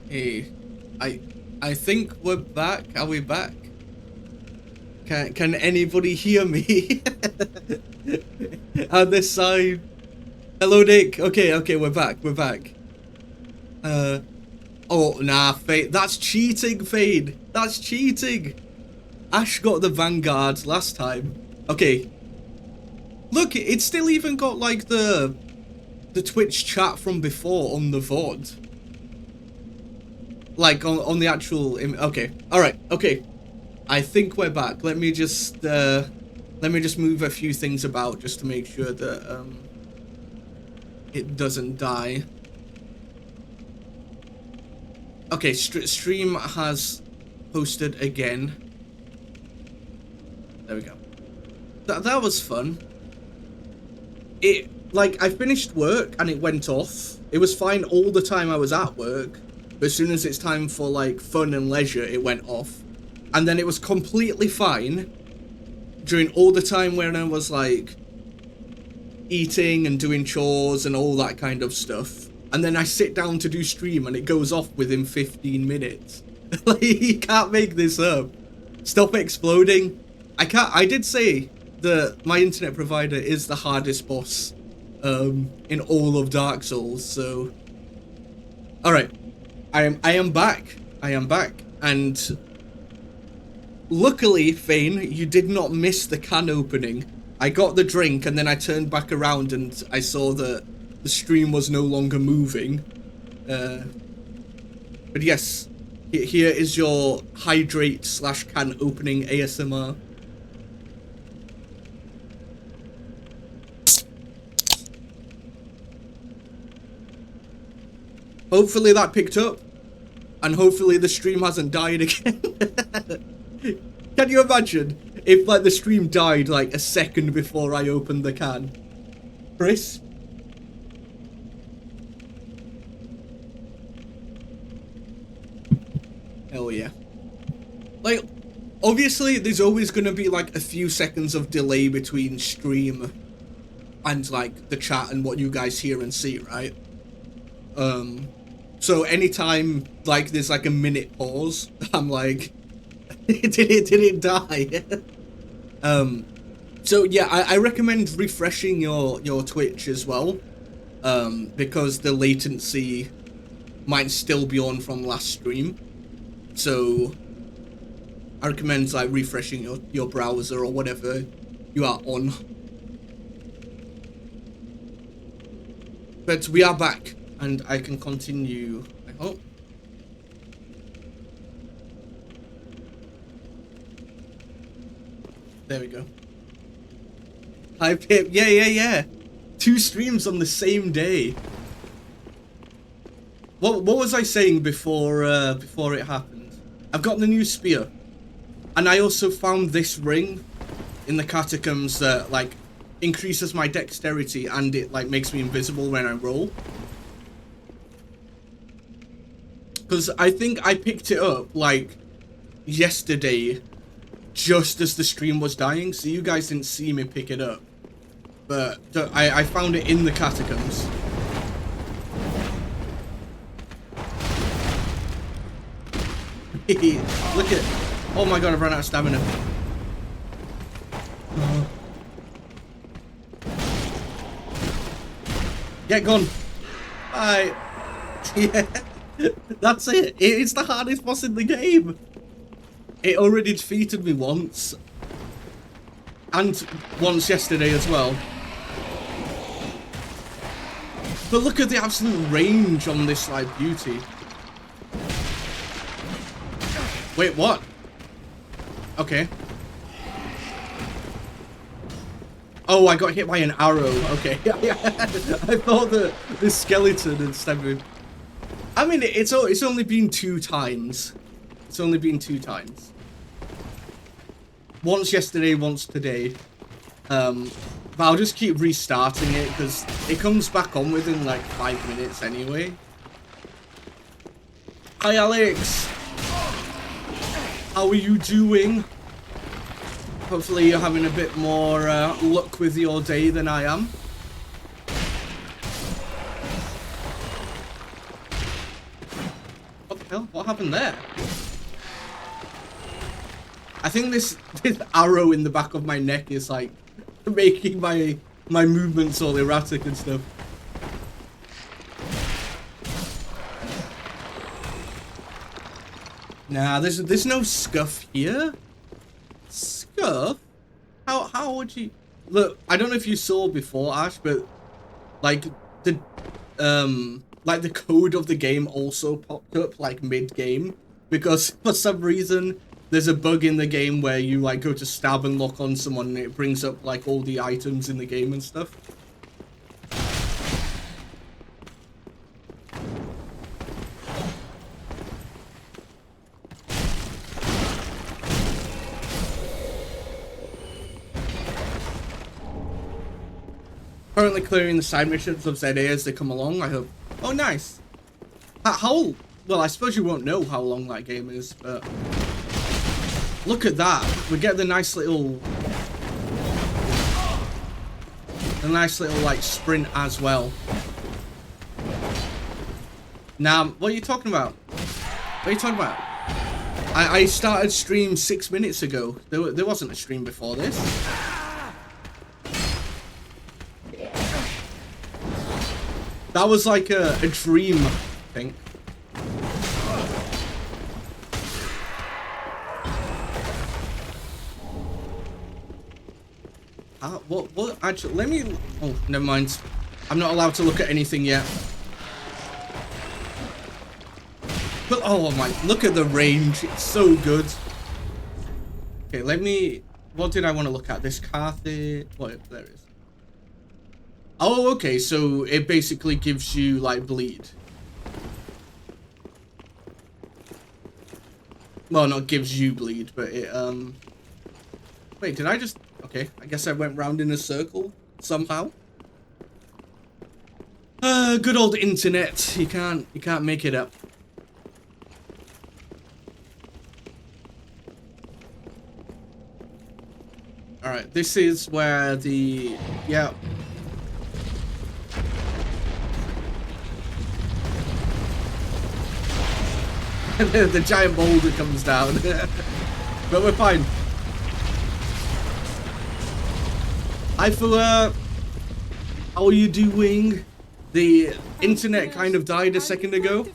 Hey, I I think we're back. Are we back? Can anybody hear me? On this side. Hello, Nick. Okay, we're back. We're back. Oh nah, Fade. That's cheating, Fade. That's cheating. Ash got the Vanguard last time. Okay. Look, it's still even got like the Twitch chat from before on the VOD. Like on the actual okay. Alright, okay. I think we're back. Let me just move a few things about just to make sure that it doesn't die. Okay, stream has posted again. There we go. That was fun. Like, I finished work and it went off. It was fine all the time I was at work, but as soon as it's time for like fun and leisure, it went off. And then it was completely fine during all the time when I was like eating and doing chores and all that kind of stuff. And then I sit down to do stream and it goes off within 15 minutes. Like, you can't make this up. Stop exploding. I did say that my internet provider is the hardest boss in all of Dark Souls, so alright. I am back. I am back. And luckily, Fane, you did not miss the can opening. I got the drink and then I turned back around and I saw that the stream was no longer moving. But yes, here is your hydrate / can opening ASMR. Hopefully that picked up, and hopefully the stream hasn't died again. Can you imagine if like the stream died like a second before I opened the can? Chris? Hell yeah. Like, obviously there's always gonna be like a few seconds of delay between stream and like the chat and what you guys hear and see, right? So anytime like there's like a minute pause, I'm like, did it die? So yeah, I recommend refreshing your Twitch as well, because the latency might still be on from last stream. So I recommend like refreshing your browser or whatever you are on. But we are back. And I can continue, I hope. There we go. Hi, Pip. Yeah. 2 streams on the same day. What was I saying before it happened? I've got the new spear. And I also found this ring in the catacombs that, like, increases my dexterity and it, like, makes me invisible when I roll. Because I think I picked it up, like, yesterday, just as the stream was dying, so you guys didn't see me pick it up. But I found it in the catacombs. Look at... Oh my god, I've run out of stamina. Get gone. Bye. Yeah. That's it. It's the hardest boss in the game. It already defeated me once. And once yesterday as well. But look at the absolute range on this, like, beauty. Wait, what? Okay. Oh, I got hit by an arrow. Okay. I thought that this skeleton had stabbed me. I mean, it's only been 2 times. It's only been 2 times. Once yesterday, once today. But I'll just keep restarting it because it comes back on within like 5 minutes anyway. Hi, Alex. How are you doing? Hopefully you're having a bit more luck with your day than I am. hell? What happened there? I think this arrow in the back of my neck is like making my movements all erratic and stuff. Nah, there's no scuff here. Scuff? How would you look? I don't know if you saw before, Ash, but like the code of the game also popped up like mid-game because for some reason there's a bug in the game where you like go to stab and lock on someone and it brings up like all the items in the game and stuff. Currently clearing the side missions of ZA as they come along, I hope. Oh, nice. How... Well, I suppose you won't know how long that game is, but... Look at that. We get the nice little... The nice little, like, sprint as well. Now, what are you talking about? What are you talking about? I started stream 6 minutes ago. There wasn't a stream before this. That was like a dream, I think. What? Actually, let me... Oh, never mind. I'm not allowed to look at anything yet. But, oh my... Look at the range. It's so good. Okay, let me... What did I want to look at? This Carthage... What? There it is. Oh, okay, so it basically gives you, like, bleed. Well, not gives you bleed, but it, Wait, did I just... Okay, I guess I went round in a circle, somehow. Good old internet. You can't make it up. Alright, this is where the... Yeah... The giant boulder comes down. But we're fine. Hi Fuller. How are you doing? The internet kind of died a second ago.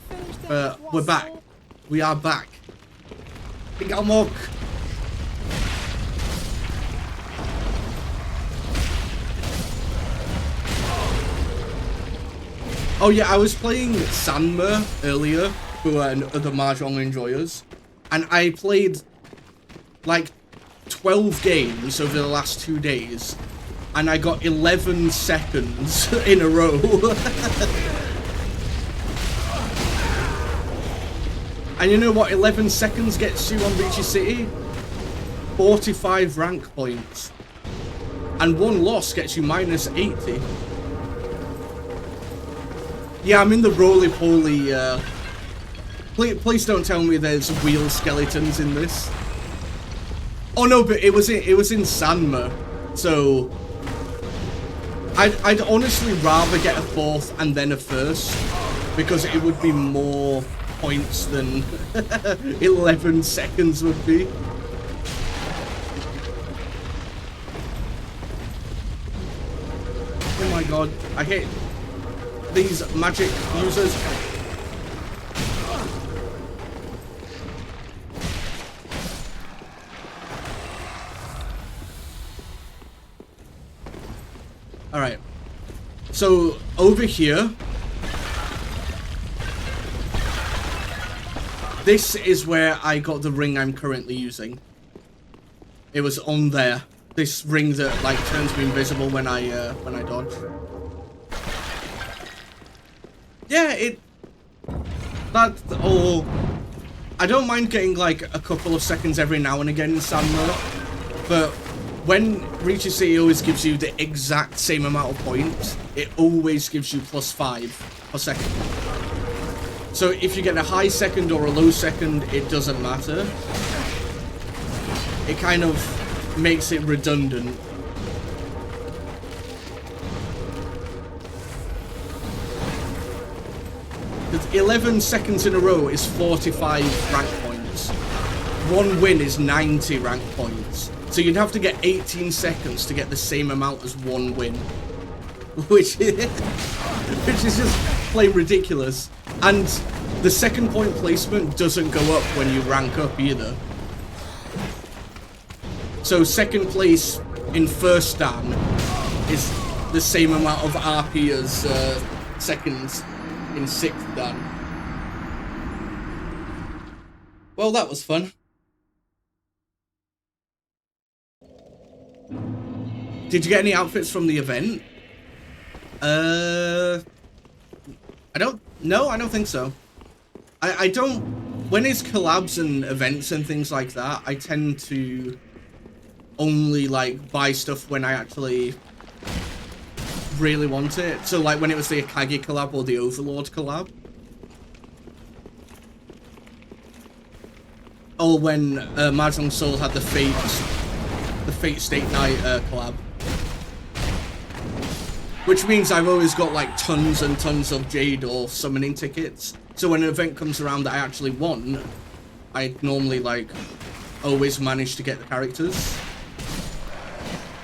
But we're back. We are back. Big Almok. Oh yeah, I was playing Sanma earlier. Who are other Mahjong enjoyers, and I played like 12 games over the last 2 days, and I got 11 seconds in a row. And you know what 11 seconds gets you on Beachy City? 45 rank points. And 1 loss gets you minus 80. Yeah, I'm in the roly-poly, Please don't tell me there's wheel skeletons in this. Oh no, but it was in Sanma, so I'd honestly rather get a 4th and then a 1st because it would be more points than 11 seconds would be. Oh my god, I hate these magic users. Alright, so over here, this is where I got the ring I'm currently using. It was on there. This ring that like turns me invisible when I dodge. Yeah, I don't mind getting like a couple of seconds every now and again in Sanma, but when Reachy City always gives you the exact same amount of points, it always gives you +5 per second. So if you get a high second or a low second, it doesn't matter. It kind of makes it redundant. 11 seconds in a row is 45 rank points. 1 win is 90 rank points. So you'd have to get 18 seconds to get the same amount as 1 win. Which is just plain ridiculous. And the second point placement doesn't go up when you rank up either. So second place in first dan is the same amount of RP as second in sixth dan. Well, that was fun. Did you get any outfits from the event? I don't think so. I don't, when it's collabs and events and things like that, I tend to only like buy stuff when I actually really want it. So like when it was the Akagi collab or the Overlord collab. Or when Mahjong Soul had the Fate State Night collab. Which means I've always got like tons and tons of Jade or summoning tickets. So when an event comes around that I actually want, I normally like always manage to get the characters.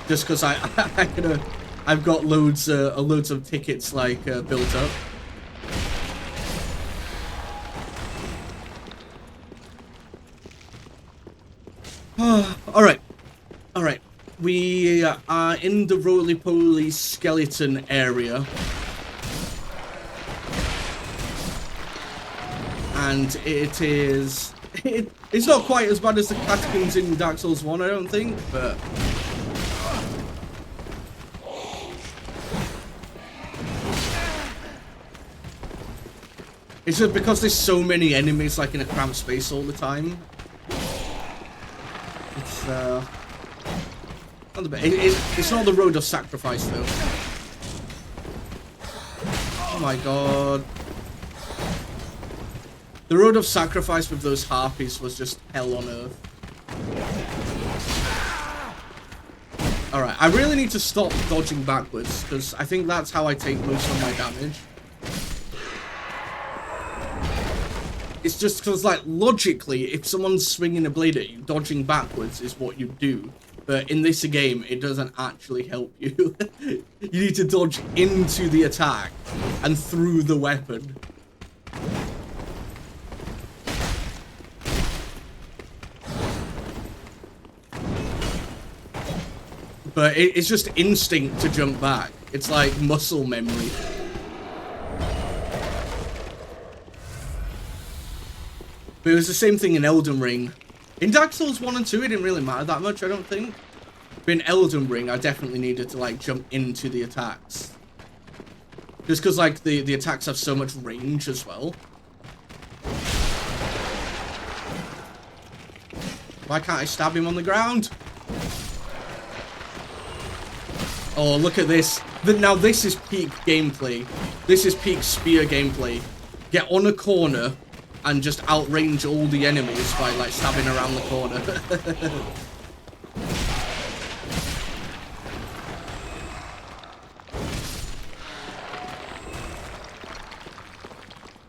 Just because I've got loads of tickets like built up. All right. We are in the roly-poly skeleton area. And it's not quite as bad as the catacombs in Dark Souls 1, I don't think, but it's just because there's so many enemies like in a cramped space all the time. It's not the best. It's not the road of sacrifice though. Oh my god. The road of sacrifice with those harpies was just hell on earth. Alright, I really need to stop dodging backwards, because I think that's how I take most of my damage. It's just because, like, logically, if someone's swinging a blade at you, dodging backwards is what you do. But in this game, it doesn't actually help you. You need to dodge into the attack and through the weapon. But it's just instinct to jump back. It's like muscle memory. But it was the same thing in Eldenring. In Dark Souls 1 and 2, it didn't really matter that much, I don't think. But in Eldenring, I definitely needed to, like, jump into the attacks. Just because, like, the attacks have so much range as well. Why can't I stab him on the ground? Oh, look at this. Now, this is peak gameplay. This is peak spear gameplay. Get on a corner and just outrange all the enemies by, like, stabbing around the corner.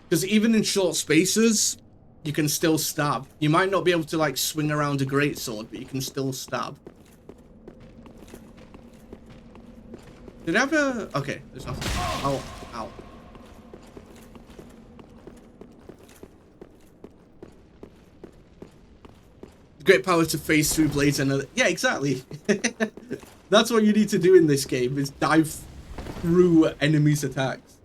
Because even in short spaces, you can still stab. You might not be able to, like, swing around a greatsword, but you can still stab. Did I have a... Okay, there's nothing. Ow, ow. Great power to phase through blades and... Yeah, exactly. That's what you need to do in this game, is dive through enemies' attacks.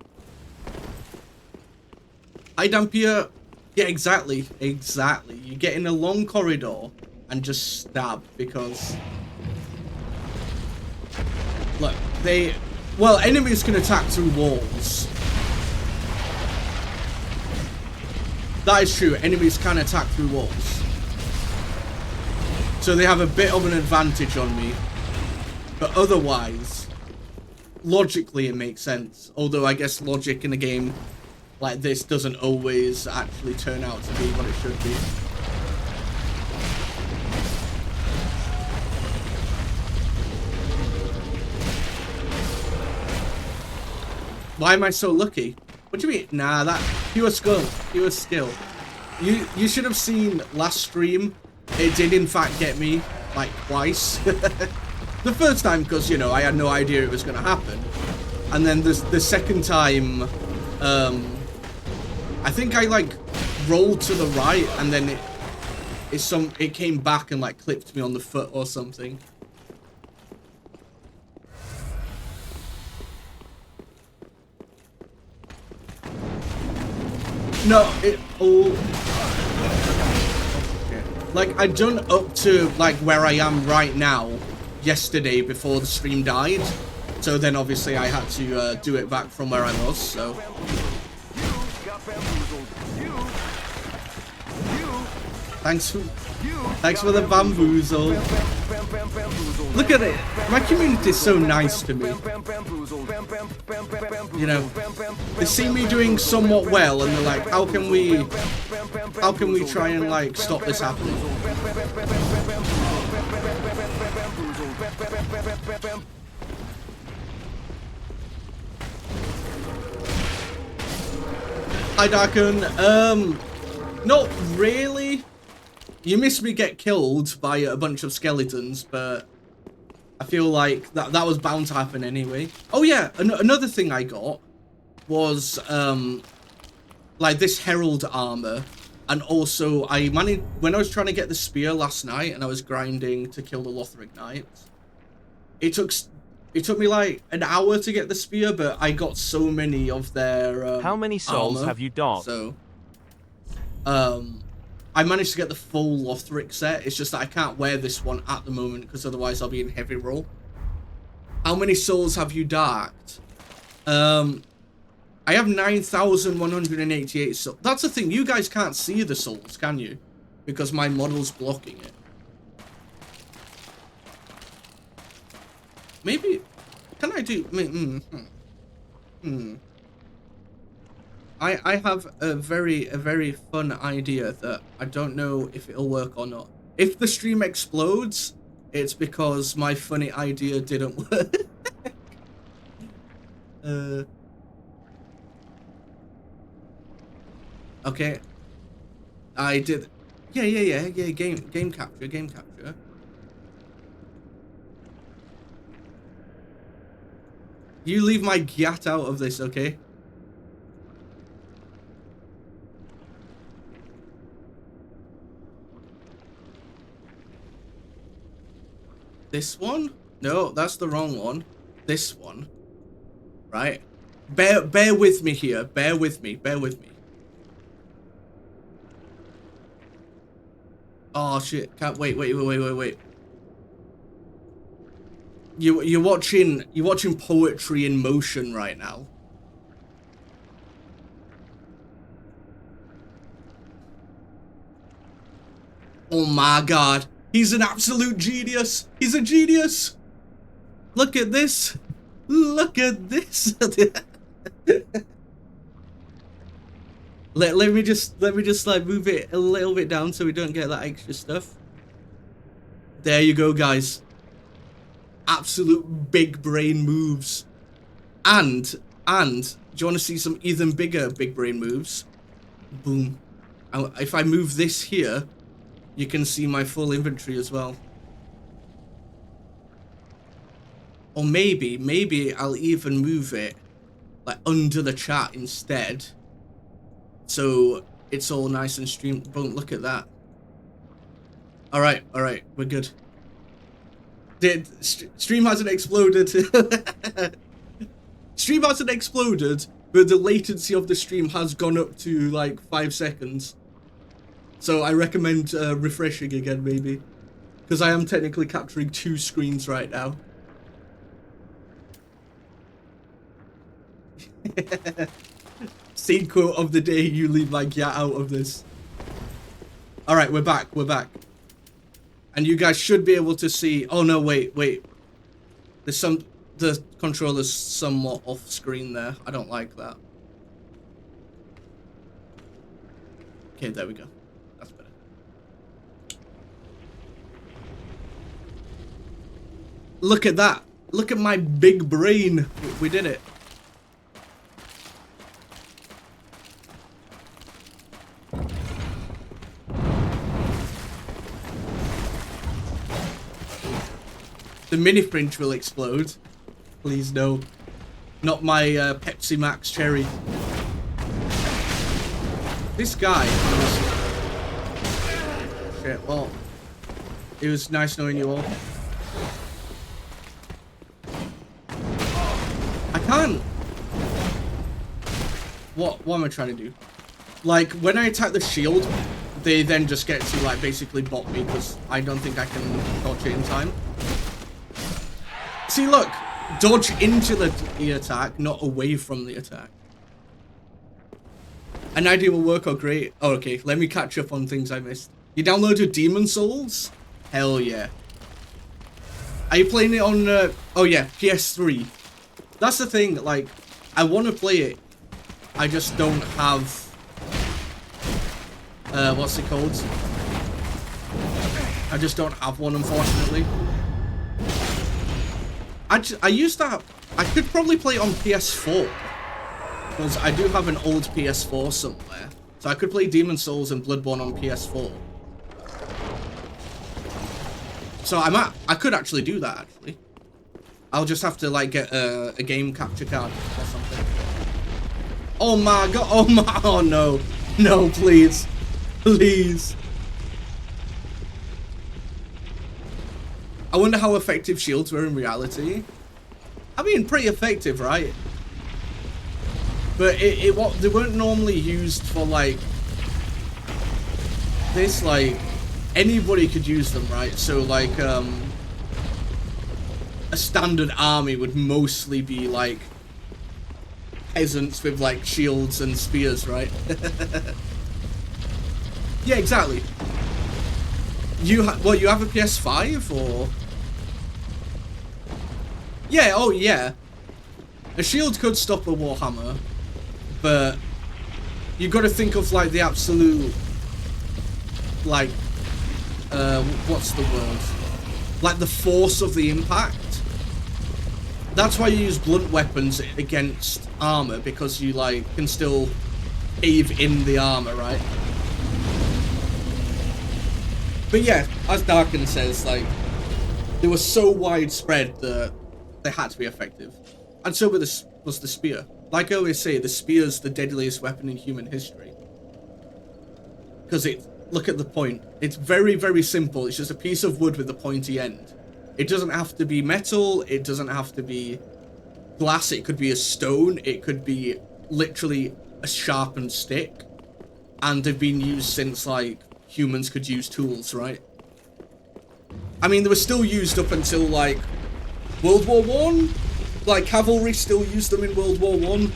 Hi, Dampier. Yeah, exactly. Exactly. You get in a long corridor and just stab, because... Look, well, enemies can attack through walls. That is true. Enemies can attack through walls. So they have a bit of an advantage on me. But otherwise, logically it makes sense. Although I guess logic in a game like this doesn't always actually turn out to be what it should be. Why am I so lucky? What do you mean? Nah, that pure skill. Pure skill. You should have seen last stream. It did in fact get me like twice. The first time because, you know, I had no idea it was going to happen. And then the second time, I think I like rolled to the right and then it came back and like clipped me on the foot or something. No, like I'd done up to like where I am right now yesterday before the stream died. So then obviously I had to do it back from where I was, so. Thanks for the bamboozle. Look at it. My community is so nice to me. You know, they see me doing somewhat well and they're like, how can we try and like stop this happening? Hi Darkun. Not really. You missed me get killed by a bunch of skeletons, but I feel like that was bound to happen anyway. Oh yeah, another thing I got was like this herald armor, and also I managed when I was trying to get the spear last night and I was grinding to kill the Lothric knights. It took me like an hour to get the spear, but I got so many of their How many souls armor, have you docked? So I managed to get the full Lothric set. It's just that I can't wear this one at the moment because otherwise I'll be in heavy roll. How many souls have you darked? I have 9,188 souls. That's the thing. You guys can't see the souls, can you? Because my model's blocking it. Maybe... Can I do... I have a very fun idea that I don't know if it'll work or not. If the stream explodes, it's because my funny idea didn't work. Okay. I did. Yeah. Game capture. You leave my gat out of this, okay? This one? No, that's the wrong one. This one. Right? Bear with me here. Bear with me. Oh shit. Can't wait. You're watching poetry in motion right now. Oh my god. He's an absolute genius. He's a genius. Look at this. Look at this. let me just like move it a little bit down so we don't get that extra stuff. There you go, guys. Absolute big brain moves. And do you want to see some even bigger big brain moves? Boom. If I move this here, you can see my full inventory as well. Or maybe I'll even move it like under the chat instead. So it's all nice and streamed. Boom, look at that. All right, we're good. Stream hasn't exploded. Stream hasn't exploded, but the latency of the stream has gone up to like 5 seconds. So I recommend refreshing again, maybe. Because I am technically capturing 2 screens right now. Scene quote of the day, you leave my gat out of this. Alright, we're back. And you guys should be able to see... Oh no, wait. There's the controller's somewhat off screen there. I don't like that. Okay, there we go. That's better. Look at that. Look at my big brain. We did it. The mini fridge will explode. Please no. Not my Pepsi Max cherry. This guy was... Shit, well... It was nice knowing you all. I can't... What am I trying to do? Like, when I attack the shield, they then just get to, like, basically bot me because I don't think I can dodge it in time. See, look! Dodge into the attack, not away from the attack. An idea will work, oh great. Oh, okay, let me catch up on things I missed. You downloaded Demon Souls? Hell yeah. Are you playing it on, oh yeah, PS3? That's the thing, like, I want to play it. I just don't have, what's it called? I just don't have one, unfortunately. I used to have, I could probably play it on PS4. Because I do have an old PS4 somewhere. So I could play Demon Souls and Bloodborne on PS4. So I could actually do that, actually. I'll just have to, like, get a game capture card or something. Oh my god, oh no. No, please. Please. I wonder how effective shields were in reality. I mean, pretty effective, right? But they weren't normally used for, like, this, like, anybody could use them, right? So, like, a standard army would mostly be, like, peasants with, like, shields and spears, right? Yeah, exactly. You have a PS5, or? Yeah, oh yeah. A shield could stop a Warhammer, but you got to think of, like, the absolute, like, what's the word? Like, the force of the impact. That's why you use blunt weapons against armor, because you, like, can still cave in the armor, right? But yeah, as Darken says, like, they were so widespread that they had to be effective. And so was the spear. Like I always say, the spear's the deadliest weapon in human history. Because look at the point. It's very, very simple. It's just a piece of wood with a pointy end. It doesn't have to be metal. It doesn't have to be glass. It could be a stone. It could be literally a sharpened stick. And they've been used since, like, humans could use tools, right? I mean, they were still used up until, like, World War I? Like, cavalry still used them in World War I.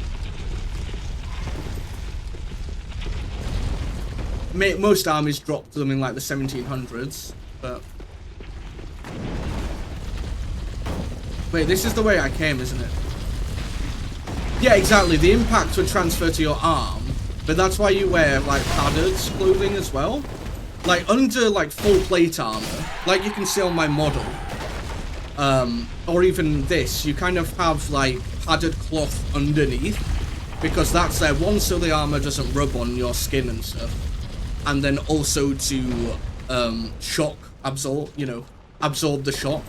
Most armies dropped them in, like, the 1700s, but... Wait, this is the way I came, isn't it? Yeah, exactly. The impact would transfer to your arm, but that's why you wear, like, padded clothing as well. Like, under, like, full plate armor, like you can see on my model, or even this, you kind of have, like, padded cloth underneath, because that's there, one, so the armor doesn't rub on your skin and stuff, and then also to, shock absorb, you know, absorb the shock.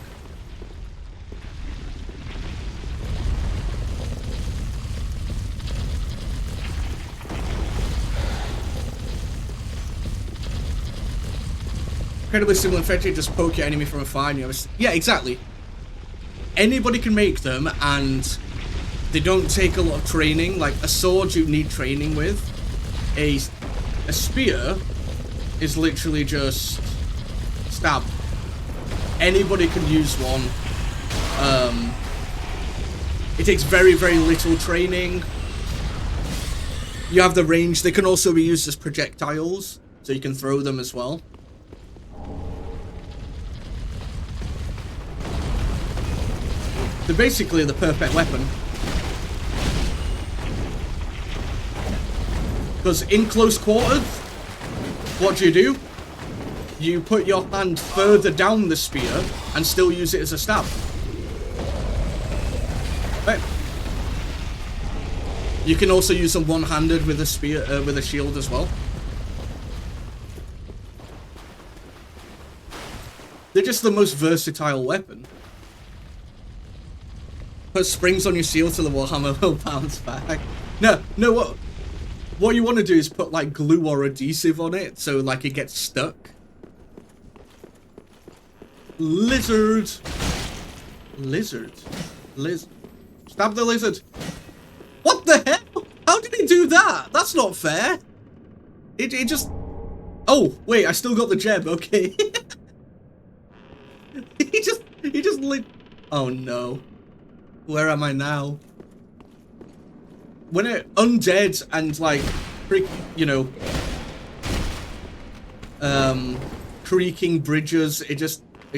Incredibly simple and effective, just poke your enemy from afar and you have a... Yeah, exactly. Anybody can make them, and they don't take a lot of training. Like, a sword you need training with. A spear is literally just stab. Anybody can use one. It takes very, very little training. You have the range. They can also be used as projectiles, so you can throw them as well. They're basically the perfect weapon. Because in close quarters, what do? You put your hand further down the spear and still use it as a stab. Right. You can also use them one-handed with a spear, with a shield as well. They're just the most versatile weapon. Put springs on your seal till the Warhammer will bounce back. No, what you want to do is put like glue or adhesive on it so like it gets stuck. Lizard. Stab the lizard. What the hell? How did he do that? That's not fair. It just... Oh, wait, I still got the gem. Okay. he just lit... Oh no. Where am I now? When it undead and like, you know, creaking bridges, it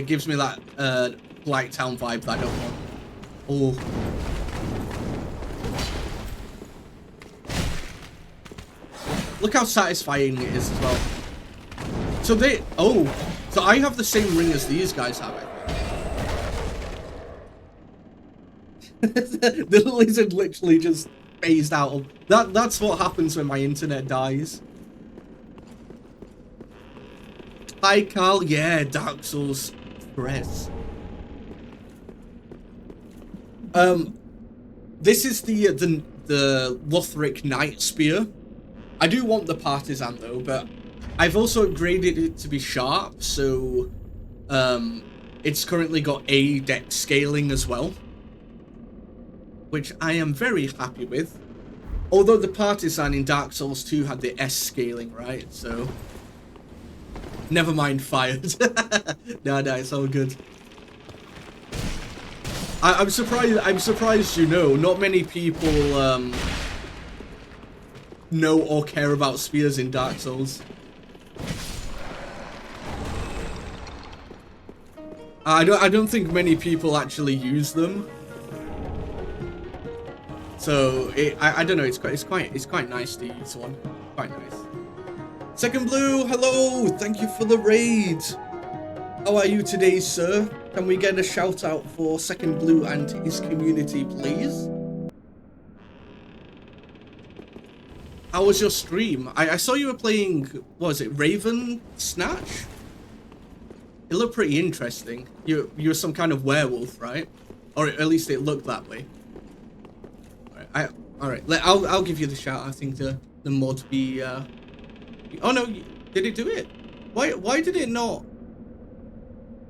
gives me that Blight Town vibe that I don't want. Oh. Look how satisfying it is as well. So so I have the same ring as these guys have, I think. The lizard literally just phased out of that's what happens when my internet dies. Hi Carl, yeah, Dark Souls press. This is the Lothric Knight Spear. I do want the Partisan though, but I've also upgraded it to be sharp, so it's currently got A dex scaling as well, which I am very happy with. Although the Partisan in Dark Souls 2 had the S scaling, right? So never mind, fired. No, it's all good. I'm surprised, you know, not many people know or care about spears in Dark Souls. I don't think many people actually use them. So I don't know. It's quite nice to use one. Quite nice. Second Blue, hello. Thank you for the raid. How are you today, sir? Can we get a shout out for Second Blue and his community, please? How was your stream? I saw you were playing, what was it, Raven Snatch? It looked pretty interesting. You're some kind of werewolf, right? Or at least it looked that way. Alright, I'll give you the shout. I think the mod be oh no, did it do it? Why did it not?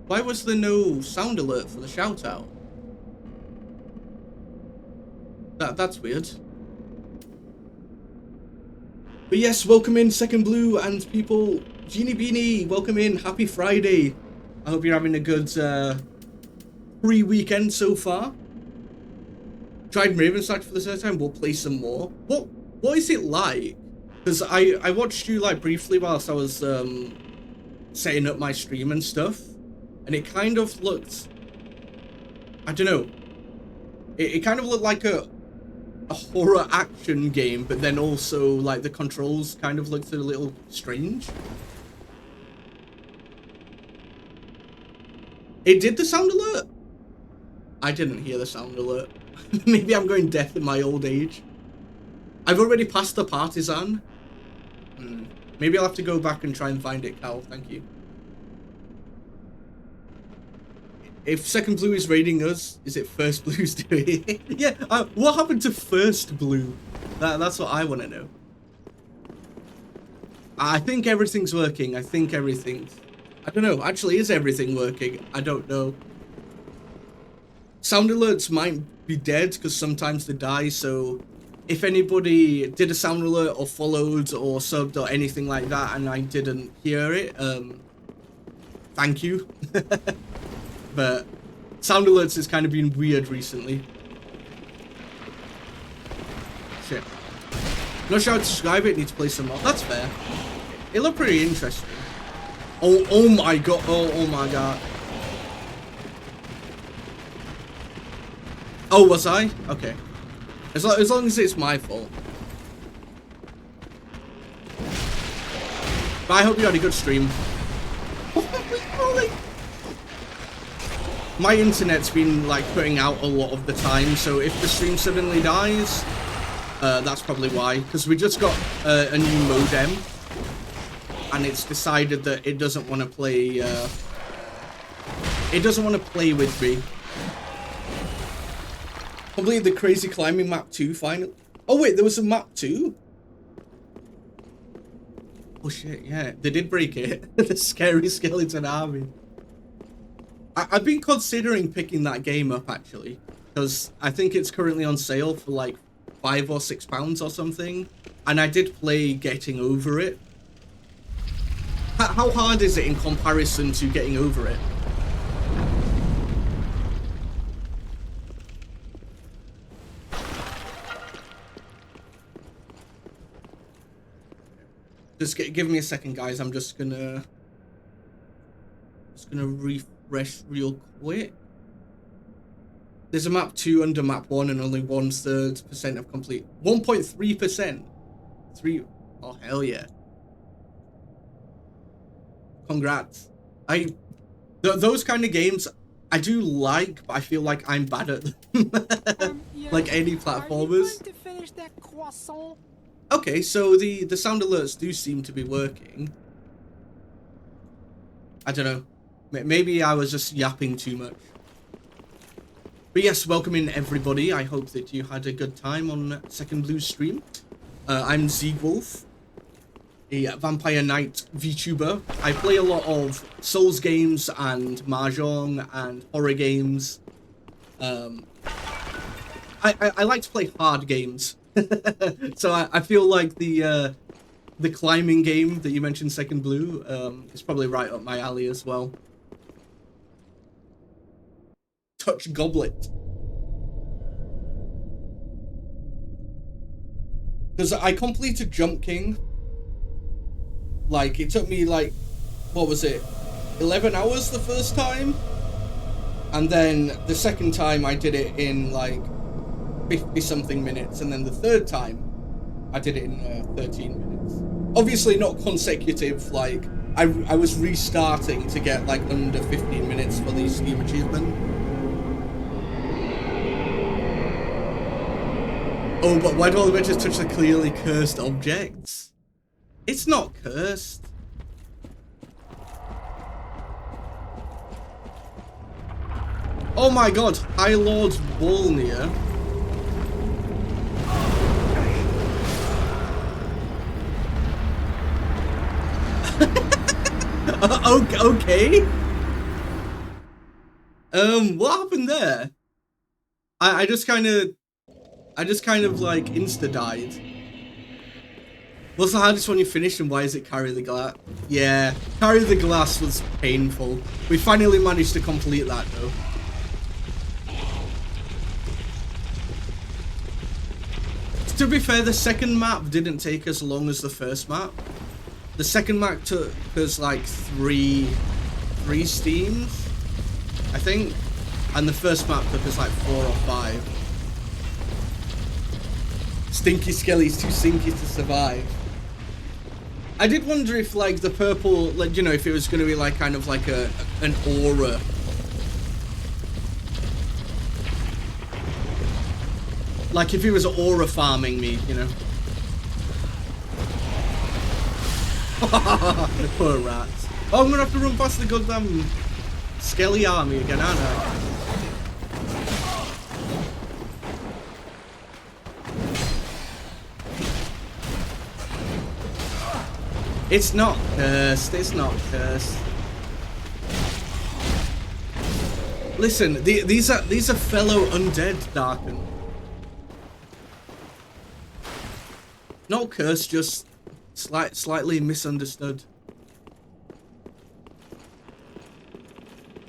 Why was there no sound alert for the shout out? That's weird. But yes, welcome in Second Blue and people. Genie Beanie, welcome in. Happy Friday. I hope you're having a good pre-weekend so far. Tried Raven Snatch for the third time. We'll play some more. What is it like? Because I watched you like briefly whilst I was setting up my stream and stuff, and it kind of looked, I don't know, it kind of looked like a horror action game, but then also like the controls kind of looked a little strange. It did the sound alert? I didn't hear the sound alert. Maybe I'm going deaf in my old age. I've already passed the Partisan. Maybe I'll have to go back and try and find it, Cal. Thank you. If Second Blue is raiding us, is it First Blue's doing it? Yeah, what happened to First Blue? That's what I want to know. I think everything's working. I think everything's... I don't know. Actually, is everything working? I don't know. Sound alerts might be dead because sometimes they die, so if anybody did a sound alert or followed or subbed or anything like that and I didn't hear it, thank you. But sound alerts has kind of been weird recently. Shit. Not sure how to describe it, need to play some more. That's fair. It looked pretty interesting. Oh my god, oh my god. Oh, was I? Okay. As long as it's my fault. But I hope you had a good stream. My internet's been like putting out a lot of the time, so if the stream suddenly dies, that's probably why. Because we just got a new modem, and it's decided that it doesn't want to play. It doesn't want to play with me. Completed the crazy climbing map 2 finally. Oh wait, there was a map 2? Oh shit, yeah, they did break it. The scary skeleton army. I've been considering picking that game up actually, because I think it's currently on sale for like £5 or £6 or something, and I did play Getting Over It. How hard is it in comparison to Getting Over It? Just give me a second, guys. I'm just gonna refresh real quick. There's a map 2 under map 1 and only 1/3% of complete. 1.3%. 3. Oh hell yeah! Congrats. Those kind of games I do like, but I feel like I'm bad at them. Yeah, like any platformers. to finish that croissant? Okay, so the sound alerts do seem to be working. I don't know. Maybe I was just yapping too much. But yes, welcome in everybody. I hope that you had a good time on Second Blue's stream. I'm Zeegwolf, a Vampire Knight VTuber. I play a lot of Souls games and Mahjong and horror games. I like to play hard games. So I feel like the climbing game that you mentioned, Second Blue, is probably right up my alley as well. Touch Goblet. Because I completed Jump King. Like, it took me like, what was it? 11 hours the first time? And then the second time I did it in like 50 something minutes, and then the third time I did it in 13 minutes. Obviously not consecutive, like I was restarting to get like under 15 minutes for the Steam achievement. Oh, but why do all the witches touch the clearly cursed objects? It's not cursed. Oh my god, High Lord Volnir. Okay. What happened there? I just kind of like insta died. What's the hardest one you finished, and why is it Carry the Glass? Yeah, Carry the Glass was painful. We finally managed to complete that though. To be fair, the second map didn't take as long as the first map. The second map took us like three steams, I think, and the first map took us like 4 or 5. Stinky Skelly's too stinky to survive. I did wonder if like the purple, like, you know, if it was going to be like kind of like an aura. Like if it was aura farming me, you know. Poor rats. Oh, I'm gonna have to run past the goddamn Skelly army again, aren't I? It's not cursed, it's not cursed. Listen, these are fellow undead, Darken. Not cursed, just slightly misunderstood.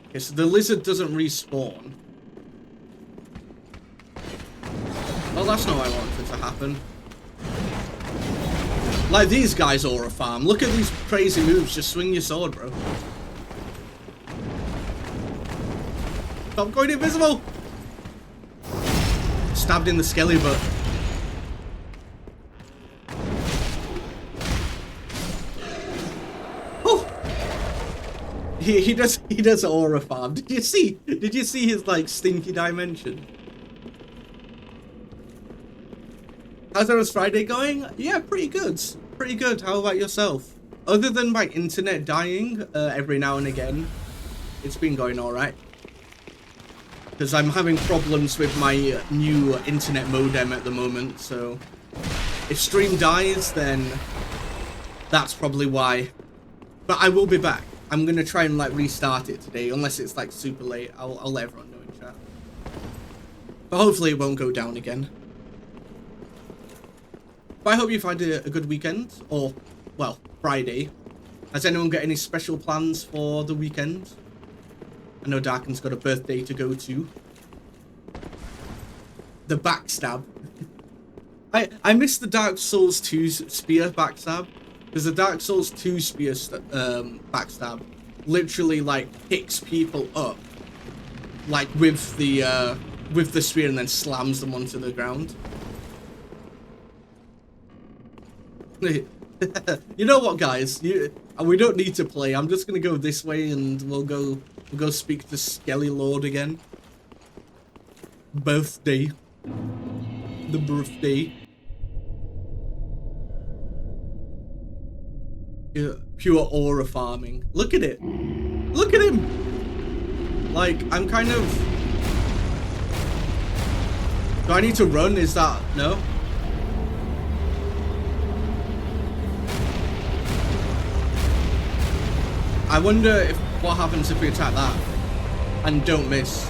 Okay, so the lizard doesn't respawn. Well, that's not what I wanted to happen. Like these guys aura farm. Look at these crazy moves. Just swing your sword, bro. Stop going invisible. Stabbed in the skelly butt. He does aura farm. Did you see his like stinky dimension? How's Aros Friday going? Yeah, pretty good. Pretty good. How about yourself? Other than my internet dying every now and again, it's been going all right. because I'm having problems with my new internet modem at the moment, so if stream dies, then that's probably why. But I will be back. I'm gonna try and like restart it today, unless it's like super late. I'll let everyone know in chat. But hopefully it won't go down again. But I hope you've had a good weekend, or, well, Friday. Has anyone got any special plans for the weekend? I know Darken's got a birthday to go to. The backstab. I missed the Dark Souls 2 spear backstab. Because the Dark Souls 2 spear backstab literally like picks people up like with the spear and then slams them onto the ground. You know what, guys? We don't need to play. I'm just gonna go this way and we'll go speak to Skelly Lord again. Birthday. The birthday. Pure aura farming. Look at it. Look at him. Like, I'm kind of... Do I need to run? Is that... No? I wonder if what happens if we attack that and don't miss.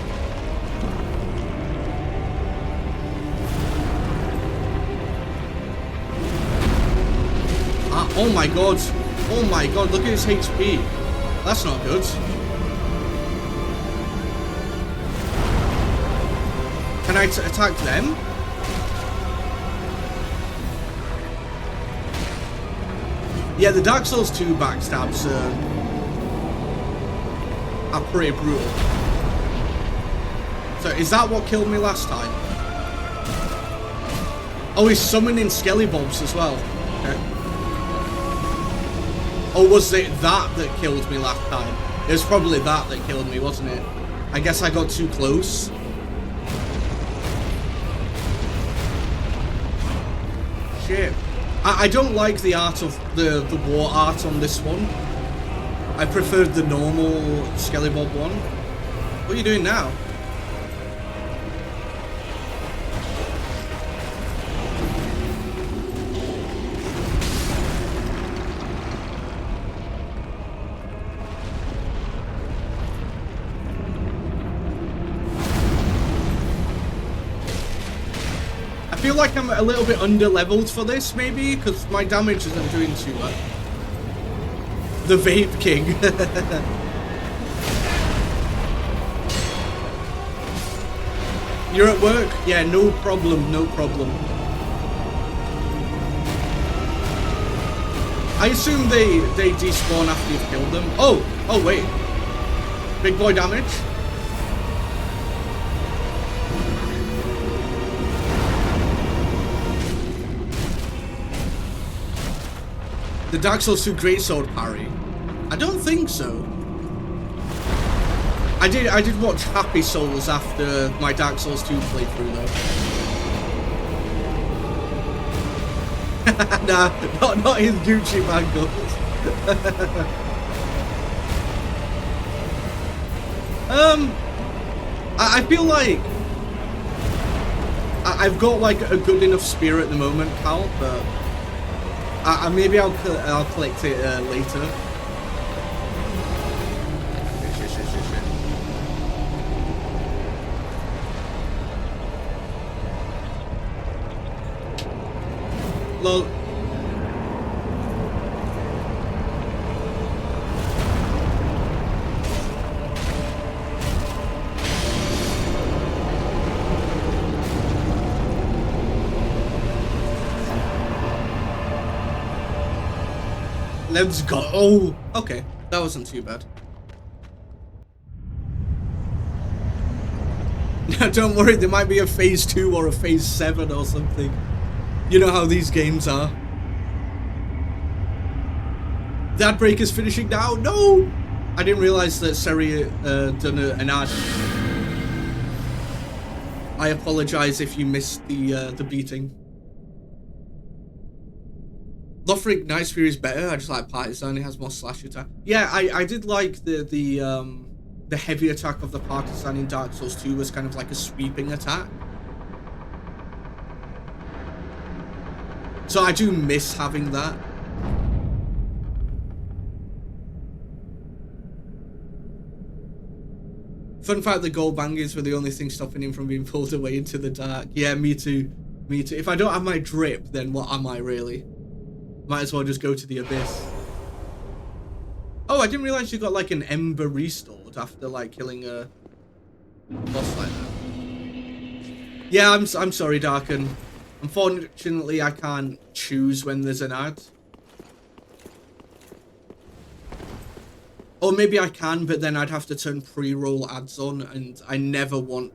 Oh my god. Oh my god, look at his HP. That's not good. Can I attack them? Yeah, the Dark Souls 2 backstabs are pretty brutal. So is that what killed me last time? Oh, he's summoning Skelly Bobs as well. Okay. Or was it that killed me last time? It was probably that killed me, wasn't it? I guess I got too close. Shit. I don't like the art of the war art on this one. I preferred the normal Skelly Bob one. What are you doing now? I feel like I'm a little bit under-leveled for this, maybe, because my damage isn't doing too much. The Vape King. You're at work? Yeah, no problem, no problem. I assume they despawn after you've killed them. Oh wait. Big boy damage. The Dark Souls 2 Greatsword parry? I don't think so. I did watch Happy Souls after my Dark Souls 2 playthrough though. Nah, not his Gucci bangles. I feel like I've got like a good enough spear at the moment, Cal, but maybe I'll collect it later. Shit. Lol. Let's go. Oh, okay. That wasn't too bad. Don't worry, there might be a phase 2 or a phase 7 or something. You know how these games are. That break is finishing now. No! I didn't realize that Seri done an ad. I apologize if you missed the beating. Lothric Nightspear is better. I just like Partisan. It has more slash attack. Yeah, I did like the the heavy attack of the partisan in Dark Souls 2 was kind of like a sweeping attack. So I do miss having that. Fun fact, the gold bangers were the only thing stopping him from being pulled away into the dark. Yeah, me too. Me too. If I don't have my drip, then what am I really? Might as well just go to the abyss. Oh, I didn't realize you got like an ember restored after like killing a boss like that. Yeah, I'm sorry, Darken. Unfortunately, I can't choose when there's an ad. Or maybe I can, but then I'd have to turn pre-roll ads on, and I never want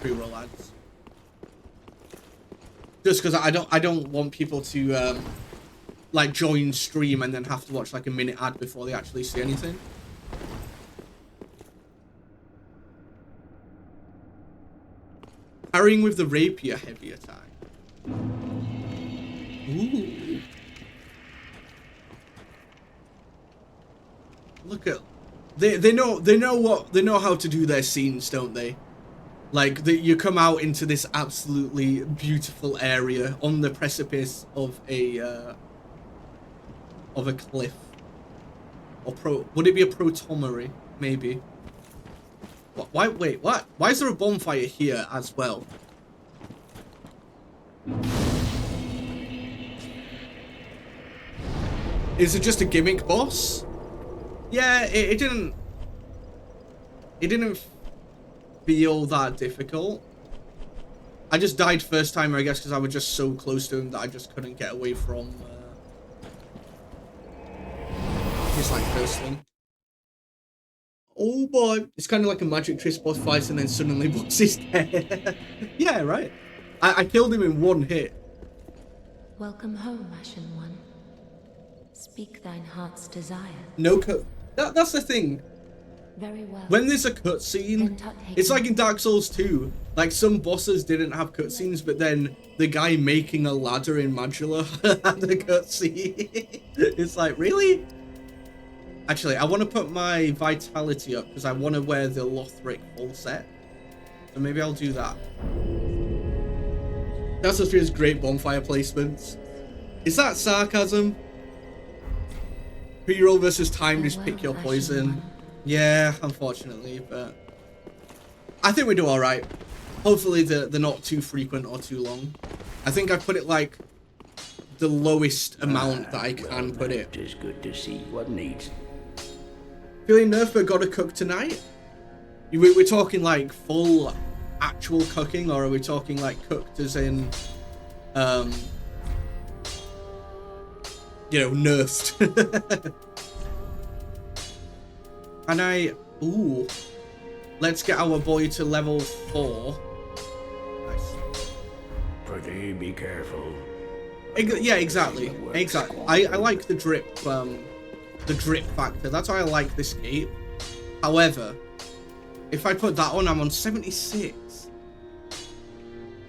pre-roll ads. Just because I don't want people to like join stream and then have to watch like a minute ad before they actually see anything. Parrying with the rapier heavy attack. Ooh. Look at they know how to do their scenes, don't they? Like you come out into this absolutely beautiful area on the precipice of a cliff. Or would it be a protomary? Maybe. Why? Wait, what? Why is there a bonfire here as well? Is it just a gimmick boss? Yeah, it didn't feel that difficult. I just died first time, I guess, because I was just so close to him that I just couldn't get away from his like first thing. Oh boy, it's kind of like a magic trick boss fight, and then suddenly boss is dead. Yeah, right. I killed him in one hit. Welcome home, Ashen One. Speak thine heart's desire. No cut. That's the thing. Very well. When there's a cutscene, it's like in Dark Souls 2. Like some bosses didn't have cutscenes, but then the guy making a ladder in Majula had a cutscene. It's like, really? Actually, I want to put my vitality up because I want to wear the Lothric full set. So maybe I'll do that. That's just feels great bonfire placements. Is that sarcasm? Pre-roll versus time, just pick your poison. Yeah, unfortunately, but I think we do all right. Hopefully they're not too frequent or too long. I think I put it like the lowest amount that I can put it. It's good to see what needs. Feeling nerfed but gotta cook tonight? We're talking like full actual cooking, or are we talking like cooked as in you know, nerfed? And ooh, let's get our boy to level 4. Nice. Pretty be careful. Yeah, exactly. Exactly. I like the drip factor. That's why I like this gate. However, if I put that on, I'm on 76.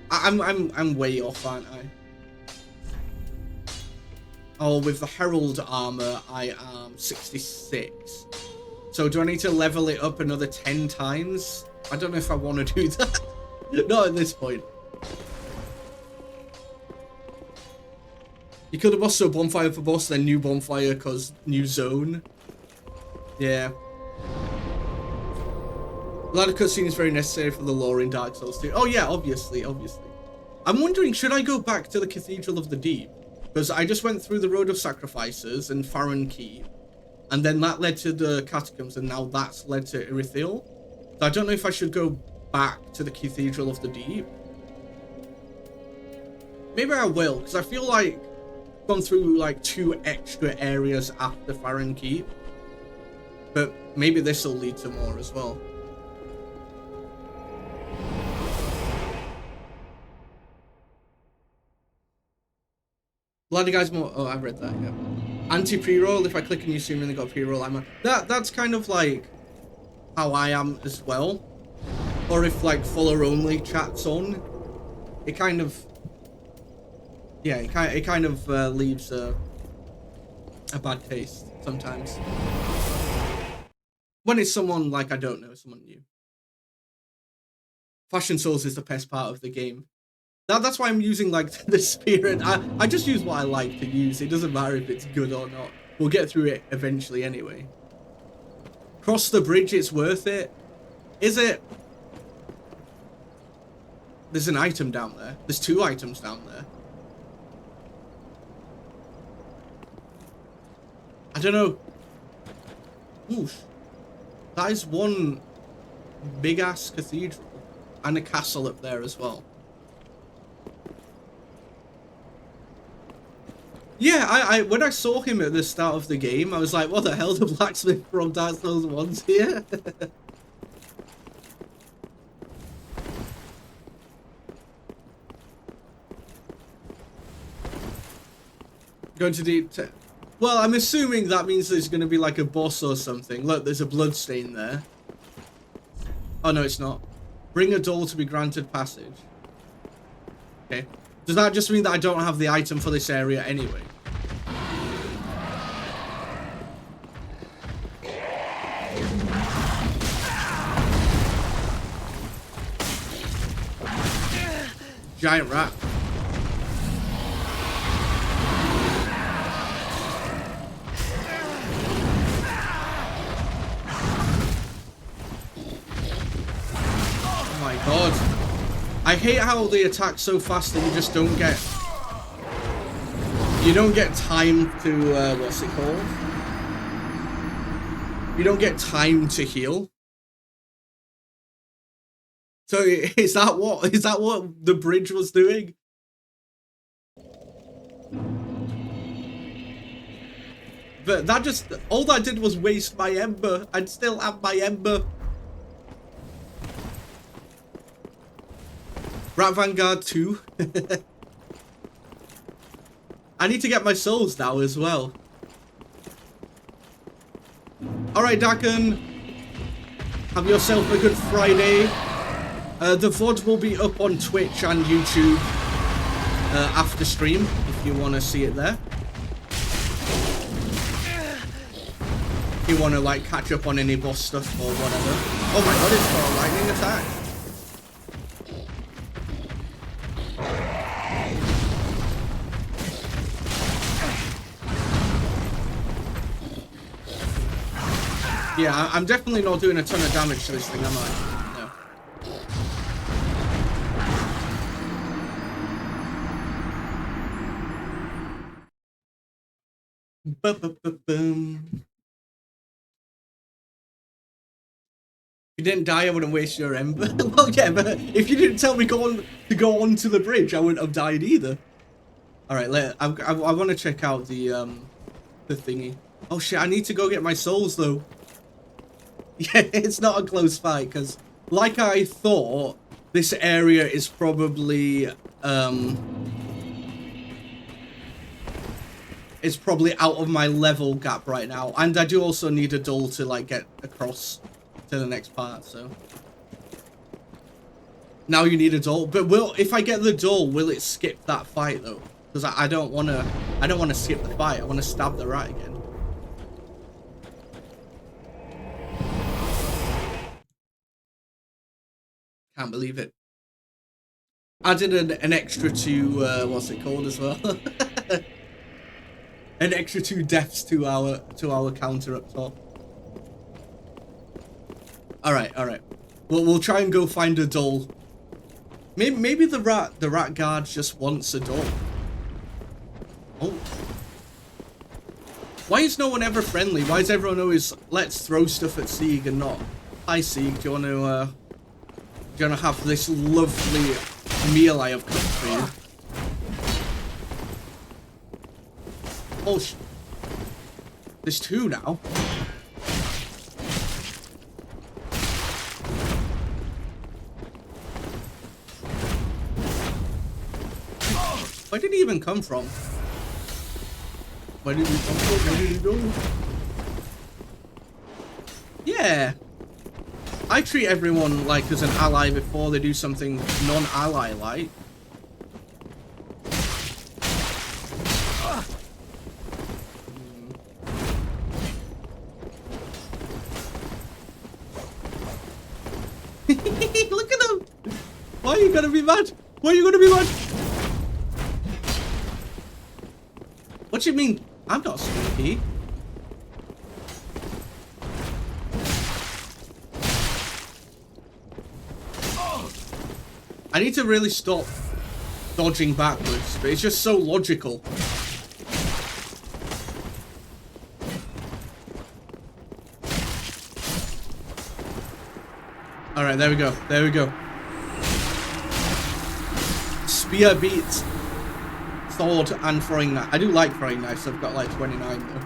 I'm way off, aren't I? Oh, with the Herald armor, I am 66. So do I need to level it up another 10 times? I don't know if I want to do that. Not at this point. You killed a boss, so bonfire for boss, then new bonfire cause new zone. Yeah. A lot of cutscene is very necessary for the lore in Dark Souls 2. Oh yeah, obviously. I'm wondering, should I go back to the Cathedral of the Deep? Because I just went through the Road of Sacrifices and Farron Keep, and then that led to the Catacombs, and now that's led to Irithyll. So I don't know if I should go back to the Cathedral of the Deep. Maybe I will, because I feel like I've gone through like 2 extra areas after Farron Keep. But maybe this will lead to more as well. Bloody guys more. Oh, I read that. Yeah. Anti pre-roll. If I click and you assume they got pre-roll ammo. That's kind of like how I am as well. Or if like follower only chat's on, it kind of, yeah, it kind of leaves a bad taste sometimes. When it's someone like I don't know, someone new. Fashion Souls is the best part of the game. That's why I'm using like the spirit. I just use what I like to use. It doesn't matter if it's good or not. We'll get through it eventually anyway. Cross the bridge, it's worth it. Is it? There's an item down there. There's 2 items down there. I don't know. Oof. That is one big ass cathedral and a castle up there as well. Yeah, I when I saw him at the start of the game, I was like, what the hell, the blacksmith from Dark Souls 1's here? Going to do... Well, I'm assuming that means there's going to be like a boss or something. Look, there's a blood stain there. Oh, no, it's not. Bring a doll to be granted passage. Okay. Does that just mean that I don't have the item for this area anyway? Giant rat. Oh my god. I hate how they attack so fast that you just don't get... You don't get time to, what's it called? You don't get time to heal. So is that what the bridge was doing? But that just... All that did was waste my ember. I'd still have my ember. Rat Vanguard 2. I need to get my souls now as well. Alright, Dakin. Have yourself a good Friday. The VOD will be up on Twitch and YouTube after stream, if you want to see it there. If you want to, like, catch up on any boss stuff or whatever. Oh my god, it's got a lightning attack. Yeah, I'm definitely not doing a ton of damage to this thing, am I? No. Boom. If you didn't die, I wouldn't waste your ember. Well, yeah, but if you didn't tell me to go onto the bridge, I wouldn't have died either. All right, I want to check out the thingy. Oh shit, I need to go get my souls though. Yeah, it's not a close fight because, like I thought, this area is probably it's probably out of my level gap right now, and I do also need a doll to like get across to the next part. So now you need a doll, but if I get the doll, will it skip that fight though? Because I don't want to skip the fight. I want to stab the rat again. Can't believe it. Added an extra 2, what's it called as well? An extra 2 deaths to our counter up top. All right. Well, we'll try and go find a doll. Maybe the rat guard just wants a doll. Oh. Why is no one ever friendly? Why is everyone always let's throw stuff at Sieg and not? Hi Sieg, do you want to have this lovely meal I have cooked for you? Oh, there's 2 now. Where did he even come from? Where did he come from? Where did he go? Yeah. I treat everyone like as an ally before they do something non-ally like. are you gonna be mad? Why are you gonna be mad? What do you mean? I'm not sneaky. I need to really stop dodging backwards, but it's just so logical. Alright, there we go. There we go. Spear beats sword and throwing knife. I do like throwing knives. I've got like 29 though.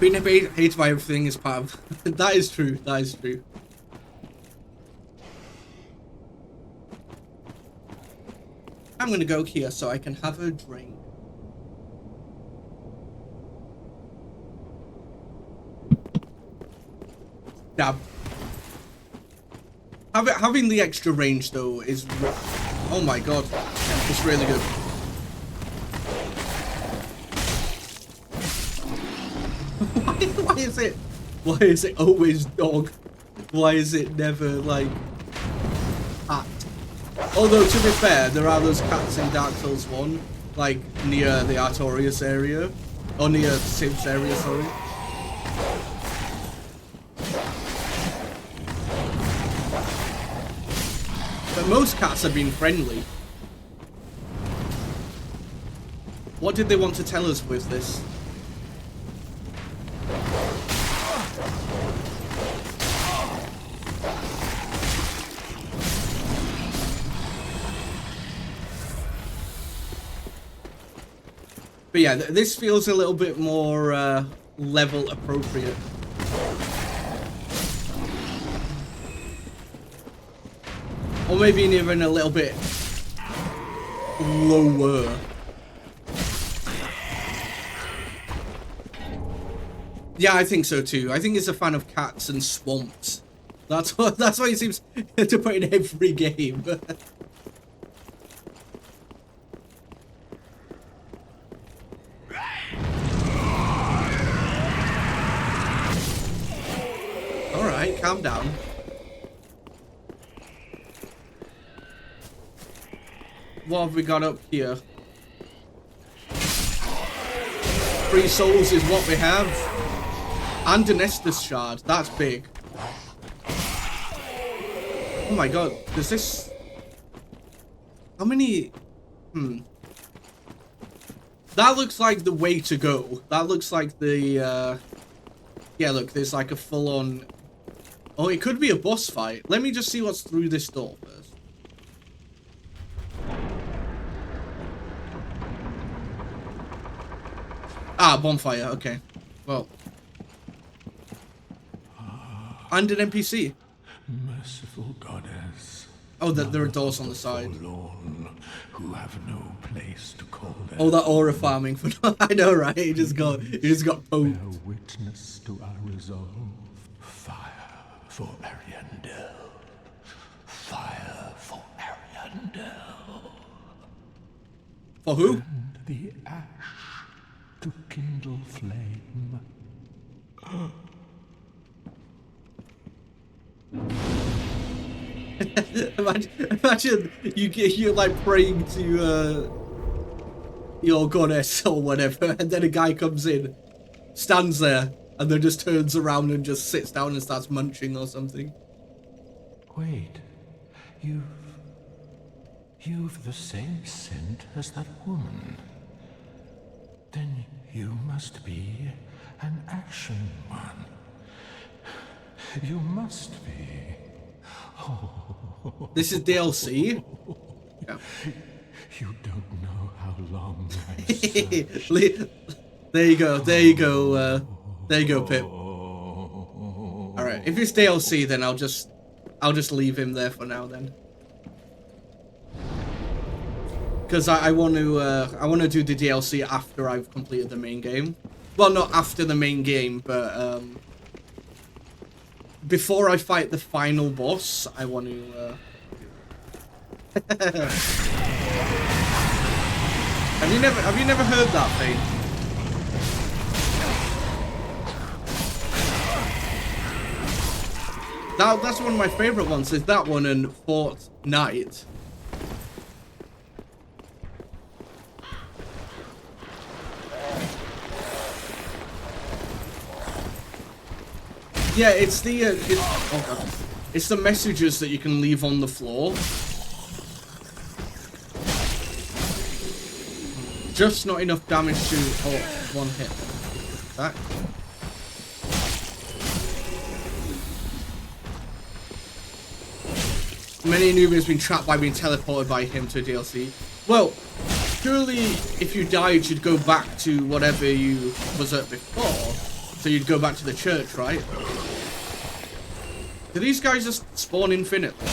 Being hated by everything is part of... That is true. That is true. I'm gonna go here so I can have a drink. Dab. Having the extra range though is... Oh my god. It's really good. Why is it always dog? Why is it never like cat? Although to be fair, there are those cats in Dark Souls 1, like near the Artorias area, or near Civ's area, sorry. But most cats have been friendly. What did they want to tell us with this? But yeah, this feels a little bit more level appropriate. Or maybe even a little bit lower. Yeah, I think so too. I think he's a fan of cats and swamps. That's why he seems to put in every game. Alright, calm down. What have we got up here? 3 souls is what we have. And an Estus shard. That's big. Oh my god. Does this... How many... That looks like the way to go. That looks like the... Yeah, look. There's like a full-on... Oh, it could be a boss fight. Let me just see what's through this door first. Ah, bonfire, okay. Well. And an NPC. Merciful goddess. Oh, there are doors on the side. Forlorn, who have no place to call them. Oh, that aura farming for I know, right? You just got poked. Bear witness to our resolve. Fire for Ariandel. Fire for Ariandel. For who? And the ash to kindle flame. imagine you're like praying to your goddess or whatever, and then a guy comes in, stands there, and then just turns around and just sits down and starts munching or something. Wait, you've the same scent as that woman. Then you must be an action one. You must be. Oh. This is DLC. Yeah. You don't know how long I searched. There you go. There you go. There you go, Pip. All right. If it's DLC, then I'll just leave him there for now then. Because I want to do the DLC after I've completed the main game. Well, not after the main game, but before I fight the final boss, I want to. Have you never heard that thing? That's one of my favorite ones. Is that one and Fortnite. Yeah, it's the oh god, it's the messages that you can leave on the floor. Just not enough damage to one hit. That. Many newbies been trapped by being teleported by him to DLC. Well, surely if you died, you'd go back to whatever you was at before. So you'd go back to the church, right? Do these guys just spawn infinitely?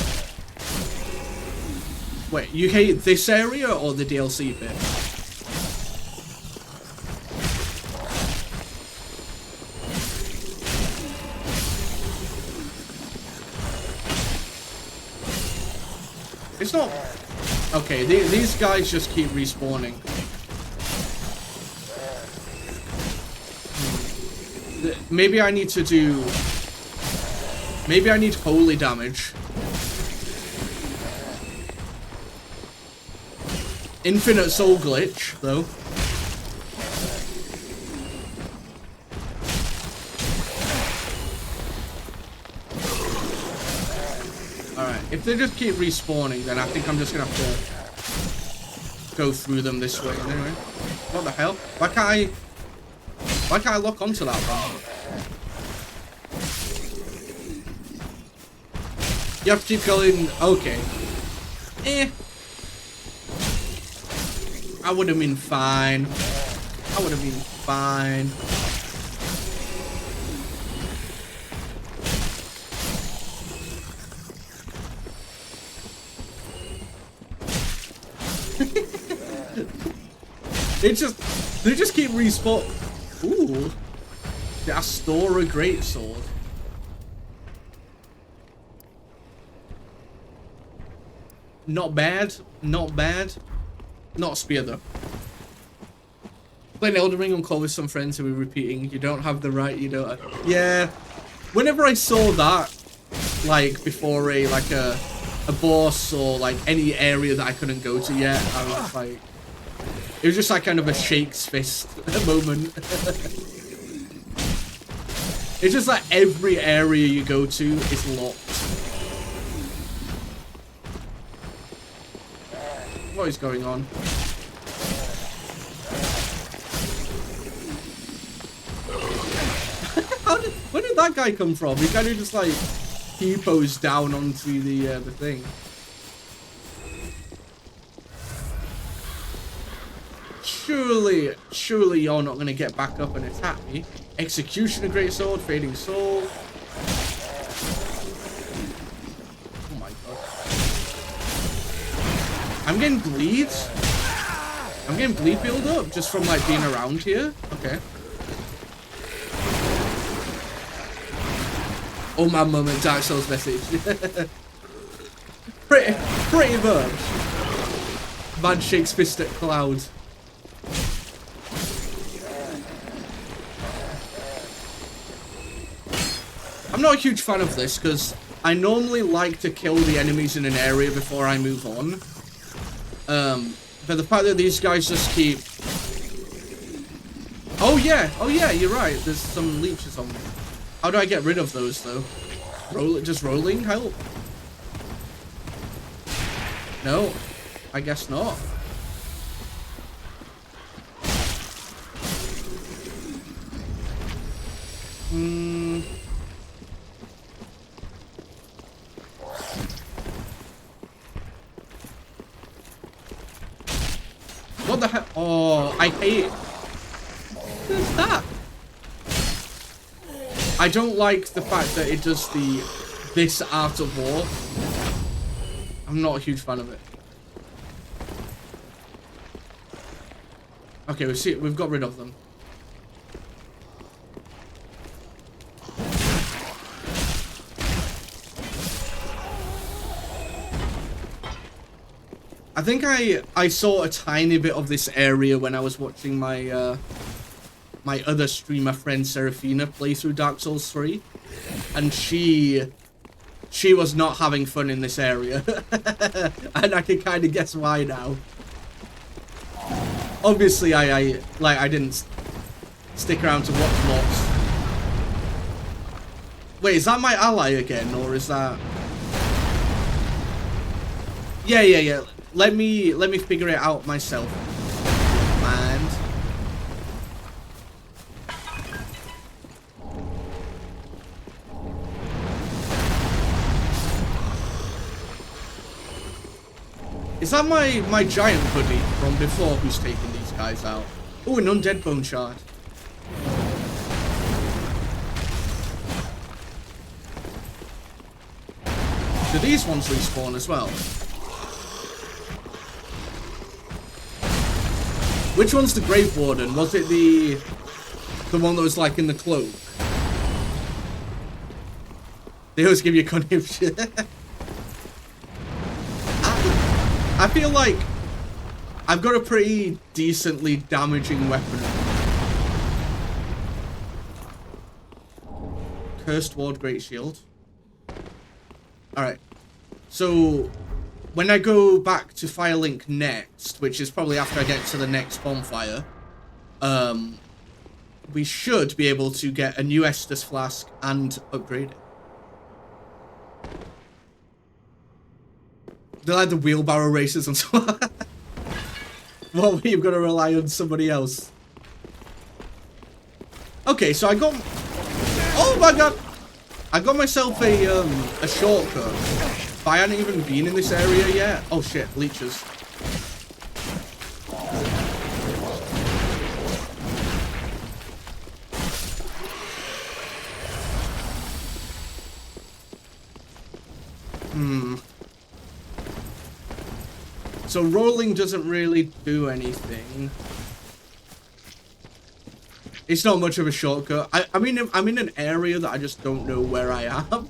Wait, you hate this area or the DLC bit? It's not... Okay, these guys just keep respawning. Maybe I need to do... Maybe I need holy damage. Infinite soul glitch, though. Alright, if they just keep respawning, then I think I'm just gonna have to go through them this way. Anyway, what the hell? Why can't I lock onto that one? You have to keep going. Okay. I would have been fine. I would have been fine. They just keep respawn. Ooh. The Astora Greatsword. Not bad. Not bad. Not a spear though. Playing eldenring on call with some friends who were repeating, you don't have the right, you don't. Yeah. Whenever I saw that, like before a boss or like any area that I couldn't go to yet, I was like, it was just like kind of a shake's fist moment. It's just like every area you go to is locked. What is going on? Where did that guy come from? He kind of just like he-posed down onto the thing. Surely you're not gonna get back up and attack me. Executioner Greatsword, Fading Soul. Oh my god. I'm getting bleeds. I'm getting bleed build up just from like being around here. Okay. Oh my moment, Dark Souls message. pretty much. Man shakes fist at cloud. I'm not a huge fan of this because I normally like to kill the enemies in an area before I move on. But the fact that these guys just keep... Oh yeah, you're right. There's some leeches on me. How do I get rid of those though? Just rolling help? No, I guess not. What the hell? Oh, I hate it. What is that? I don't like the fact that it does this Art of War. I'm not a huge fan of it. Okay, we've got rid of them. I think I saw a tiny bit of this area when I was watching my my other streamer friend Seraphina play through Dark Souls 3, and she she was not having fun in this area. And I can kind of guess why now. Obviously, I didn't stick around to watch lots. Wait, is that my ally again, or is that... Yeah. Let me figure it out myself. And... Is that my giant buddy from before who's taking these guys out? Oh, an undead bone shard. Do these ones respawn as well? Which one's the Grave Warden? Was it the one that was like in the cloak? They always give you conniption. I feel like I've got a pretty decently damaging weapon. Cursed Ward Great Shield. Alright. So when I go back to Firelink next, which is probably after I get to the next bonfire, we should be able to get a new Estus flask and upgrade it. They're like the wheelbarrow races and so on. Well, you've got to rely on somebody else. Okay, so I got... Oh my god! I got myself a shortcut. But I hadn't even been in this area yet. Oh shit, leeches. So rolling doesn't really do anything. It's not much of a shortcut. I mean, I'm in an area that I just don't know where I am.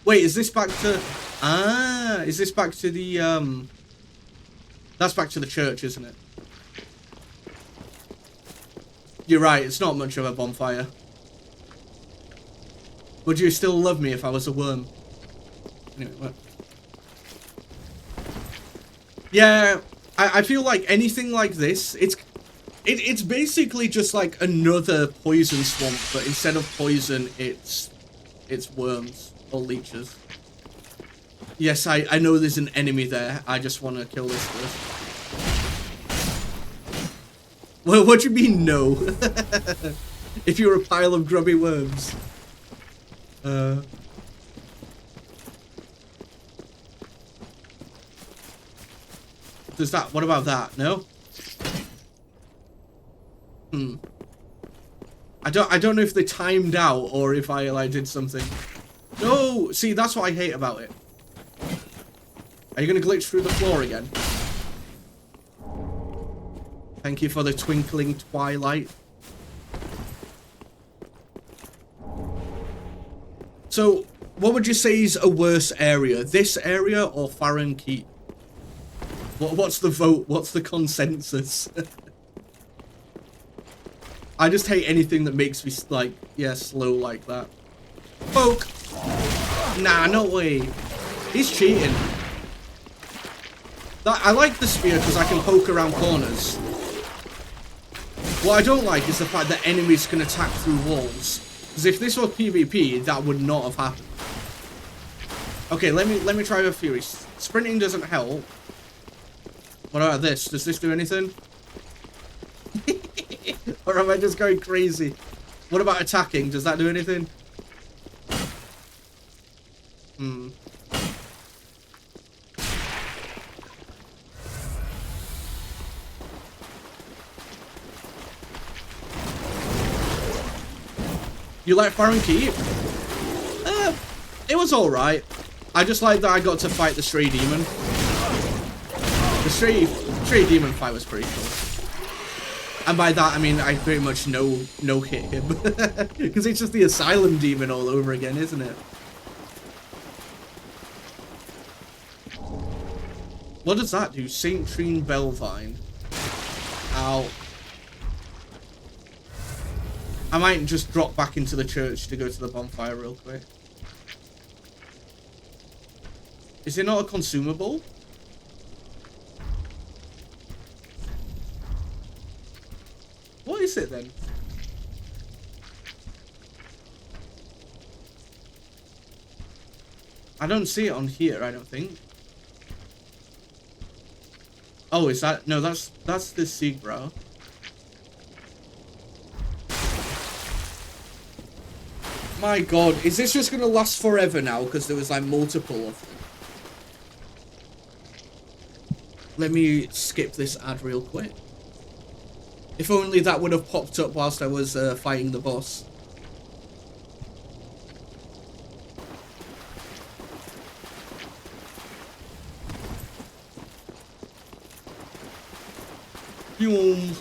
Wait, is this back to... Ah, is this back to the... That's back to the church, isn't it? You're right, it's not much of a bonfire. Would you still love me if I was a worm? Anyway, what? Yeah, I feel like anything like this, it's basically just like another poison swamp, but instead of poison, it's worms or leeches. Yes, I know there's an enemy there. I just want to kill this first. Well, what do you mean, no? If you're a pile of grubby worms. Does that... What about that? No? I don't know if they timed out or if I like did something. No! See, that's what I hate about it. Are you gonna glitch through the floor again? Thank you for the twinkling twilight. So, what would you say is a worse area? This area or Farron Keep? What's the vote? What's the consensus? I just hate anything that makes me, like, yeah, slow like that. Poke! Nah, no way. He's cheating. I like the spear because I can poke around corners. What I don't like is the fact that enemies can attack through walls. Because if this was PvP, that would not have happened. Okay, let me try a Fury. Sprinting doesn't help. What about this? Does this do anything? Or am I just going crazy? What about attacking? Does that do anything? You like Farron Keep? It was alright. I just like that I got to fight the Stray Demon. The Stray Demon fight was pretty cool. And by that, I mean I pretty much no-hit him. Because it's just the Asylum Demon all over again, isn't it? What does that do? St. Trine Belvine. Ow. I might just drop back into the church to go to the bonfire real quick. Is it not a consumable? What is it then? I don't see it on here, I don't think. Oh, is that... No, that's the Seagrow. My god, is this just gonna last forever now? Because there was like multiple of them. Let me skip this ad real quick. If only that would have popped up whilst I was fighting the boss. Boom.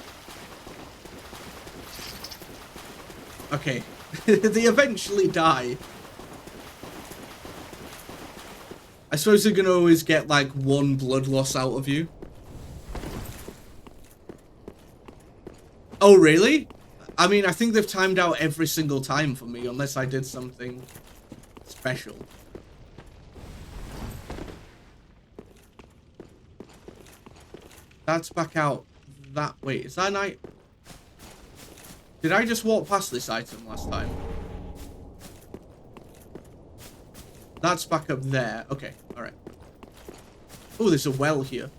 Okay. They eventually die. I suppose they're gonna always get like one blood loss out of you. Oh, really? I mean, I think they've timed out every single time for me, unless I did something special. That's back out that... Wait, is that night? Did I just walk past this item last time? That's back up there. Okay, alright. Oh, there's a well here.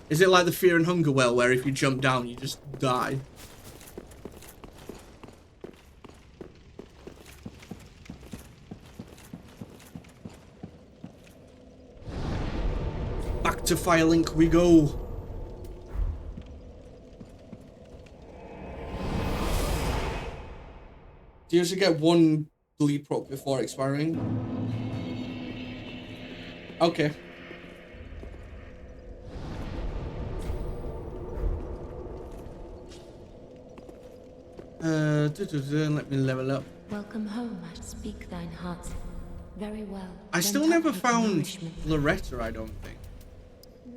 Is it like the Fear and Hunger well, where if you jump down, you just die? Back to Firelink we go. Do you usually get one bleed proc before expiring? Okay. Let me level up. Welcome home, speak thine heart. Very well. I still never found Loretta, I don't think.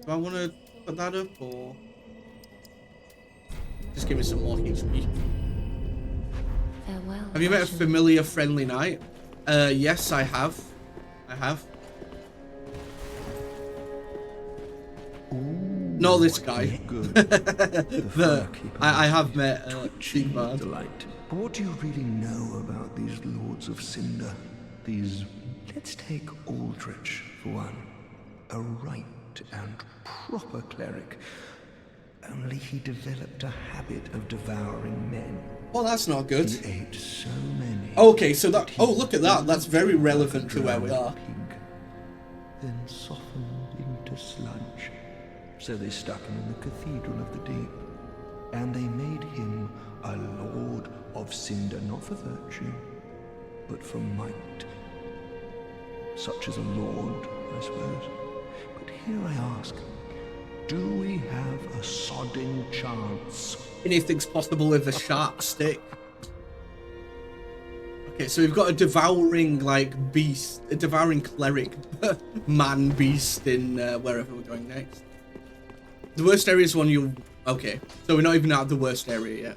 Do I want to put that up, or just give me some more HP? Farewell. Have you met a familiar friendly knight? Yes, I have. I have. Not this guy. I have met Sigmar. Delight. But what do you really know about these Lords of Cinder? These... Let's take Aldrich, for one. A right and proper cleric. Only he developed a habit of devouring men. Well, that's not good. He ate so many. Okay, so that... Oh, look at that. That's very relevant to where we are. Pig, then softened into sludge. So they stuck him in the Cathedral of the Deep. And they made him a Lord of Cinder, not for virtue, but for might. Such as a lord, I suppose. But here I ask, do we have a sodding chance? Anything's possible with a sharp stick. Okay, so we've got a devouring, like, beast. A devouring cleric. Man beast in wherever we're going next. The worst area is one you... Okay, so we're not even at the worst area yet.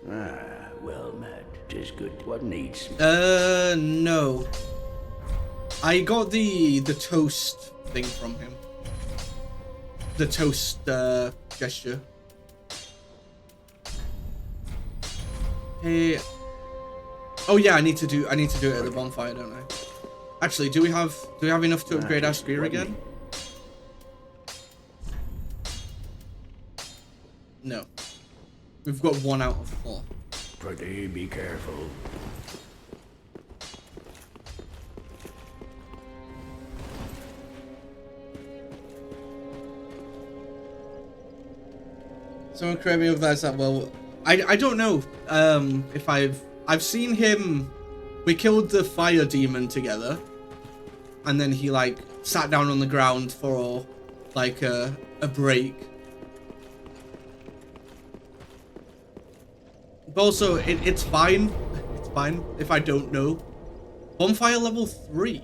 Ah, well met. 'Tis good. What needs? No. I got the toast thing from him. The toast gesture. Hey. Oh yeah, I need to do it at the bonfire, don't I? Actually, do we have enough to upgrade our spear again? No. We've got 1 out of 4. Pretty be careful. Someone correct me if that's that. Well, I don't know if I've seen him. We killed the fire demon together, and then he like sat down on the ground for like a break. But also, it's fine. It's fine if I don't know. Bonfire level 3.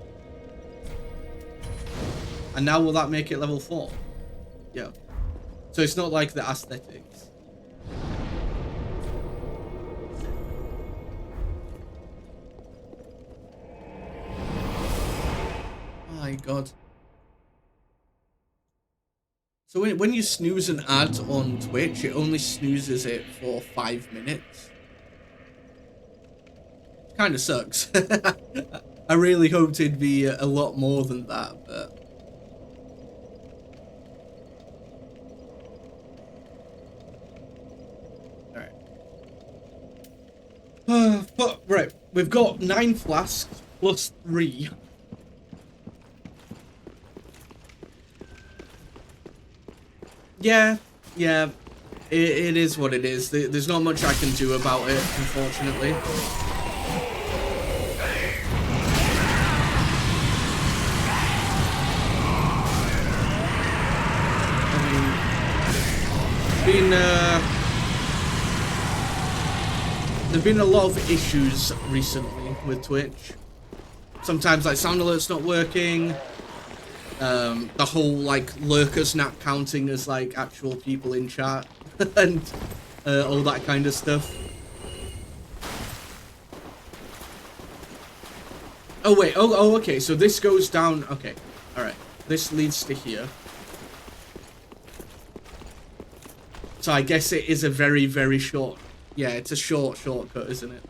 And now will that make it level 4? Yeah. So it's not like the aesthetics. My God. So when you snooze an ad on Twitch, it only snoozes it for 5 minutes. Kind of sucks. I really hoped it'd be a lot more than that, but... Alright. But, right, we've got 9 flasks plus 3. Yeah, it is what it is. There's not much I can do about it, unfortunately. There've been a lot of issues recently with Twitch. Sometimes like sound alert's not working. The whole like lurkers not counting as like actual people in chat and all that kind of stuff. Oh wait, oh okay, so this goes down, okay, alright. This leads to here. So I guess it is a very, very short, yeah, it's a shortcut, isn't it?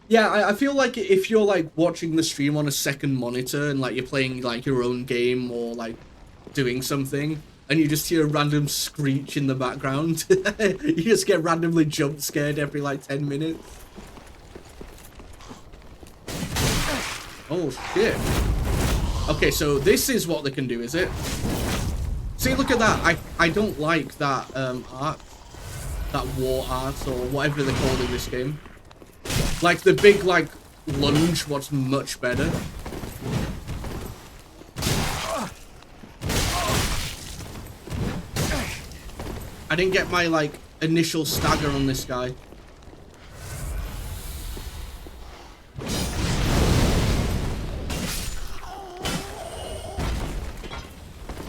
Yeah, I feel like if you're like watching the stream on a second monitor and like you're playing like your own game or like doing something and you just hear a random screech in the background, you just get randomly jump scared every like 10 minutes. Oh shit. Okay, so this is what they can do, is it? See, look at that. I don't like that art. That war art or whatever they're called in this game. Like the big like lunge was much better. I didn't get my like initial stagger on this guy.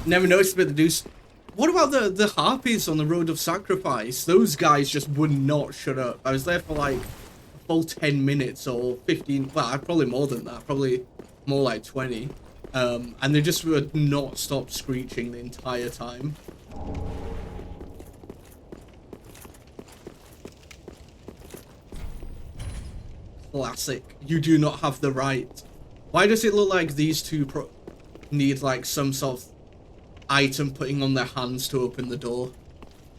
Never noticed but the deuce. What about the harpies on the road of sacrifice? Those guys just would not shut up. I was there for like a full 10 minutes or 15, well, probably more than that, probably more like 20. And they just would not stop screeching the entire time. Classic. You do not have the right. Why does it look like these two need like some sort of item putting on their hands to open the door?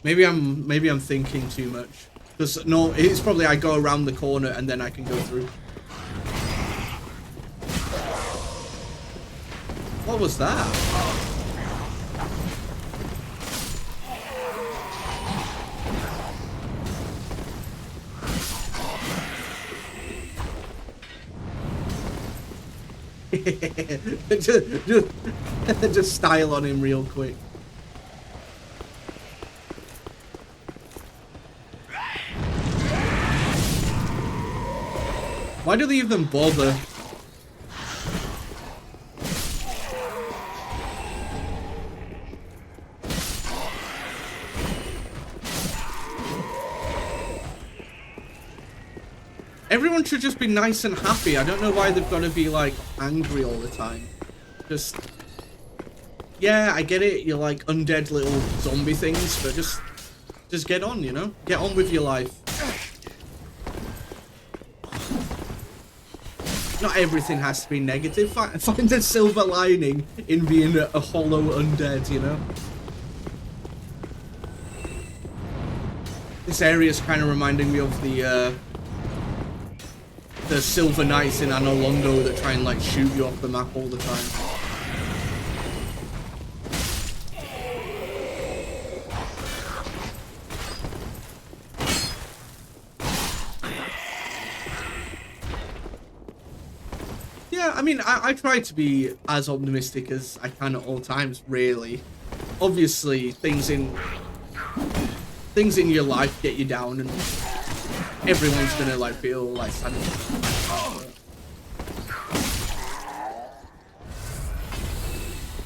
Maybe I'm thinking too much. Because no, it's probably I go around the corner and then I can go through. What was that? just style on him real quick. Why do they even bother? Everyone should just be nice and happy. I don't know why they've got to be like angry all the time. Just, yeah, I get it. You're like undead little zombie things, but just get on, you know? Get on with your life. Not everything has to be negative. Find a silver lining in being a hollow undead, you know? This area's kind of reminding me of the Silver Knights in Anno Londo that try and like shoot you off the map all the time. Yeah, I mean, I try to be as optimistic as I can at all times, really. Obviously, things in your life get you down and everyone's gonna like feel like sad.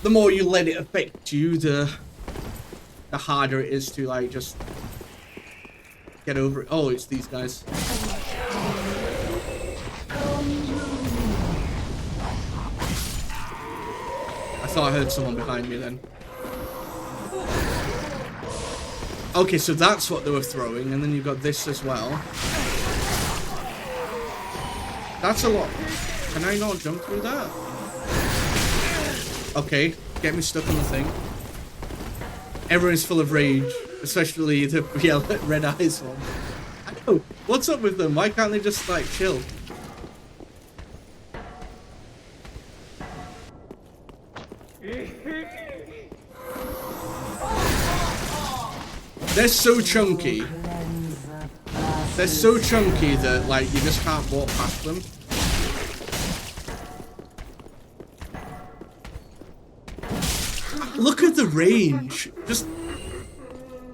The more you let it affect you, the harder it is to like just get over it. Oh, it's these guys. I thought I heard someone behind me then. Okay, so that's what they were throwing, and then you've got this as well. That's a lot. Can I not jump through that? Okay, get me stuck on the thing. Everyone's full of rage, especially the red eyes one. I know. What's up with them? Why can't they just like chill? They're so chunky. They're so chunky that like you just can't walk past them. Look at the range. Just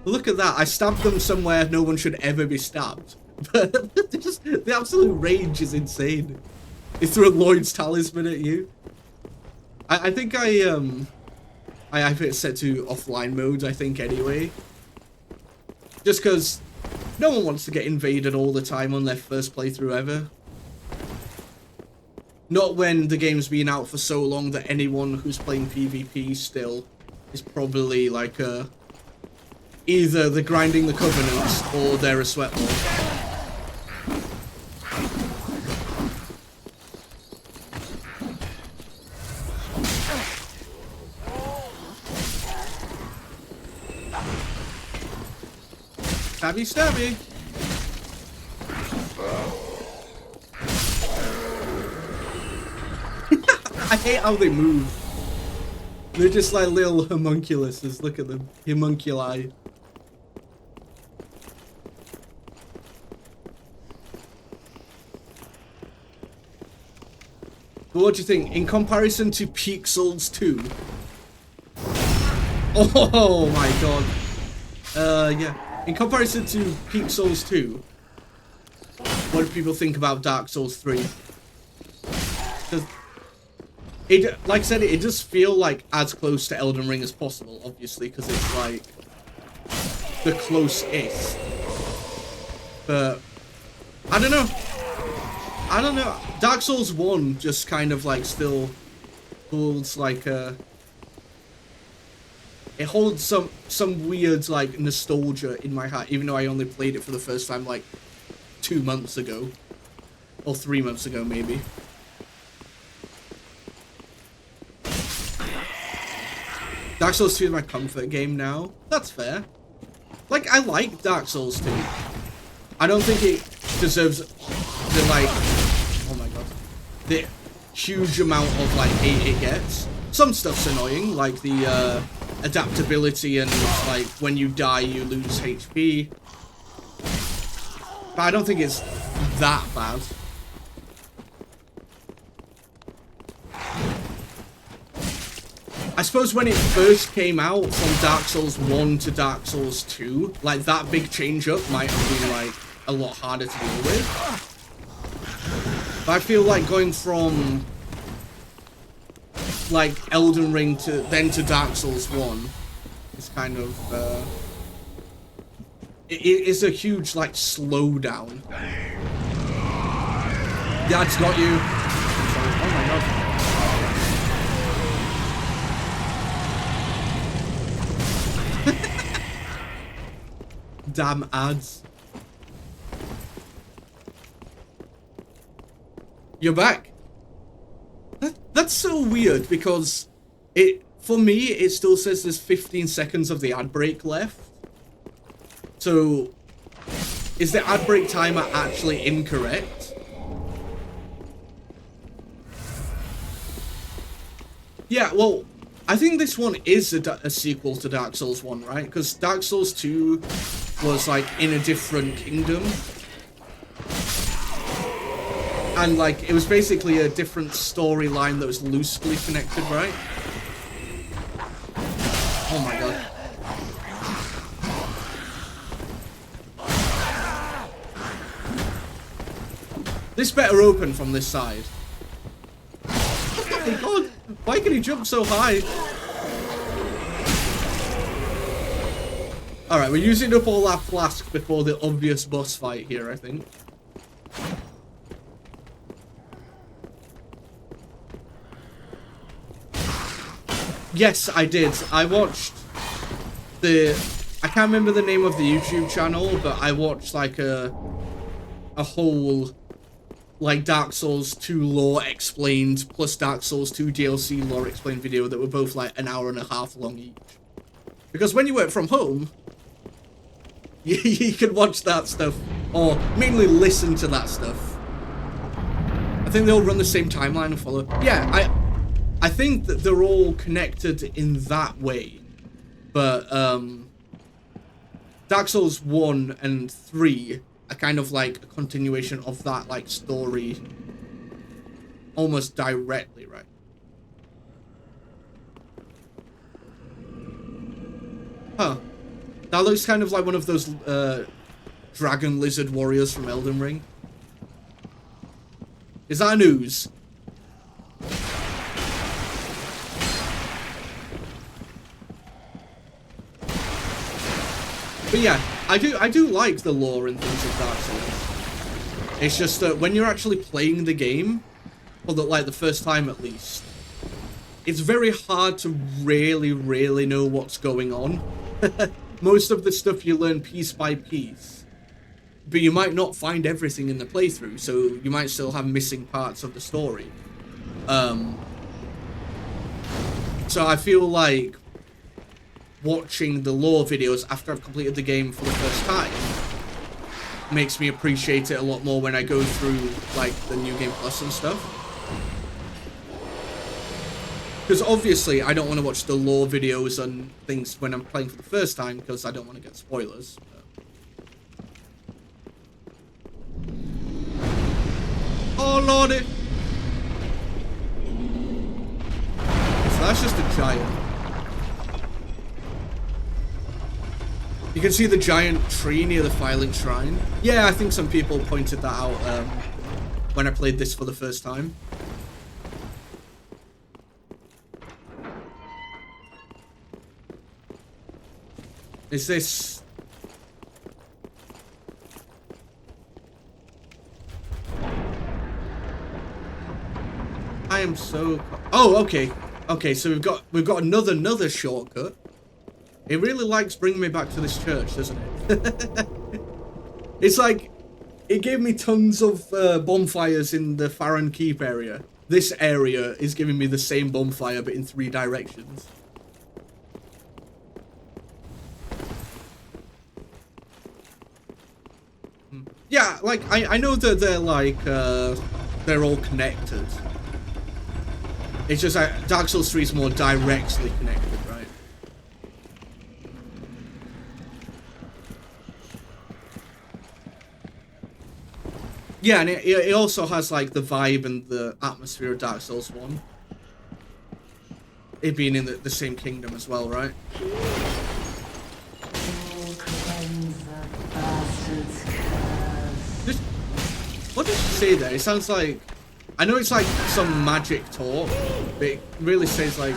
look at that. I stabbed them somewhere no one should ever be stabbed. But just the absolute range is insane. They threw a Lloyd's talisman at you. I think I have it set to offline mode, I think, anyway. Just because no one wants to get invaded all the time on their first playthrough ever. Not when the game's been out for so long that anyone who's playing PvP still is probably like either they're grinding the Covenants or they're a sweat lord. Stabby, stabby. I hate how they move. They're just like little homunculuses. Look at them. Homunculi. But what do you think? In comparison to Peak Souls 2? Oh my god. Yeah. In comparison to Peak Souls 2, what do people think about Dark Souls 3? Because it, like I said, it does feel like as close to Elden Ring as possible, obviously, because it's like the closest. But I don't know. I don't know. Dark Souls 1 just kind of like still holds like a. It holds some weird like nostalgia in my heart, even though I only played it for the first time like 2 months ago, or 3 months ago maybe. Dark Souls 2 is my comfort game now. That's fair. Like, I like Dark Souls 2. I don't think it deserves the like, oh my god, the huge amount of like hate it gets. Some stuff's annoying, like the adaptability and like when you die you lose HP. But I don't think it's that bad. I suppose when it first came out from Dark Souls 1 to Dark Souls 2, like that big change up might have been like a lot harder to deal with. But I feel like going from like Elden Ring to then to Dark Souls 1 is kind of it is a huge like slowdown. Dad's got you. Oh my god. Damn ads. You're back. That's so weird because for me it still says there's 15 seconds of the ad break left. So is the ad break timer actually incorrect? Yeah, well, I think this one is a sequel to Dark Souls 1, right? Because Dark Souls 2 was like in a different kingdom. And like, it was basically a different storyline that was loosely connected, right? Oh my god. This better open from this side. Oh my god, why can he jump so high? Alright, we're using up all our flask before the obvious boss fight here, I think. Yes, I did. I watched the... I can't remember the name of the YouTube channel, but I watched like a whole like Dark Souls 2 lore explained plus Dark Souls 2 DLC lore explained video that were both like an hour and a half long each. Because when you work from home, you can watch that stuff, or mainly listen to that stuff. I think they all run the same timeline and follow. Yeah, I think that they're all connected in that way, but Dark Souls 1 and 3 are kind of like a continuation of that like story almost directly, right? Huh. That looks kind of like one of those dragon lizard warriors from Elden Ring. Is that an ooze? But yeah, I do like the lore and things of Dark Souls. It's just that when you're actually playing the game, or like the first time at least, it's very hard to really know what's going on. Most of the stuff you learn piece by piece, but you might not find everything in the playthrough, so you might still have missing parts of the story. So I feel like watching the lore videos after I've completed the game for the first time makes me appreciate it a lot more when I go through like the New Game Plus and stuff. Because obviously I don't want to watch the lore videos and things when I'm playing for the first time because I don't want to get spoilers. Oh lordy! So that's just a giant. You can see the giant tree near the Firelink Shrine. Yeah, I think some people pointed that out when I played this for the first time. Is this... I am so... Oh, okay. Okay, so we've got another shortcut. It really likes bringing me back to this church, doesn't it? It's like, it gave me tons of bonfires in the Farron Keep area. This area is giving me the same bonfire, but in 3 directions. Yeah, like, I know that they're like, they're all connected. It's just like, Dark Souls 3 is more directly connected, right? Yeah, and it also has like the vibe and the atmosphere of Dark Souls 1. It being in the same kingdom as well, right? What did she say there? It sounds like... I know it's like some magic talk, but it really says like...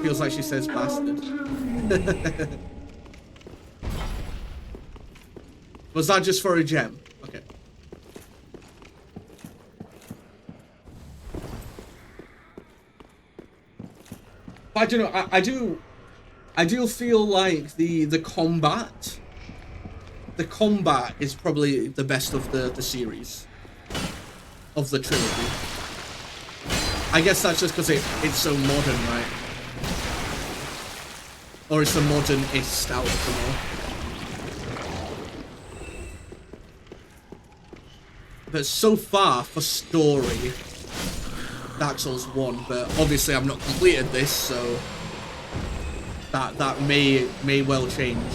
Feels like she says bastard. Was that just for a gem? Okay. I don't know, I do feel like the combat... The combat is probably the best of the series. Of the trilogy. I guess that's just because it's so modern, right? Or it's the modernist out of them all. But so far, for story, Dark Souls 1, but obviously I've not completed this, so that may well change.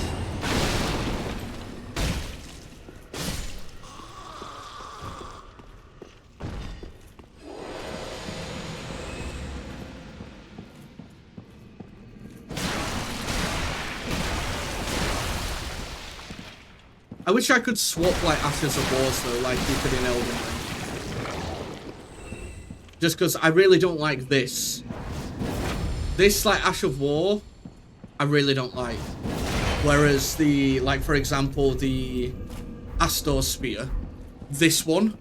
I wish I could swap like Ashes of Wars though, like you could in Elden Ring. Just because I really don't like this. This like Ash of War, I really don't like. Whereas the, like for example, the Astor Spear, this one.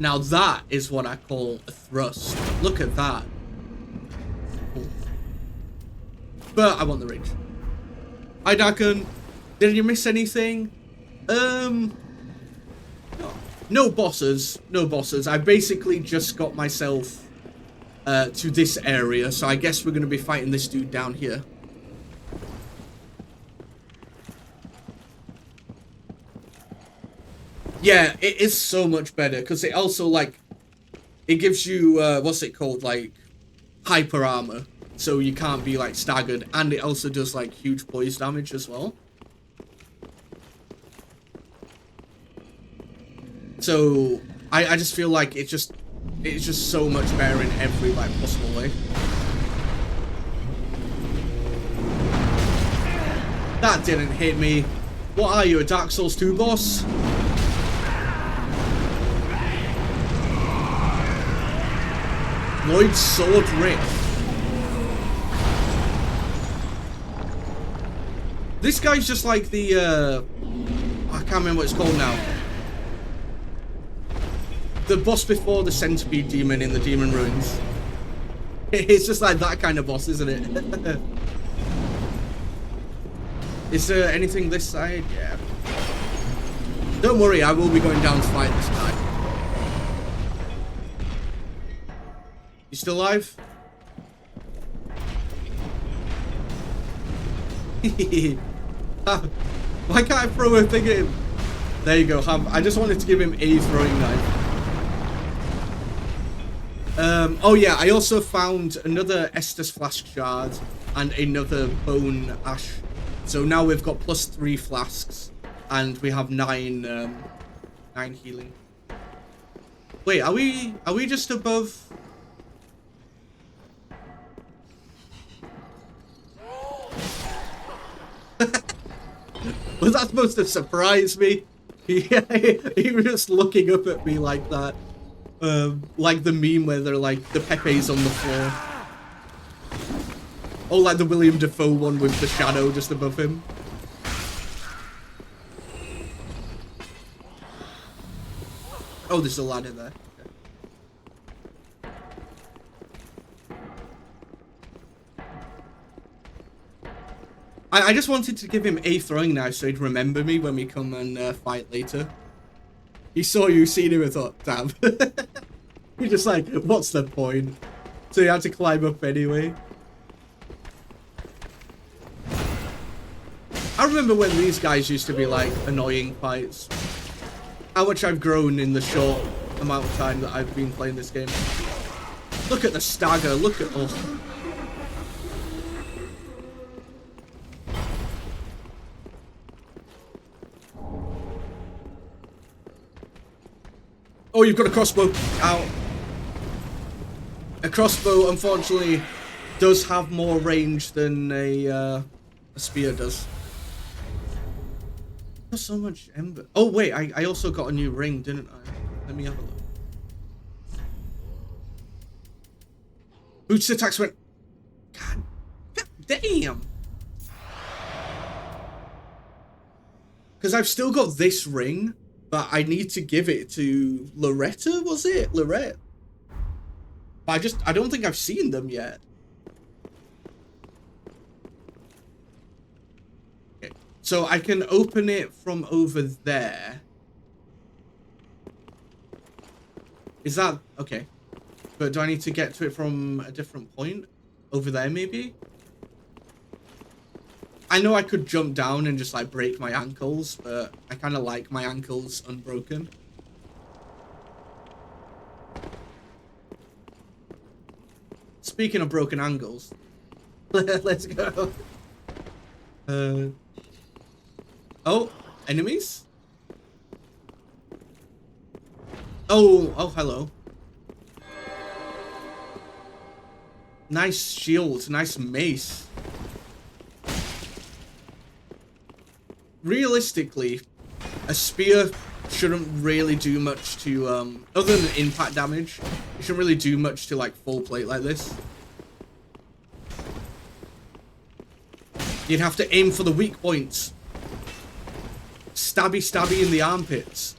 Now that is what I call a thrust. Look at that. But I want the range. Hi, Dakin. Did you miss anything? No bosses. No bosses. I basically just got myself to this area, so I guess we're going to be fighting this dude down here. Yeah, it is so much better, because it also, like, it gives you, what's it called, like, hyper armor, so you can't be, like, staggered, and it also does, like, huge poise damage as well. So, I just feel like it's just so much better in every, like, possible way. That didn't hit me. What are you, a Dark Souls 2 boss? Lloyd's Sword Rift. This guy's just like the, I can't remember what it's called now. The boss before the centipede demon in the Demon Ruins. It's just like that kind of boss, isn't it? Is there anything this side? Yeah. Don't worry, I will be going down to fight this guy. You still alive? Why can't I throw a thing at him? There you go, I just wanted to give him a throwing knife. Oh yeah, I also found another Estus Flask Shard and another Bone Ash. So now we've got +3 flasks and we have 9 healing. Wait, are we just above? Was that supposed to surprise me? He was just looking up at me like that. Like the meme where they're like, the Pepe's on the floor. Oh, like the William Dafoe one with the shadow just above him. Oh, there's a ladder there. I just wanted to give him a throwing knife so he'd remember me when we come and fight later. He saw you, seen him, and thought, damn. You're just like, what's the point? So you had to climb up anyway. I remember when these guys used to be like annoying fights. How much I've grown in the short amount of time that I've been playing this game. Look at the stagger, look at... Oh. Oh, you've got a crossbow. Ow. A crossbow, unfortunately, does have more range than a spear does. There's so much ember. Oh, wait, I also got a new ring, didn't I? Let me have a look. Boots attacks went... God damn. Because I've still got this ring. But I need to give it to Loretta, was it? Lorette. But I don't think I've seen them yet. Okay. So I can open it from over there. Is that... Okay. But do I need to get to it from a different point? Over there, maybe? I know I could jump down and just like break my ankles, but I kind of like my ankles unbroken. Speaking of broken ankles, let's go. Oh, enemies? Oh, hello. Nice shield, nice mace. Realistically, a spear shouldn't really do much to, other than impact damage, it shouldn't really do much to, like, full plate like this. You'd have to aim for the weak points. Stabby in the armpits.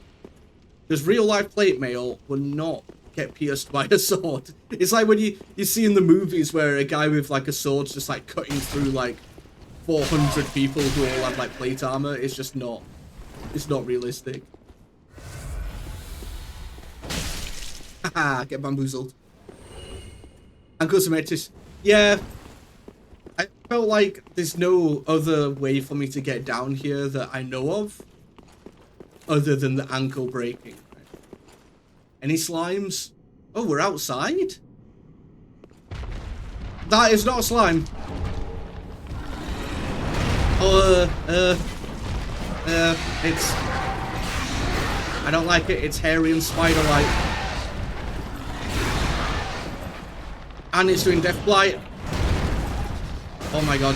Because real life plate mail were not get pierced by a sword. It's like when you see in the movies where a guy with like a sword's just like cutting through like 400 people who all have like plate armor. It's just not. It's not realistic. Haha, get bamboozled. Uncle Symmetrics. Yeah. I felt like there's no other way for me to get down here that I know of. Other than the ankle breaking. Right? Any slimes? Oh, we're outside? That is not a slime. It's... I don't like it. It's hairy and spider-like. And it's doing death blight. Oh my god.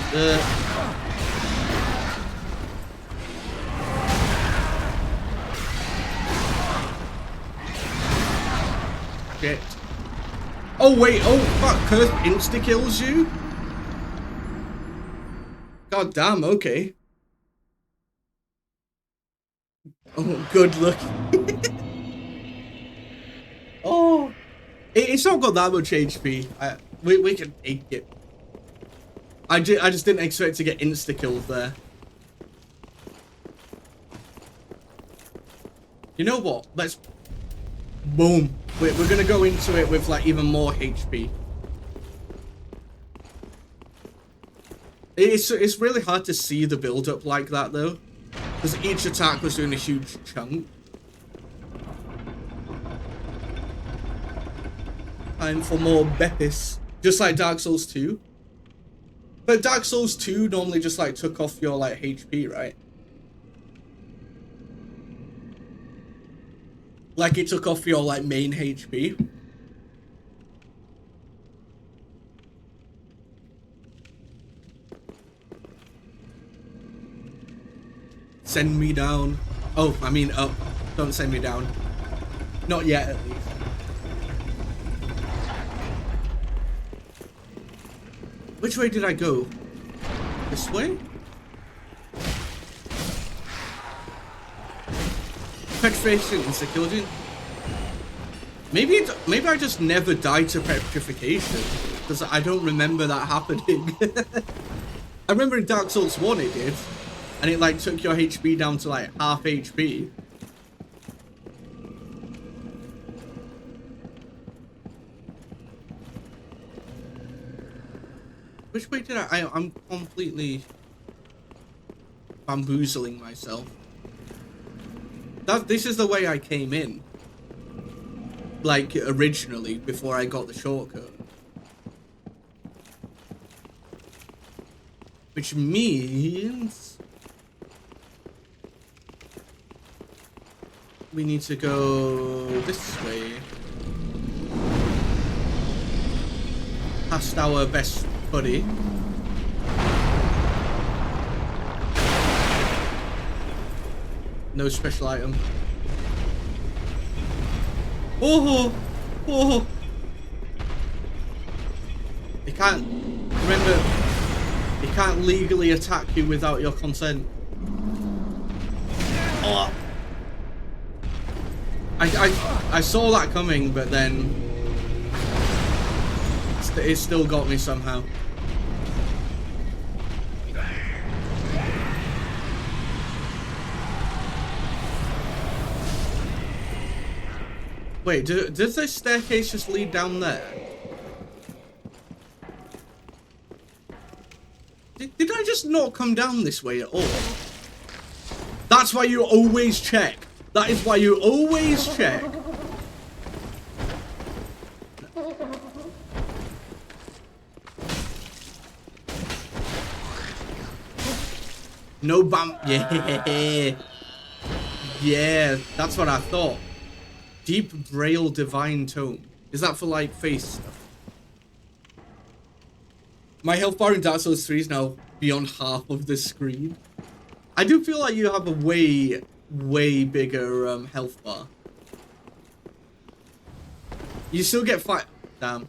Shit. Oh wait, oh fuck, Curse insta-kills you? God damn, okay. Oh, good luck. Oh. It's not got that much HP. We can take it. I just didn't expect to get insta-killed there. You know what? Let's... Boom. We're gonna go into it with like even more HP. It's really hard to see the build up like that though, because each attack was doing a huge chunk. Time for more Beppis, just like Dark Souls 2. But Dark Souls 2 normally just like took off your like HP, right? Like it took off your like main HP. Send me down. Oh, I mean up. Don't send me down. Not yet, at least. Which way did I go? This way? Petrification insta-killed. Maybe I just never died to petrification because I don't remember that happening. I remember in Dark Souls 1 it did, and it like took your HP down to like half HP. Which way did I'm completely bamboozling myself. This is the way I came in. Like, originally, before I got the shortcut. Which means... we need to go this way. Past our best buddy. No special item. Oh, oh. He can't. Remember, he can't legally attack you without your consent. Oh. I saw that coming, but then it still got me somehow. Wait, does this staircase just lead down there? Did I just not come down this way at all? That's why you always check. That is why you always check. No bump. Yeah. Yeah, that's what I thought. Deep Braille Divine Tome. Is that for like face stuff? My health bar in Dark Souls 3 is now beyond half of the screen. I do feel like you have a way bigger health bar. You still get damn.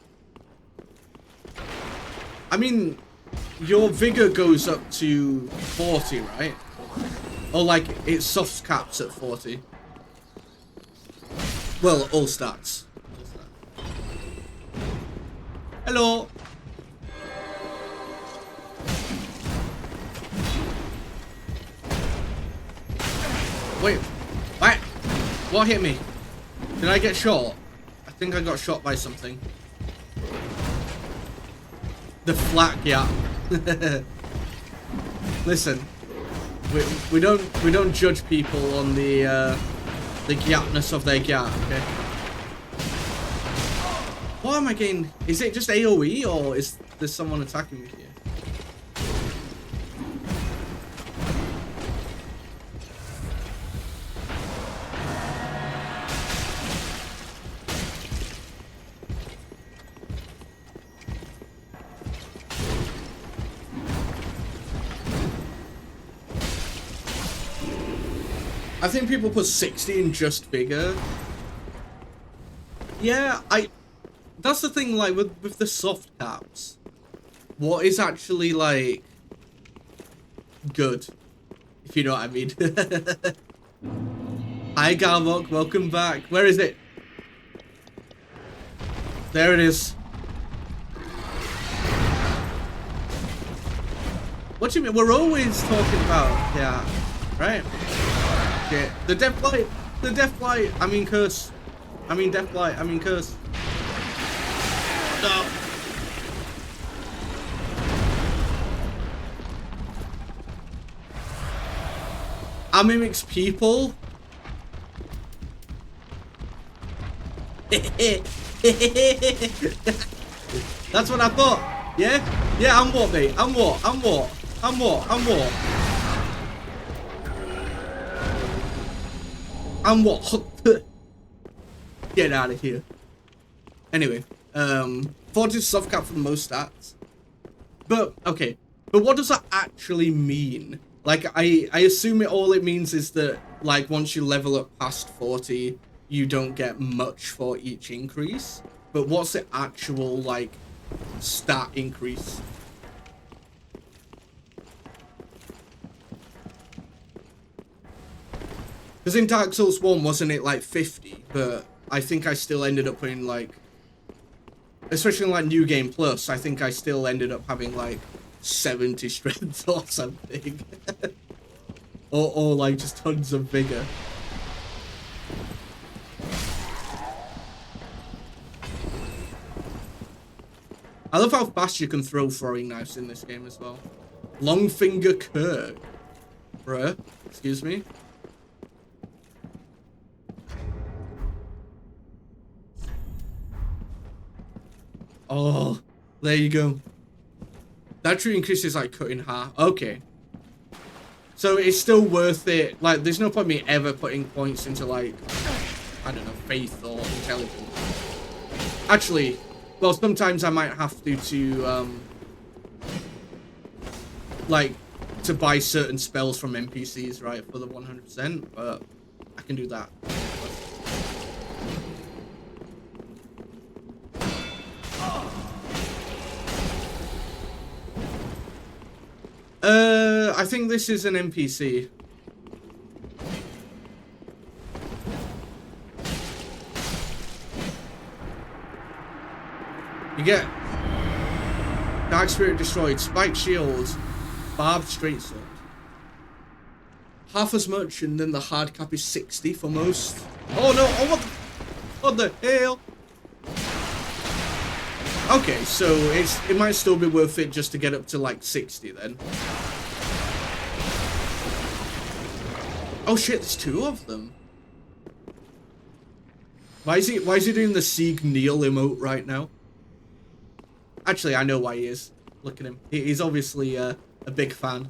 I mean, your vigor goes up to 40, right? Or like it soft caps at 40. Well, all stats. Hello. Wait, what? What hit me? Did I get shot? I think I got shot by something. The flat gap. Listen, we don't judge people on the gapness of their gap. Okay. What am I getting? Is it just AOE or is there someone attacking me here? I think people put 60 in just bigger. Yeah, that's the thing, like, with the soft caps. What is actually, like, good? If you know what I mean. Hi, Garvok, welcome back. Where is it? There it is. What do you mean? We're always talking about, yeah, right? Okay, the death blight, I mean curse. I mean death blight, I mean curse. No. I mimics people. That's what I thought. Yeah? Yeah, I'm what, mate? I'm what? I'm what? I'm what? I'm what? I'm what? Get out of here. Anyway, VODs soft cap for the most stats. But, okay. But what does that actually mean? Like, I assume all it means is that, like, once you level up past 40, you don't get much for each increase. But what's the actual, like, stat increase? Because in Dark Souls 1, wasn't it like 50? But I think I still ended up putting like, especially in like New Game Plus, I think I still ended up having like 70 strength or something. or like just tons of vigor. I love how fast you can throw throwing knives in this game as well. Longfinger Kirk. Bruh. Excuse me. Oh, there you go. That tree increases like cut in half. Okay. So it's still worth it. Like, there's no point me ever putting points into like, I don't know, faith or intelligence. Actually, well, sometimes I might have to like, to buy certain spells from NPCs, right, for the 100%, but I can do that. I think this is an NPC. You get Dark Spirit destroyed, spiked shields, barbed straight sword. Half as much, and then the hard cap is 60 for most. Oh no! Oh, what the hell? Okay, so it might still be worth it just to get up to like 60 then. Oh shit, there's two of them. Why is he doing the Sieg Kneel emote right now? Actually, I know why he is. Look at him. He's obviously a big fan.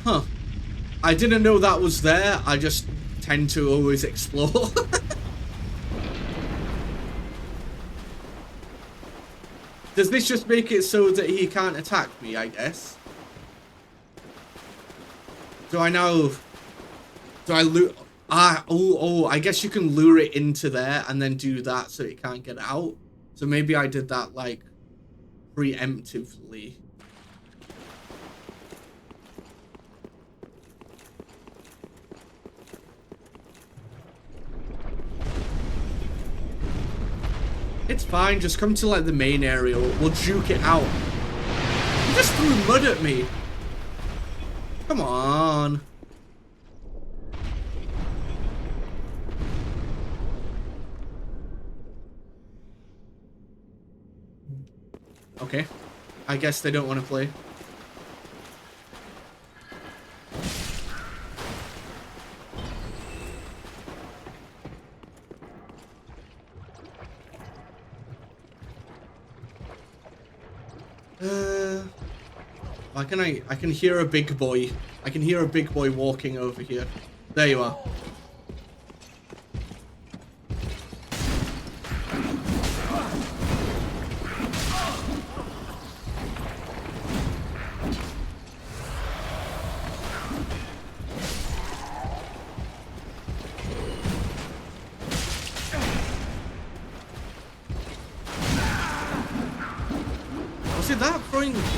Huh. I didn't know that was there. I just tend to always explore. Does this just make it so that he can't attack me, I guess? Do I lure... I guess you can lure it into there and then do that so it can't get out. So maybe I did that, like, preemptively. It's fine, just come to like the main area, we'll juke it out. You just threw mud at me. Come on. Okay. I guess they don't want to play. I can hear a big boy. I can hear a big boy walking over here. There you are.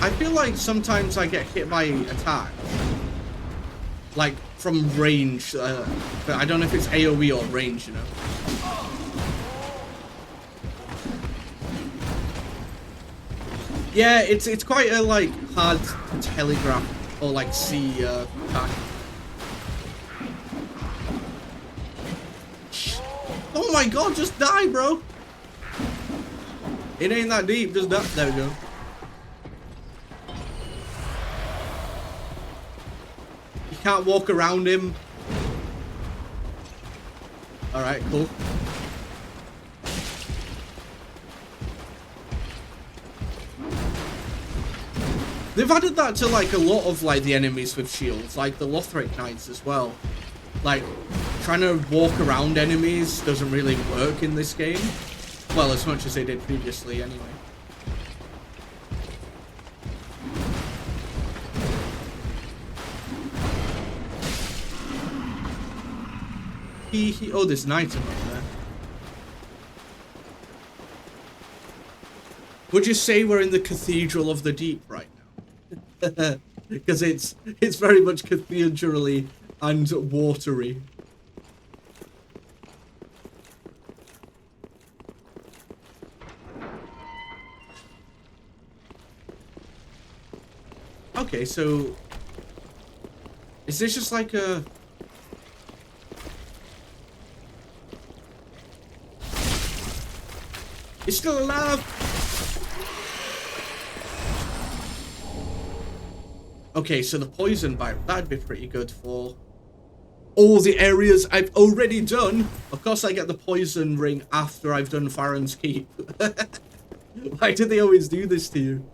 I feel like sometimes I get hit by attack, like from range, but I don't know if it's AoE or range, you know. Yeah, it's quite a like hard to telegraph or like see attack. Oh my god, just die, bro! It ain't that deep, just die. There we go. Can't walk around him. Alright, cool. They've added that to like a lot of like the enemies with shields, like the Lothric Knights as well. Like, trying to walk around enemies doesn't really work in this game. Well, as much as they did previously anyway. Oh, there's an item up there. Would you say we're in the Cathedral of the Deep right now? Because it's very much cathedraly and watery. Okay, so is this just like a... It's still alive! Okay, so the poison bite, that'd be pretty good for all the areas I've already done. Of course I get the poison ring after I've done Farron's Keep. Why do they always do this to you?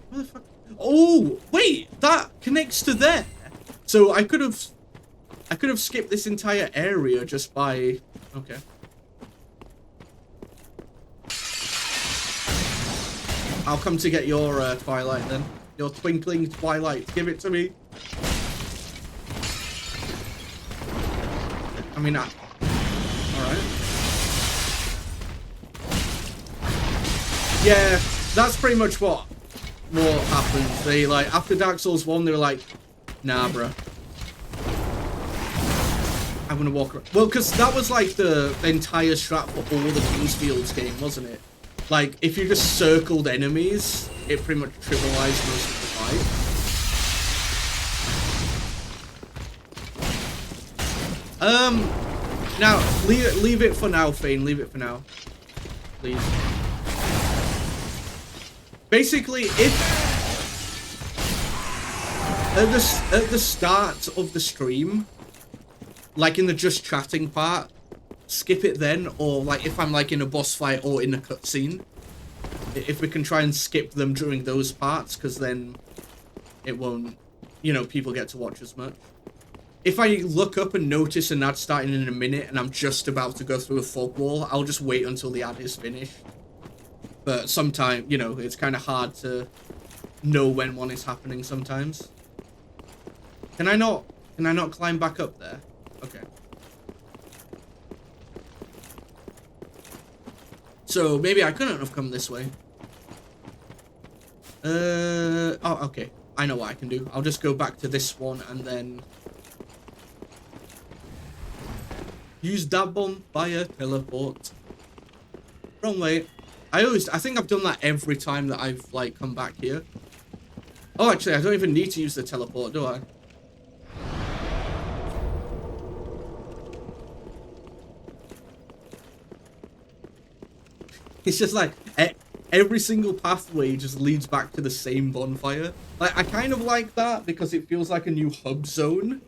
What the fuck? Oh, wait, that connects to there. So I could have skipped this entire area just by... Okay. I'll come to get your twilight then. Your twinkling twilight. Give it to me. I mean, alright. Yeah, that's pretty much what happened. They, like, after Dark Souls 1, they were like, nah, bro. I'm gonna walk around. Well, because that was, like, the entire strat for all the Kingsfields game, wasn't it? Like, if you just circled enemies, it pretty much trivialized most of the fight. Now, leave it for now, Fane. Leave it for now. Please. Basically, if... At the start of the stream, like in the just chatting part, skip it then, or like if I'm like in a boss fight or in a cutscene, if we can try and skip them during those parts, because then it won't, you know, people get to watch as much. If I look up and notice an ad starting in a minute and I'm just about to go through a fog wall, I'll just wait until the ad is finished. But sometimes, you know, it's kind of hard to know when one is happening sometimes. Can I not climb back up there? Okay. So maybe I couldn't have come this way. Oh, okay. I know what I can do. I'll just go back to this one and then use that bonfire teleport. Wrong way. I think I've done that every time that I've like come back here. Oh, actually, I don't even need to use the teleport, do I? It's just like every single pathway just leads back to the same bonfire. Like, I kind of like that because it feels like a new hub zone,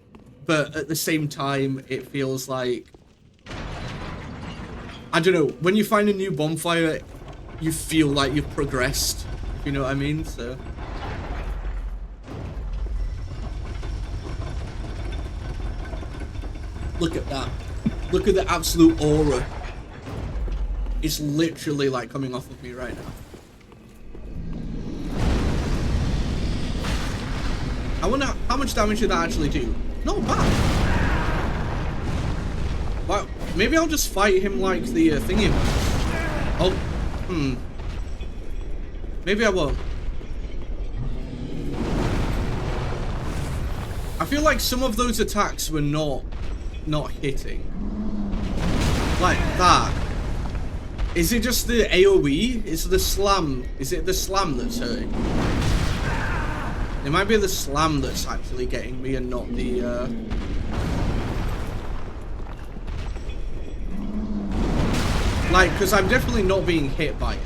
but at the same time, it feels like, I don't know, when you find a new bonfire, you feel like you've progressed, if you know what I mean, so. Look at that. Look at the absolute aura. It's literally like coming off of me right now. I wonder how much damage did that actually do? Not bad. Wow. Maybe I'll just fight him like the thingy. Oh. Maybe I won't. I feel like some of those attacks were not hitting. Like that. Is it just the AoE? Is the slam? Is it the slam that's hurting? It might be the slam that's actually getting me and not the like, because I'm definitely not being hit by it.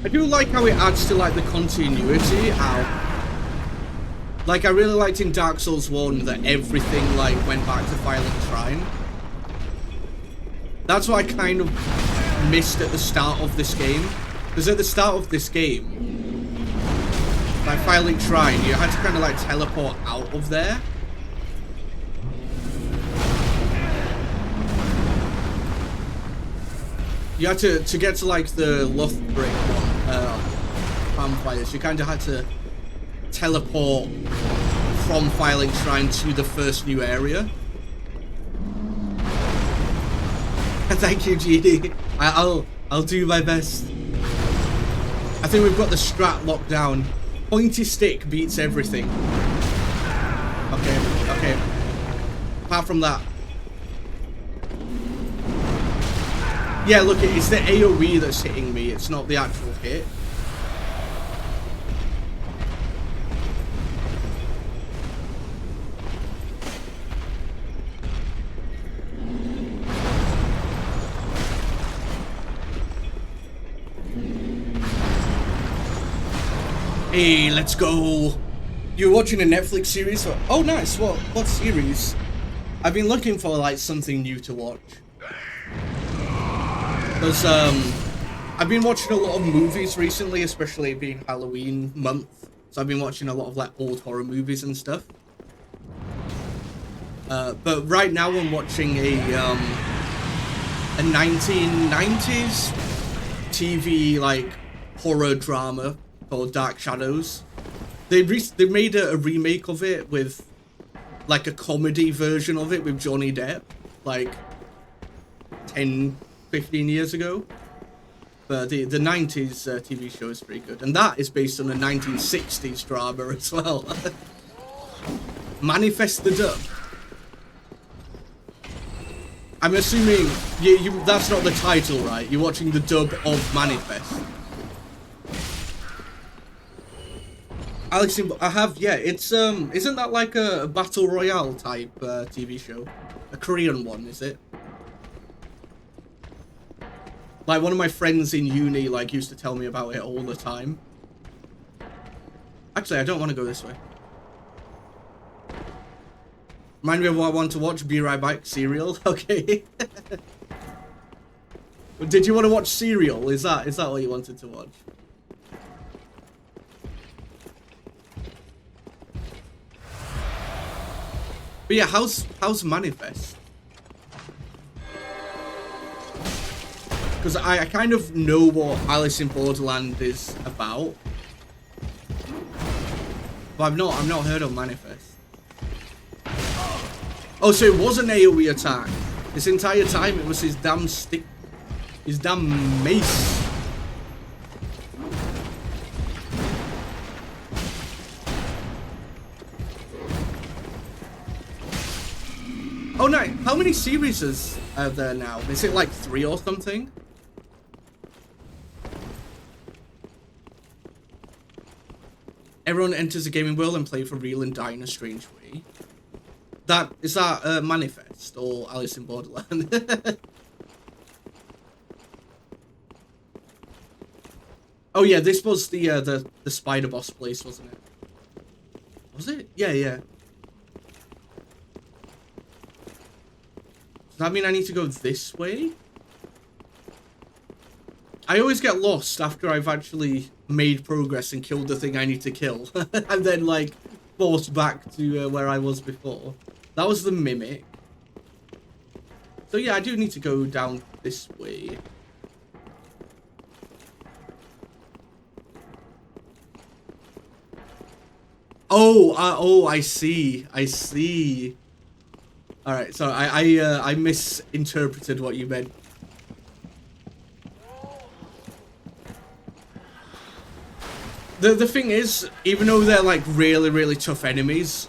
I do like how it adds to like the continuity. Ow. Like, I really liked in Dark Souls 1 that everything like went back to Violent Shrine. That's what I kind of missed at the start of this game. Because at the start of this game, like Violent Shrine, you had to kind of like teleport out of there. You had to get to like the Lothbrick vampires. You kind of had to teleport from Violent Shrine to the first new area. Thank you, GD. I'll do my best. I think we've got the strat locked down. Pointy stick beats everything. Okay. Apart from that. Yeah, look, it's the AoE that's hitting me. It's not the actual hit. Hey, let's go. You're watching a Netflix series? Oh, nice. What series? I've been looking for like something new to watch. Because I've been watching a lot of movies recently, especially being Halloween month. So I've been watching a lot of like old horror movies and stuff. But right now I'm watching a 1990s TV like horror drama called Dark Shadows. They made a remake of it with like a comedy version of it with Johnny Depp, like 10-15 years ago. But the 90s TV show is pretty good, and that is based on a 1960s drama as well. Manifest the Dub. I'm assuming that's not the title, right? You're watching the dub of Manifest. Alex, I have, yeah, it's, isn't that like a Battle Royale type TV show? A Korean one, is it? Like, one of my friends in uni, like, used to tell me about it all the time. Actually, I don't want to go this way. Remind me of what I want to watch. Be right back. Serial. Okay. Did you want to watch Serial? Is that what you wanted to watch? But yeah, how's Manifest? because I kind of know what Alice in Borderland is about, but I've not heard of Manifest. Oh, so it was an AoE attack. This entire time it was his damn stick, his damn mace. Oh no, how many series are there now? Is it like 3 or something? Everyone enters a gaming world and play for real and die in a strange way. Is that Manifest or Alice in Borderland? Oh yeah, this was the spider boss place, wasn't it? Was it? Yeah. Does that mean I need to go this way? I always get lost after I've actually made progress and killed the thing I need to kill. And then, like, forced back to where I was before. That was the mimic. So yeah, I do need to go down this way. Oh, I see. Alright, so I misinterpreted what you meant. The thing is, even though they're like really, really tough enemies,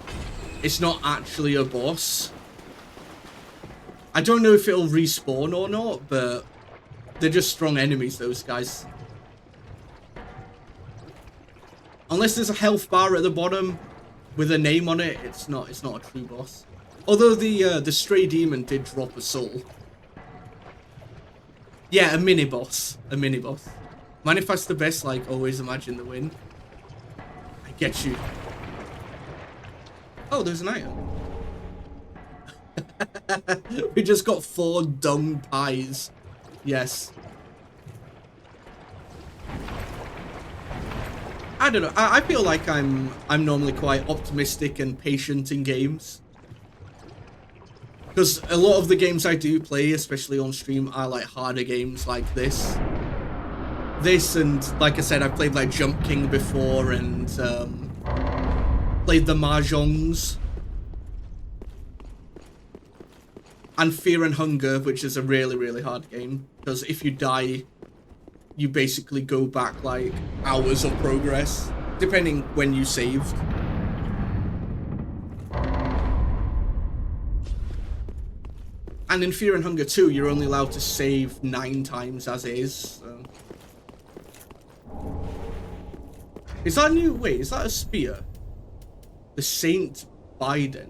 it's not actually a boss. I don't know if it'll respawn or not, but they're just strong enemies, those guys. Unless there's a health bar at the bottom with a name on it, it's not a true boss. Although the stray demon did drop a soul. Yeah, a mini boss. Manifest the best, like always imagine the win. I get you. Oh, there's an item. We just got 4 dung pies. Yes. I don't know. I feel like I'm normally quite optimistic and patient in games. Because a lot of the games I do play, especially on stream, are like harder games like this. And like I said, I've played like Jump King before and played the Mahjongs. And Fear and Hunger, which is a really, really hard game. Because if you die, you basically go back like hours of progress, depending when you saved. And in Fear and Hunger 2, you're only allowed to save 9 times as is. So. Is that a new... Wait, is that a spear? The Saint Biden.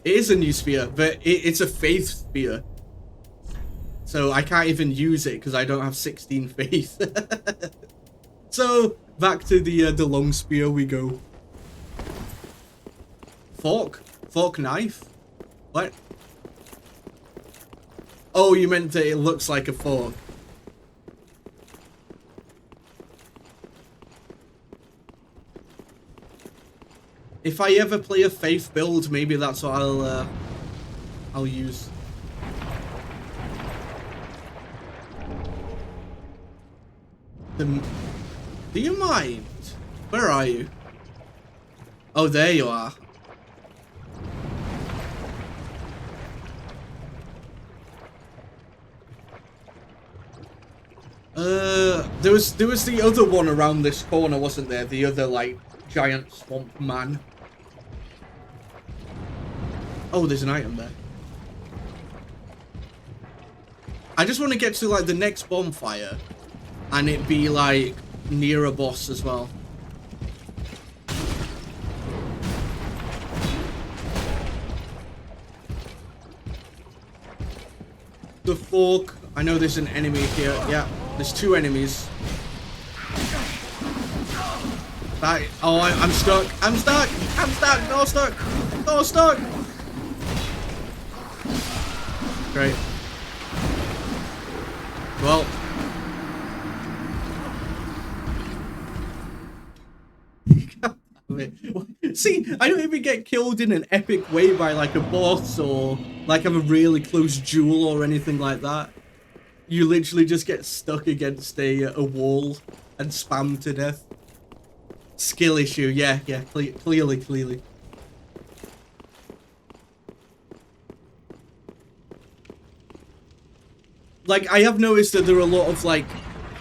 It is a new spear, but it's a faith spear. So I can't even use it because I don't have 16 faith. So back to the long spear we go. Fork knife? What? Oh, you meant that it looks like a fork. If I ever play a faith build, maybe that's what I'll use. Do you mind? Where are you? Oh, there you are. There was the other one around this corner, wasn't there? The other like giant swamp man. Oh, there's an item there. I just want to get to like the next bonfire and it be like near a boss as well. The fork. I know there's an enemy here. Yeah, there's 2 enemies. Oh, I'm stuck. I'm stuck. I'm stuck. No stuck. No stuck. Great. Well. of it. See, I don't even get killed in an epic way by like a boss or like have a really close duel or anything like that. You literally just get stuck against a wall and spammed to death. Skill issue, yeah, clearly. Like, I have noticed that there are a lot of, like,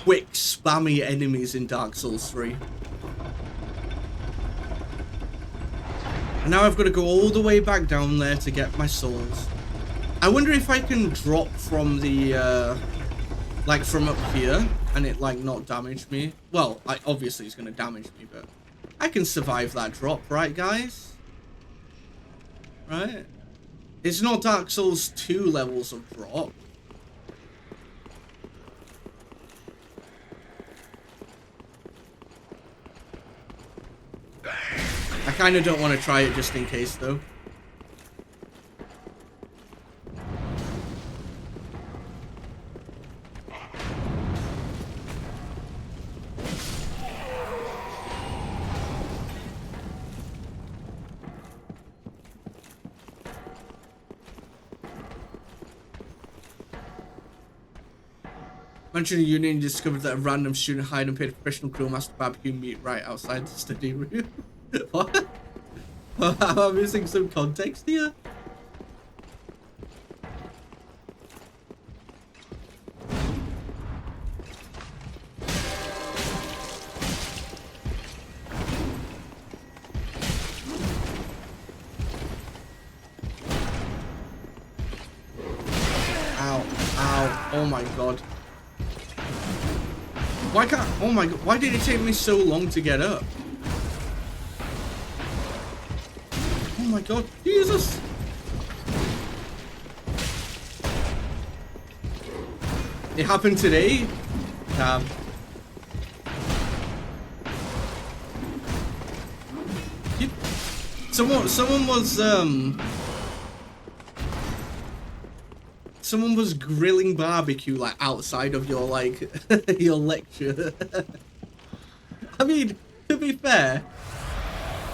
quick, spammy enemies in Dark Souls 3. And now I've got to go all the way back down there to get my souls. I wonder if I can drop from the, like, from up here and it, like, not damage me. Well, obviously it's going to damage me, but I can survive that drop, right, guys? Right? It's not Dark Souls 2 levels of drop. I kind of don't want to try it just in case, though. Mentioned a union discovered that a random student hired and paid a professional grill master barbecue meat right outside the study room. What? Am I missing some context here? Ow, ow, oh my god. Why can't, oh my god, why did it take me so long to get up? Oh my god, Jesus! It happened today? Damn. Someone was grilling barbecue like outside of your like your lecture. I mean, to be fair,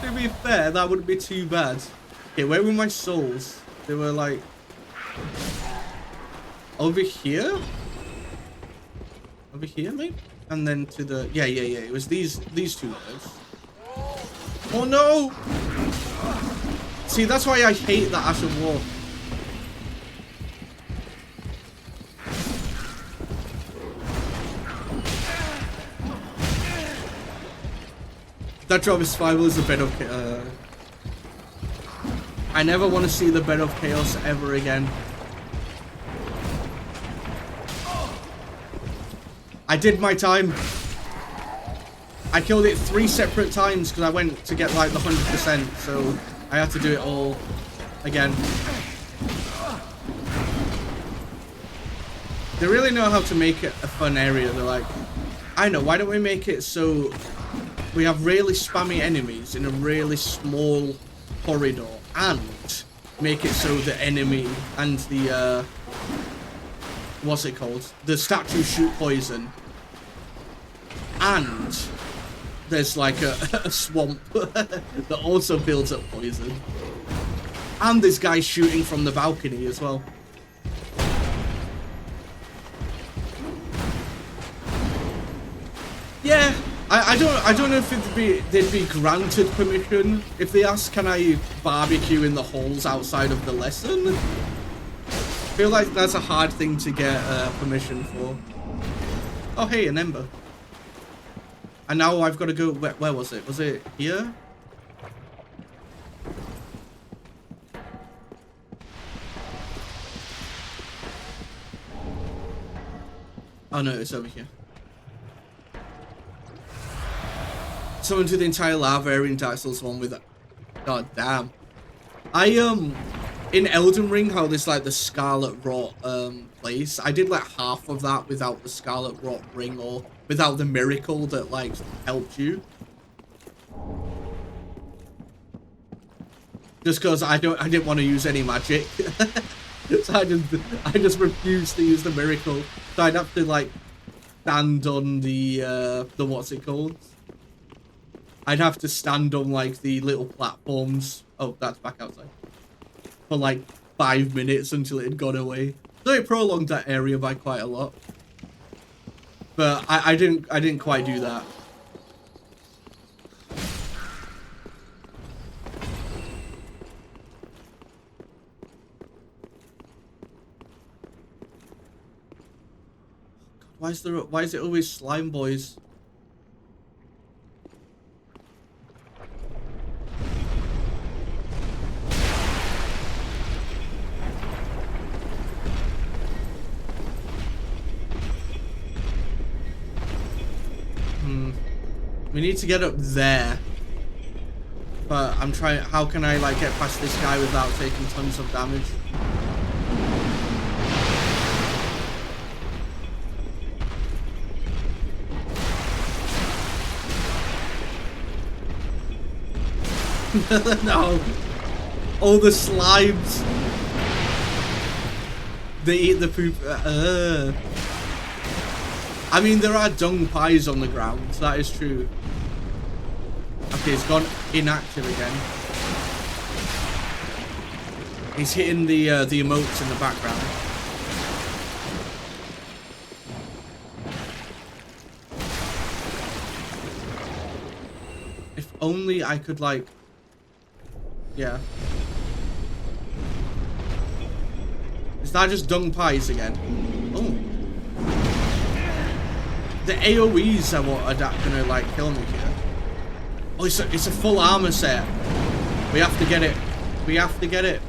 that wouldn't be too bad. Okay, where were my souls? They were like over here? Over here, maybe? And then to the yeah. It was these two guys. Oh no! See, that's why I hate that Ash of War. That drop is survival is a bed of I never want to see the bed of chaos ever again. I did my time. I killed it 3 separate times because I went to get like the 100%, so I had to do it all again. They really know how to make it a fun area. They're like, I know, why don't we make it so we have really spammy enemies in a really small corridor and make it so the enemy and the, what's it called? The statues shoot poison. And there's like a swamp that also builds up poison. And this guy shooting from the balcony as well. Yeah. I don't know if they'd be granted permission if they ask, can I barbecue in the halls outside of the lesson? I feel like that's a hard thing to get permission for. Oh hey, an ember. And now I've got to go, where was it? Was it here? Oh no, it's over here. Someone do the entire lava area in Dark Souls 1 with... God damn. In Eldenring, how there's like the Scarlet Rot place, I did like half of that without the Scarlet Rot ring or without the miracle that like helped you. Just because I didn't want to use any magic. So I just refused to use the miracle. So I'd have to like stand on the what's it called? I'd have to stand on like the little platforms. Oh, that's back outside. For like 5 minutes until it had gone away. So it prolonged that area by quite a lot. But I didn't quite do that. Why is it always slime boys? We need to get up there. But I'm trying, how can I like get past this guy without taking tons of damage? No. All the slimes. They eat the poop. I mean, there are dung pies on the ground. So that is true. Okay, it's gone inactive again. He's hitting the emotes in the background. If only I could like... Yeah. Is that just dung pies again? Oh. The AoEs are what are gonna like kill me here. Oh, it's a full armor set. We have to get it. We have to get it.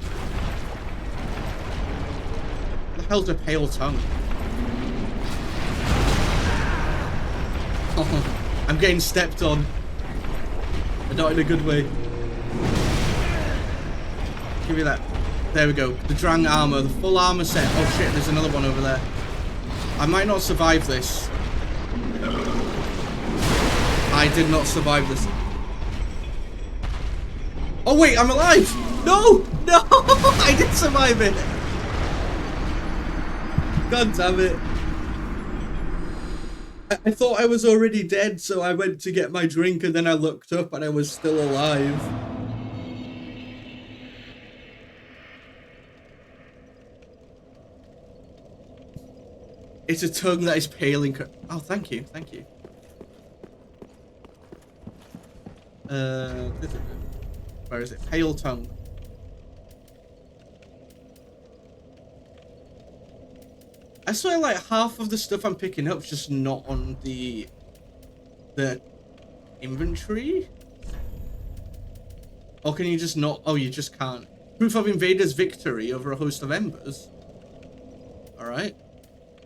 What the hell's a pale tongue? Oh, I'm getting stepped on. But not in a good way. Give me that. There we go. The Drang armor, the full armor set. Oh shit, there's another one over there. I might not survive this. I did not survive this. Oh wait, I'm alive! No! No! I did survive it! God damn it. I thought I was already dead, so I went to get my drink and then I looked up and I was still alive. It's a tongue that is pale in color. Oh, thank you, thank you. Where is it? Pale tongue. I swear like half of the stuff I'm picking up is just not on the inventory. Or can you just not? Oh, you just can't. Proof of invaders' victory over a host of embers. Alright.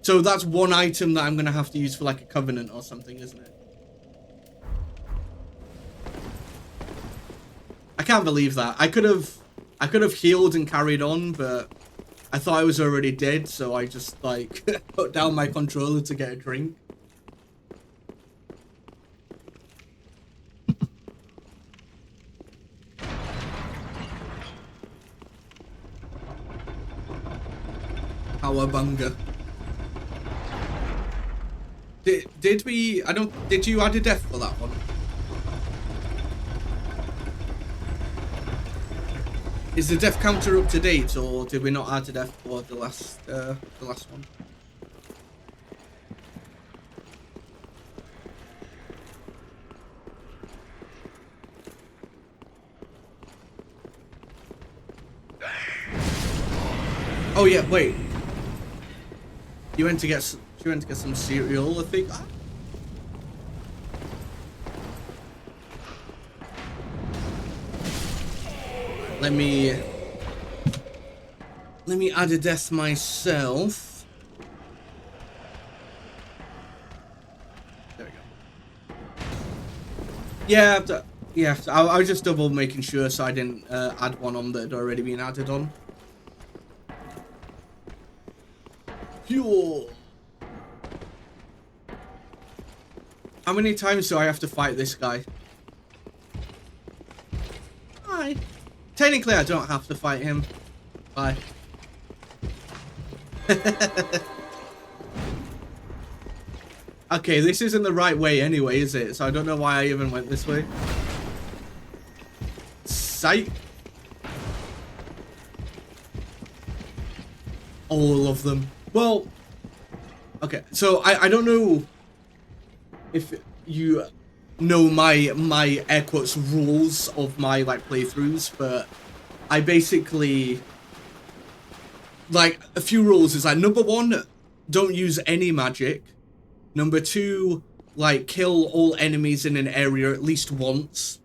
So that's one item that I'm gonna have to use for like a covenant or something, isn't it? I can't believe that. I could have healed and carried on, but I thought I was already dead, so I just like put down my controller to get a drink. Cowabunga. Did we? Did you add a death for that one? Is the death counter up to date, or did we not add a death for the last one? Oh yeah, wait. You went to get some cereal, I think. Let me add a death myself. There we go. Yeah, I was just double making sure so I didn't add one on that had already been added on. Fuel. How many times do I have to fight this guy? Hi. Technically, I don't have to fight him. Bye. Okay, this isn't the right way anyway, is it? So I don't know why I even went this way. sight. All of them. Well, okay, so I don't know if you know my air quotes rules of my like playthroughs, but I basically like a few rules is like number 1, don't use any magic. Number 2, like kill all enemies in an area at least once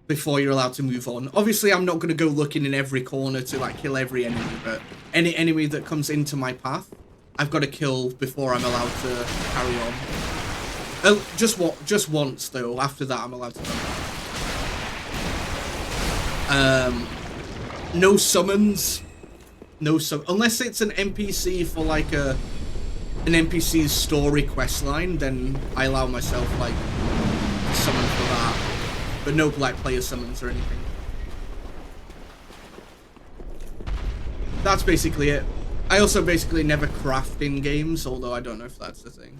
before you're allowed to move on. Obviously, I'm not going to go looking in every corner to like kill every enemy, but any enemy that comes into my path, I've got to kill before I'm allowed to carry on. Just once though. After that, I'm allowed to come back. No summons. Unless it's an NPC for like an NPC's story quest line, then I allow myself like to summon for that. But no like player summons or anything. That's basically it. I also basically never craft in games, although I don't know if that's the thing.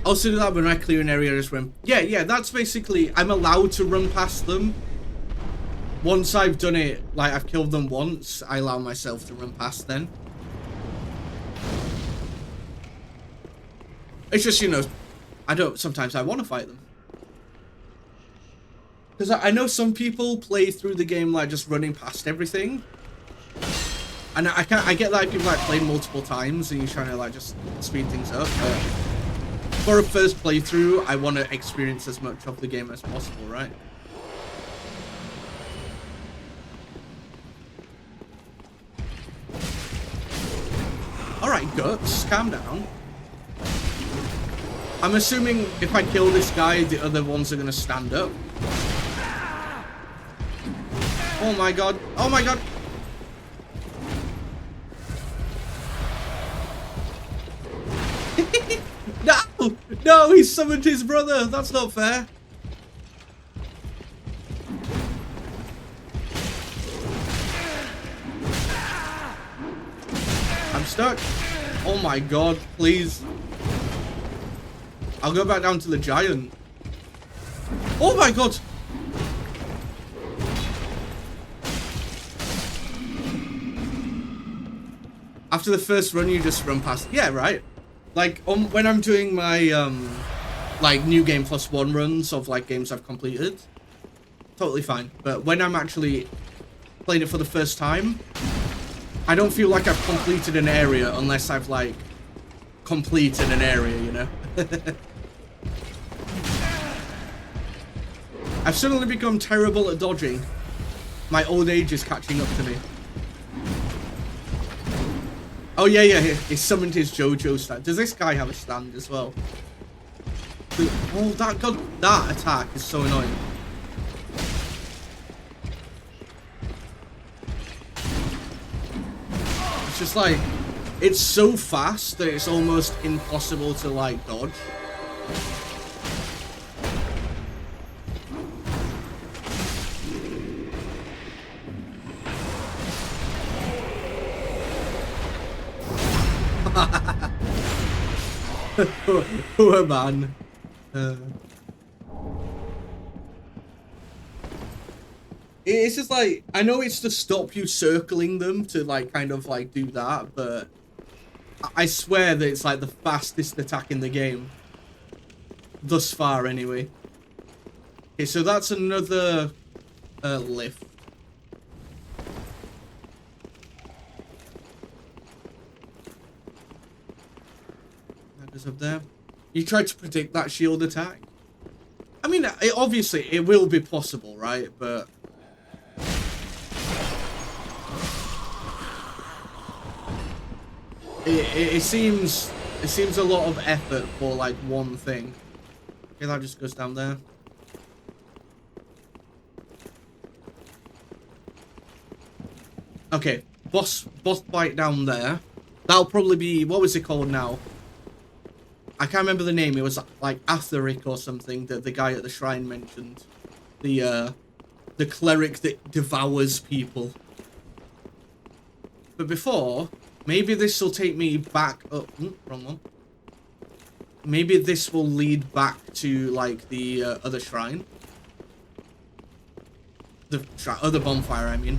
Also do that when I clear an area, just run. Yeah, that's basically, I'm allowed to run past them. Once I've done it, like I've killed them once, I allow myself to run past then. It's just, you know, sometimes I want to fight them. Because I know some people play through the game like just running past everything. And I get that if you've like played multiple times and you're trying to like just speed things up, but for a first playthrough, I want to experience as much of the game as possible, right? Alright, Guts, calm down. I'm assuming if I kill this guy, the other ones are going to stand up. Oh my god. Oh my god. No! No, he summoned his brother. That's not fair. I'm stuck. Oh my god, please. I'll go back down to the giant. Oh my god. After the first run, you just run past. Yeah, right. Like, when I'm doing my, like, New Game Plus 1 runs of, like, games I've completed, totally fine. But when I'm actually playing it for the first time, I don't feel like I've completed an area unless I've, like, completed an area, you know? I've suddenly become terrible at dodging. My old age is catching up to me. Oh yeah, he summoned his JoJo stand. Does this guy have a stand as well? Oh, that attack is so annoying. It's just like, it's so fast that it's almost impossible to like dodge. Poor man. It's just like, I know it's to stop you circling them to like kind of like do that, but I swear that it's like the fastest attack in the game. Thus far anyway. Okay, so that's another lift. Up there. You tried to predict that shield attack. I mean, obviously it will be possible, right? But it seems a lot of effort for like one thing. Okay, that just goes down there. Okay, boss fight down there. That'll probably be, what was it called now? I can't remember the name. It was like Atheric or something that the guy at the shrine mentioned. The cleric that devours people. But before, maybe this will take me back up. Wrong one. Maybe this will lead back to like the other shrine. The other bonfire, I mean.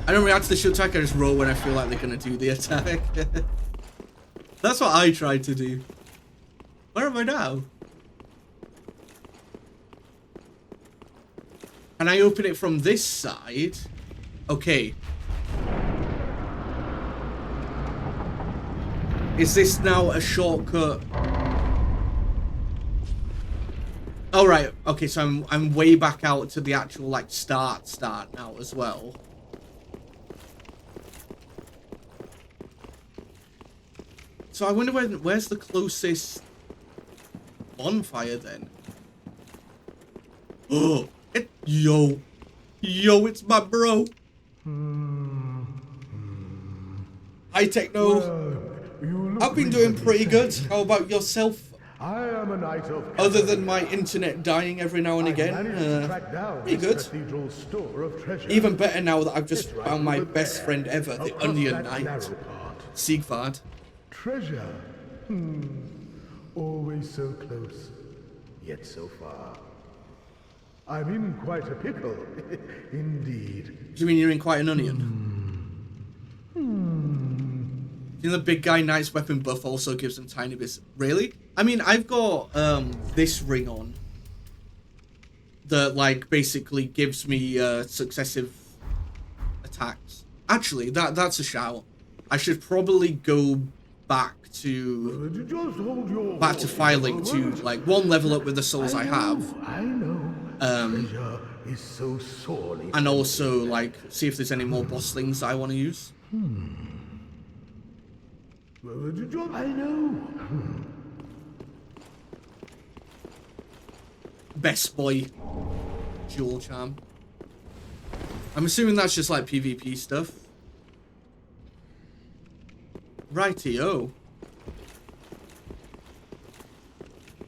I don't react to the shield attack, I just roll when I feel like they're gonna do the attack. That's what I tried to do. Where am I now? Can I open it from this side? Okay. Is this now a shortcut? Oh, right. Okay, so I'm way back out to the actual, like, start now as well. So I wonder where's the closest bonfire then? Oh, yo, it's my bro. Hi, Techno. I've been doing pretty good. How about yourself? I am a knight of Other than my internet dying every now and again, pretty good. Even better now that I've just found my best friend ever, the Onion Knight, Siegfried. Treasure. Always so close, yet so far. I'm in quite a pickle, indeed. Do you mean you're in quite an onion? You know the big guy knight's weapon buff also gives them tiny bits. Really? I mean, I've got this ring on that like basically gives me successive attacks. Actually, that's a shout. I should probably go back to Firelink to like one level up with the souls I have. I know. Treasure is so sorely. And also like see if there's any more boss things I want to use. I know. Best boy jewel charm. I'm assuming that's just like PvP stuff. Righty-o.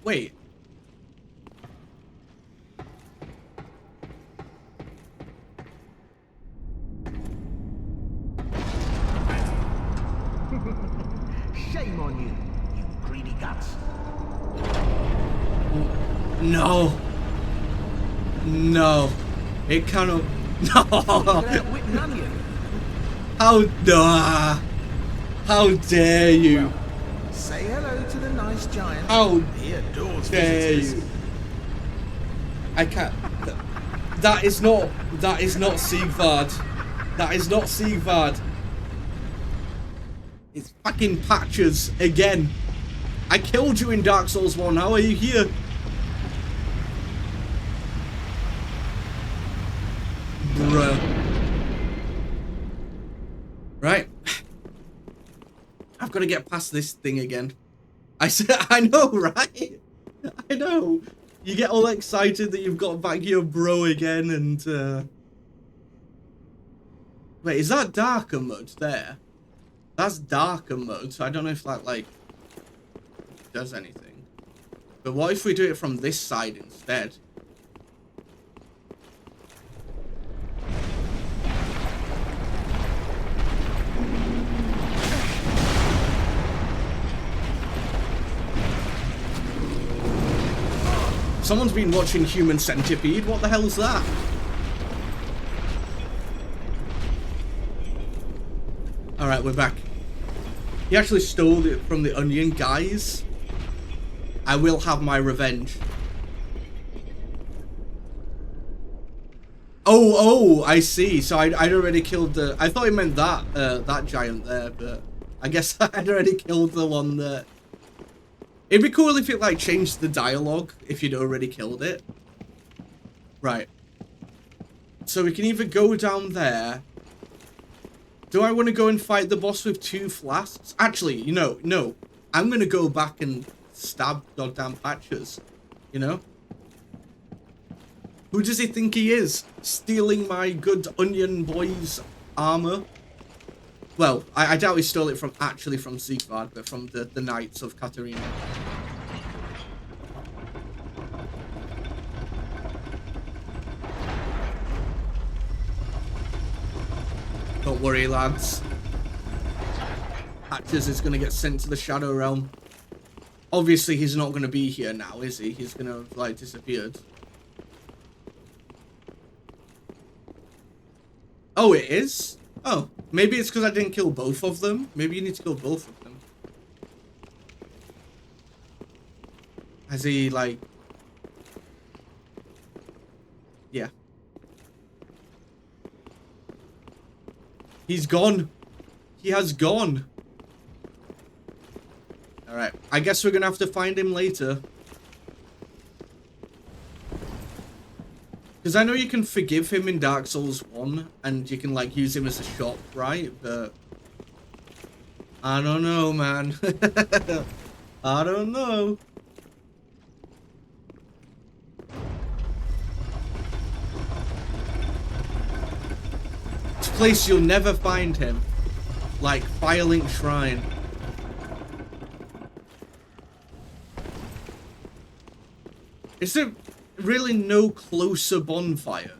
Wait. Shame on you, you greedy guts. No. No. It cannot. No. How dare you? Well, say hello to the nice giant. How He adores dare visitors. you? I can't. That is not Siegfried. That is not Siegfried. It's fucking Patches again. I killed you in Dark Souls 1. How are you here? Bruh. Right. I've got to get past this thing again. I know, right? I know. You get all excited that you've got back your bro again and wait, is that darker mud there? That's darker mud. I don't know if that like does anything. But what if we do it from this side instead? Someone's been watching Human Centipede. What the hell is that? Alright, we're back. He actually stole it from the Onion, guys. I will have my revenge. Oh, I see. So I'd already killed the... I thought he meant that, that giant there, but... I guess I'd already killed the one that... It'd be cool if it, like, changed the dialogue if you'd already killed it. Right. So we can either go down there. Do I want to go and fight the boss with 2 flasks? Actually, you know, no. I'm going to go back and stab goddamn Patches. You know? Who does he think he is? Stealing my good Onion boy's armor? Well, I doubt he stole it from actually from Siegfried, but from the Knights of Katarina. Don't worry, lads. Hatches is going to get sent to the Shadow Realm. Obviously, he's not going to be here now, is he? He's going to have, like, disappeared. Oh, it is? Oh, maybe it's because I didn't kill both of them. Maybe you need to kill both of them. Has he, like... Yeah. He's gone. He has gone. Alright, I guess we're gonna have to find him later. Because I know you can forgive him in Dark Souls 1, and you can, like, use him as a shop, right? But... I don't know, man. I don't know. It's a place you'll never find him. Like, Firelink Shrine. Is there really no closer bonfire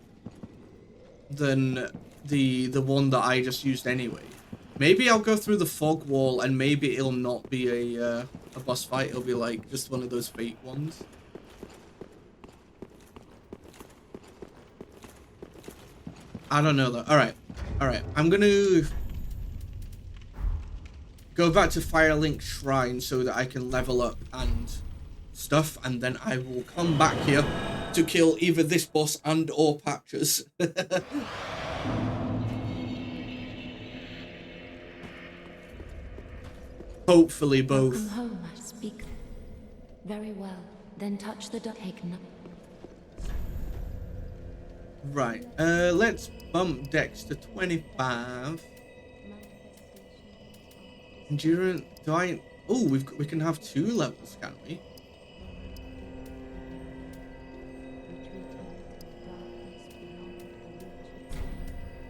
than the one that I just used anyway? Maybe I'll go through the fog wall and maybe it'll not be a boss fight. It'll be like just one of those fake ones. I don't know though. Alright. Alright. I'm gonna go back to Firelink Shrine so that I can level up and stuff, and then I will come back here to kill either this boss and or Patches. Hopefully both. Welcome home, I speak. Very well. Then touch the duck. Right. Let's bump Dex to 25. Endurance. Do I? Oh, we can have 2 levels, can we?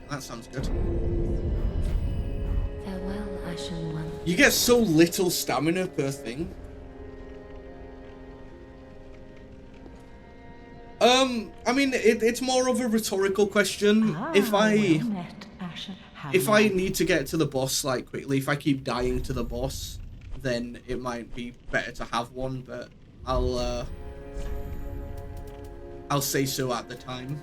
That sounds good. Farewell, Ashen One. You get so little stamina per thing. I mean, it's more of a rhetorical question. If I need to get to the boss like quickly, if I keep dying to the boss, then it might be better to have one. But I'll say so at the time.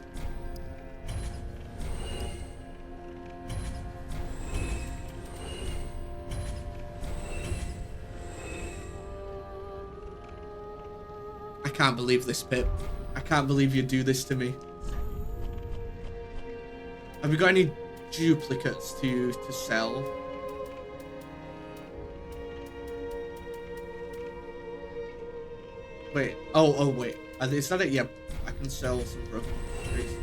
I can't believe this, Pip. I can't believe you do this to me. Have you got any duplicates to sell? Wait. Oh, wait. Is that it? Yep. I can sell some broken trees.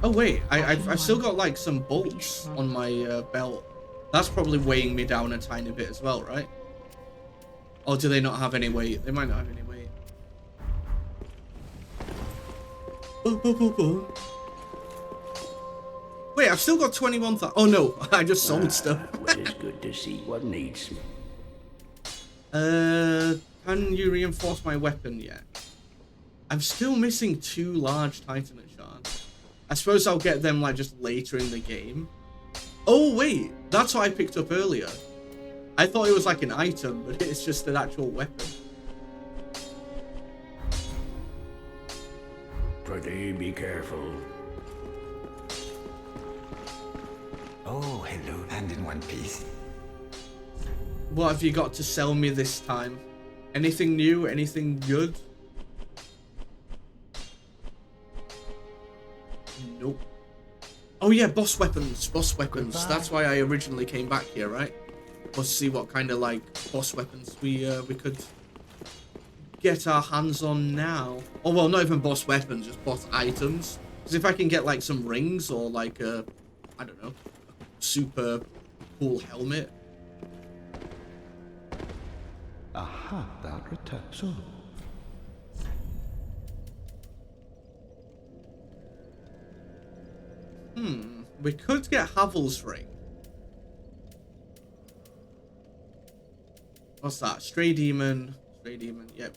Oh wait, I've still got like some bolts on my belt. That's probably weighing me down a tiny bit as well, right? Or do they not have any weight? They might not have any weight. Wait, I've still got 21,000. Oh no, I just sold stuff. Well, it's good to see what needs. Can you reinforce my weapon yet? I'm still missing 2 large titanite shards. I suppose I'll get them like just later in the game. Oh wait, that's what I picked up earlier. I thought it was like an item, but it's just an actual weapon. Pretty be careful. Oh, hello, and in one piece. What have you got to sell me this time? Anything new? Anything good? Nope. Oh yeah, boss weapons. Boss weapons. Goodbye. That's why I originally came back here, right? Was to see what kind of like boss weapons we could get our hands on now. Oh well, not even boss weapons, just boss items. Because if I can get like some rings or like a, I don't know, super cool helmet. Aha, thou return. So, We could get Havel's ring. What's that? Stray demon. Stray demon. Yep.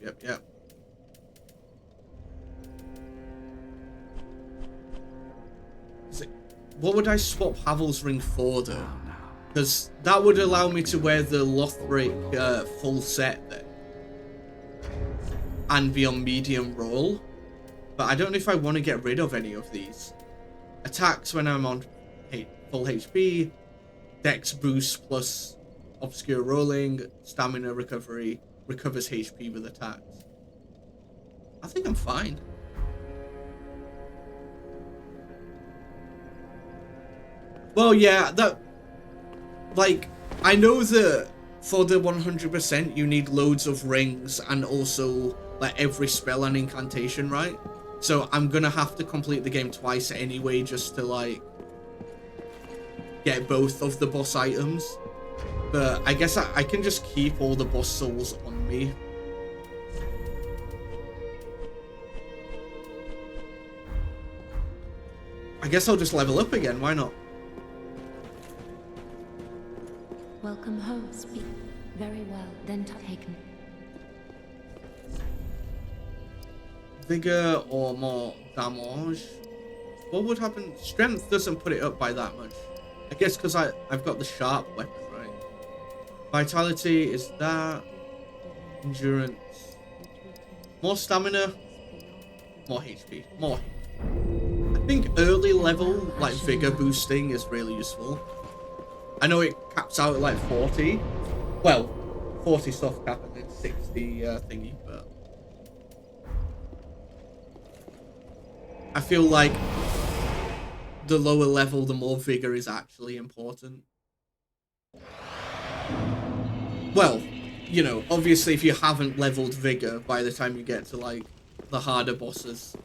What would I swap Havel's ring for though? Because that would allow me to wear the Lothric full set then. And be on medium roll. But I don't know if I want to get rid of any of these. Attacks when I'm on full HP. Dex boost plus obscure rolling. Stamina recovery. Recovers HP with attacks. I think I'm fine. Well, yeah, that... Like, I know that for the 100% you need loads of rings and also, like, every spell and incantation, right? So I'm gonna have to complete the game twice anyway just to, like, get both of the boss items. But I guess I can just keep all the boss souls on me. I guess I'll just level up again, why not? Welcome home, speak. Very well, then taken. Vigor or more damage? What would happen? Strength doesn't put it up by that much. I guess because I've got the sharp weapon, right? Vitality is that. Endurance. More stamina. More HP. More HP. I think early level, like vigor boosting is really useful. I know it caps out at like 40. Well, 40 soft cap and then 60 thingy, but I feel like the lower level, the more vigor is actually important. Well, you know, obviously if you haven't leveled vigor by the time you get to like the harder bosses,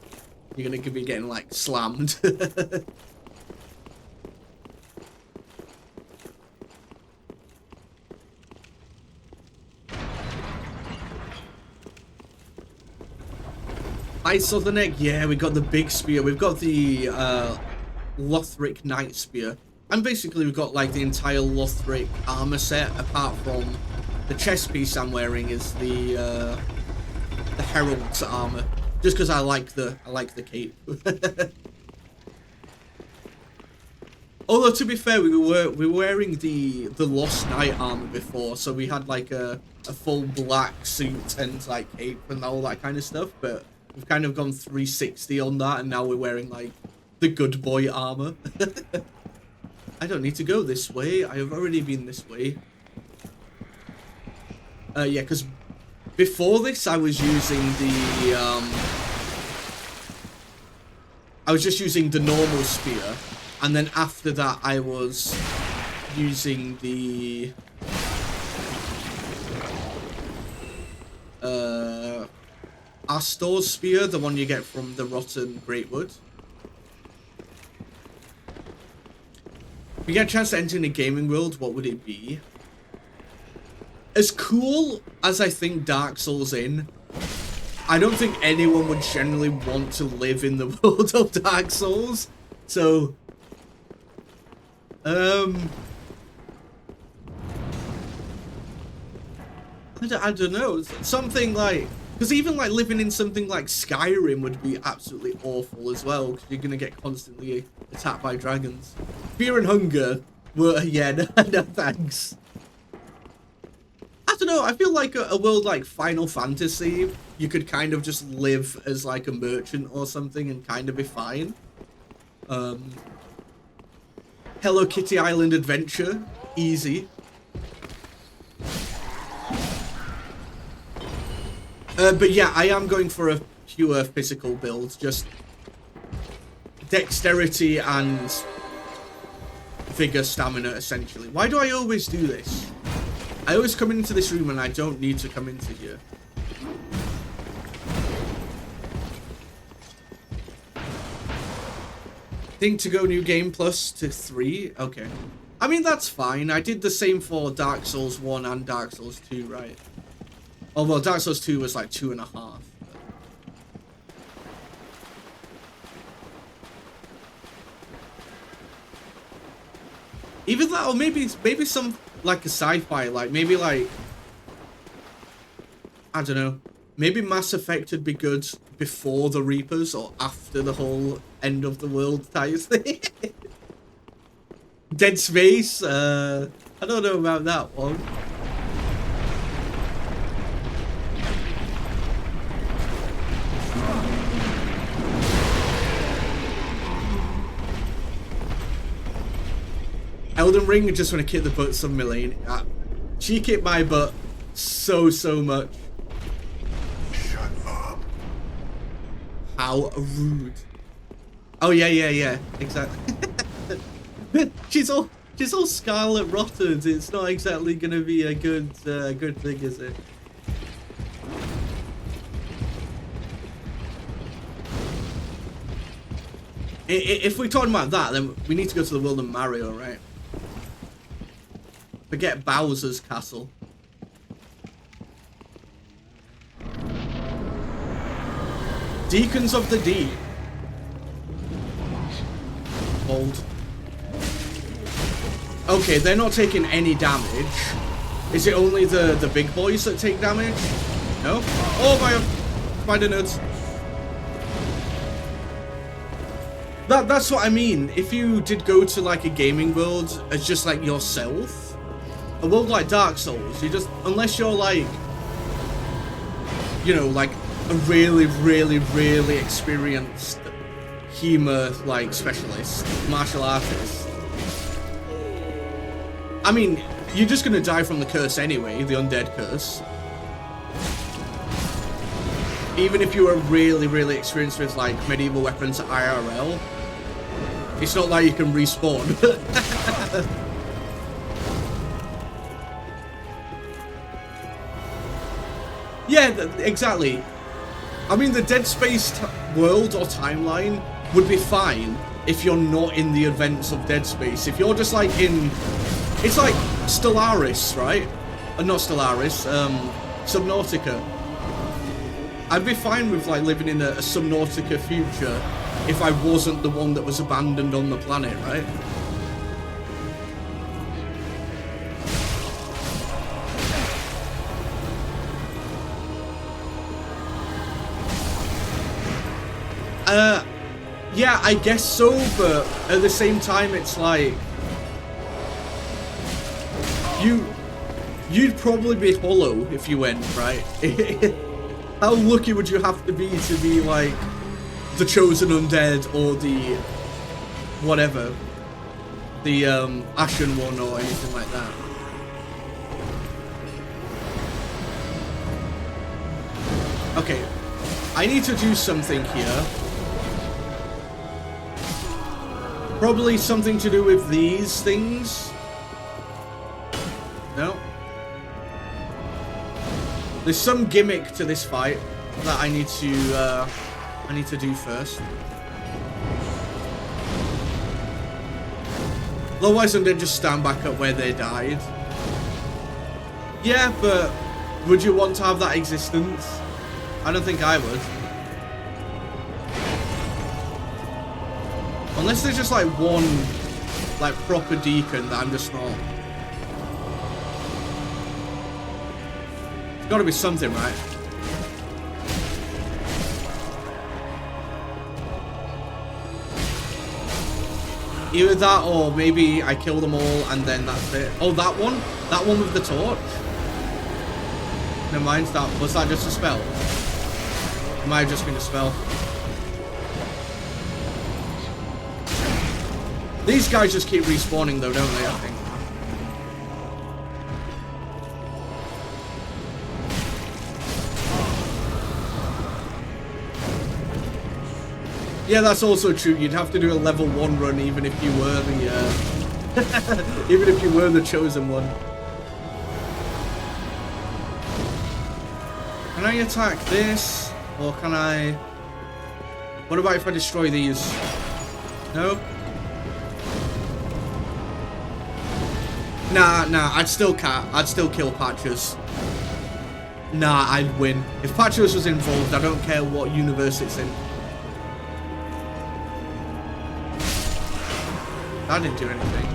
you're gonna be getting like slammed. Ice of the Neck, yeah, we got the big spear. We've got the Lothric Knight Spear. And basically we've got like the entire Lothric armor set, apart from the chest piece I'm wearing is the Herald's armor. Just because I like the cape. Although to be fair, we were wearing the Lost Knight armor before, so we had like a full black suit and like cape and all that kind of stuff, but we've kind of gone 360 on that, and now we're wearing, like, the good boy armor. I don't need to go this way. I have already been this way. Yeah, because before this, I was using the, I was just using the normal spear, and then after that, I was using the, Astor's spear, the one you get from the Rotten Greatwood. If you get a chance to enter in a gaming world, what would it be? As cool as I think Dark Souls in, I don't think anyone would generally want to live in the world of Dark Souls. So, I don't know. Something like... Because even like living in something like Skyrim would be absolutely awful as well, because you're going to get constantly attacked by dragons. Fear and hunger were, yeah, no thanks. I don't know, I feel like a world like Final Fantasy, you could kind of just live as like a merchant or something and kind of be fine. Hello Kitty Island Adventure, easy. But yeah, I am going for a pure physical build, just dexterity and vigor stamina, essentially. Why do I always do this? I always come into this room and I don't need to come into here. Think to go New Game Plus to 3? Okay. I mean, that's fine. I did the same for Dark Souls 1 and Dark Souls 2, right? Although Dark Souls 2 was like 2.5. Either that, or maybe some like a sci-fi, like maybe like, I don't know, maybe Mass Effect would be good before the Reapers or after the whole end of the world type thing. Dead Space, I don't know about that one. Elden Ring, I just want to kick the butts of Milene. She kicked my butt so much. Shut up. How rude. Oh yeah, exactly. she's all scarlet rotted. It's not exactly gonna be a good thing, is it? If we're talking about that, then we need to go to the world of Mario, right? Forget Bowser's castle. Deacons of the Deep. Bold. Okay, they're not taking any damage. Is it only the big boys that take damage? No? Oh my spider nuts. That's what I mean. If you did go to like a gaming world as just like yourself, a world like Dark Souls, you just, unless you're like, you know, like a really experienced HEMA like specialist, martial artist. I mean, you're just gonna die from the curse anyway, the undead curse. Even if you were really experienced with like medieval weapons IRL, it's not like you can respawn. Yeah, exactly. I mean, the Dead Space world or timeline would be fine if you're not in the events of Dead Space. If you're just like in... It's like Stellaris, right? Not Stellaris, Subnautica. I'd be fine with like living in a Subnautica future if I wasn't the one that was abandoned on the planet, right? Yeah, I guess so, but at the same time, it's like you'd probably be hollow if you went, right? How lucky would you have to be like the chosen undead or the whatever, the ashen one or anything like that? Okay, I need to do something here. Probably something to do with these things. No. There's some gimmick to this fight that I need to do first. Otherwise, I'm gonna just stand back up where they died. Yeah, but would you want to have that existence? I don't think I would. Unless there's just like one, like proper deacon that I'm just not. There's gotta be something, right? Either that or maybe I kill them all and then that's it. Oh, that one? That one with the torch? Never mind, was that just a spell? It might have just been a spell. These guys just keep respawning though, don't they, I think? Yeah, that's also true. You'd have to do a level 1 run even if you were the even if you were the chosen one. Can I attack this? Or can I... What about if I destroy these? No? Nah, I'd still kill Patches. Nah, I'd win. If Patches was involved, I don't care what universe it's in. That didn't do anything.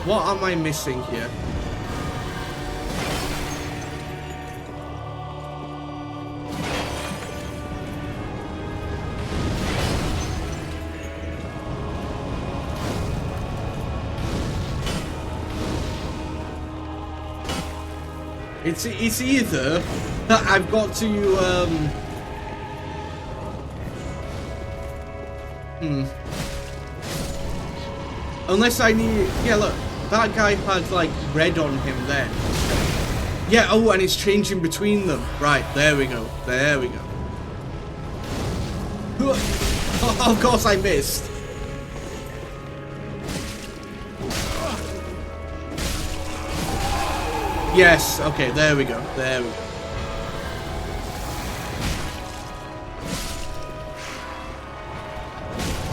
What am I missing here? It's either that I've got to unless I need, yeah, look, that guy had like red on him then. Yeah, oh, and it's changing between them. Right, there we go. There we go. Oh, of course I missed. Yes, okay, there we go. There we go.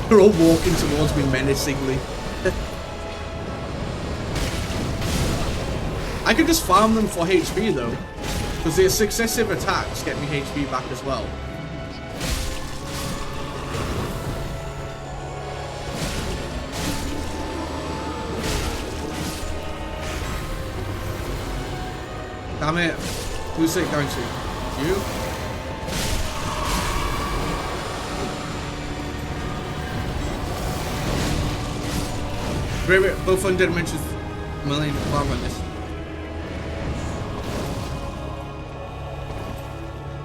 They're all walking towards me menacingly. I could just farm them for HP though, because their successive attacks get me HP back as well. Damn it. Who's it going to? You? Wait, both undead dimensions million farm on this.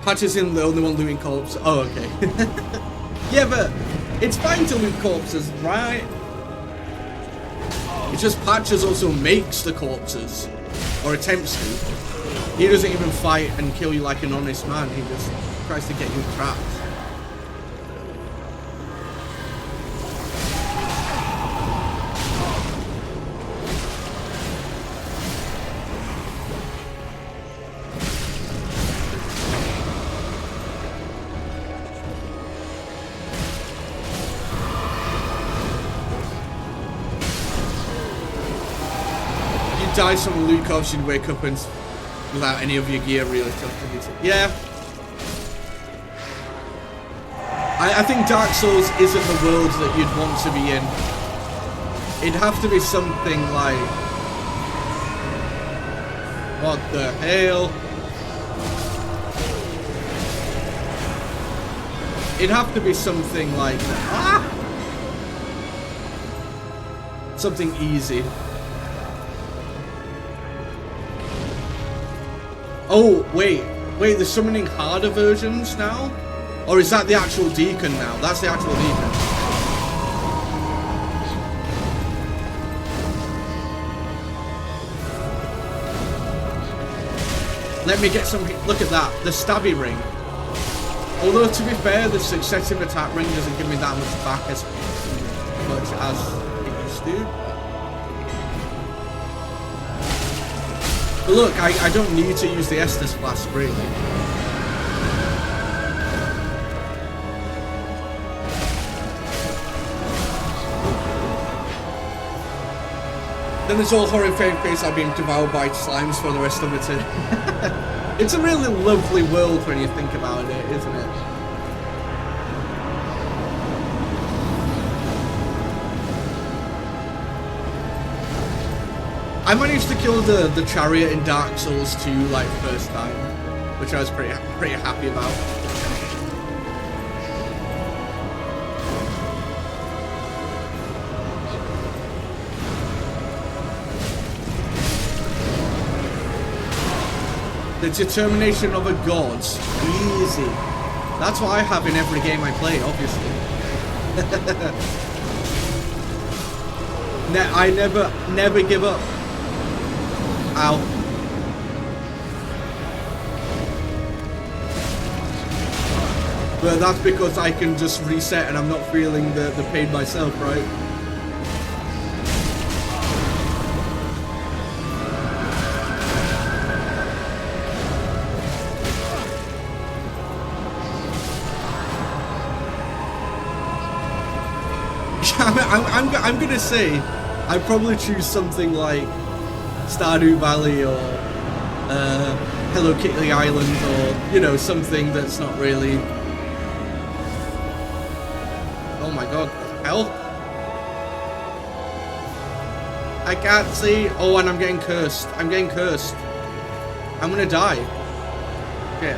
Patch isn't the only one looting corpses. Oh, okay. Yeah, but it's fine to loot corpses, right? It's just Patches also makes the corpses, or attempts to. He doesn't even fight and kill you like an honest man. He just tries to get you trapped. You die from a loot corpse, you'd wake up and without any of your gear really tough to beat it. Yeah. I think Dark Souls isn't the world that you'd want to be in. It'd have to be something like... What the hell? It'd have to be something like... Ah! Something easy. Oh, wait, they're summoning harder versions now? Or is that the actual Deacon now? That's the actual Deacon. Let me get some, look at that, the stabby ring. Although, to be fair, the successive attack ring doesn't give me that much back as much as it used to. But look, I don't need to use the Estus Flask, really. Then there's all horror face I've been devoured by slimes for the rest of it. It's a really lovely world when you think about it, isn't it? I managed to kill the chariot in Dark Souls 2 like first time, which I was pretty happy about. The determination of a god, easy. That's what I have in every game I play, obviously. I never give up. Ow. But that's because I can just reset and I'm not feeling the pain myself, right? I'm gonna say I'd probably choose something like Stardew Valley or Hello Kitty Island, or you know, something that's not really. Oh my god, what the hell? I can't see. Oh, and I'm getting cursed. I'm getting cursed. I'm gonna die. Shit.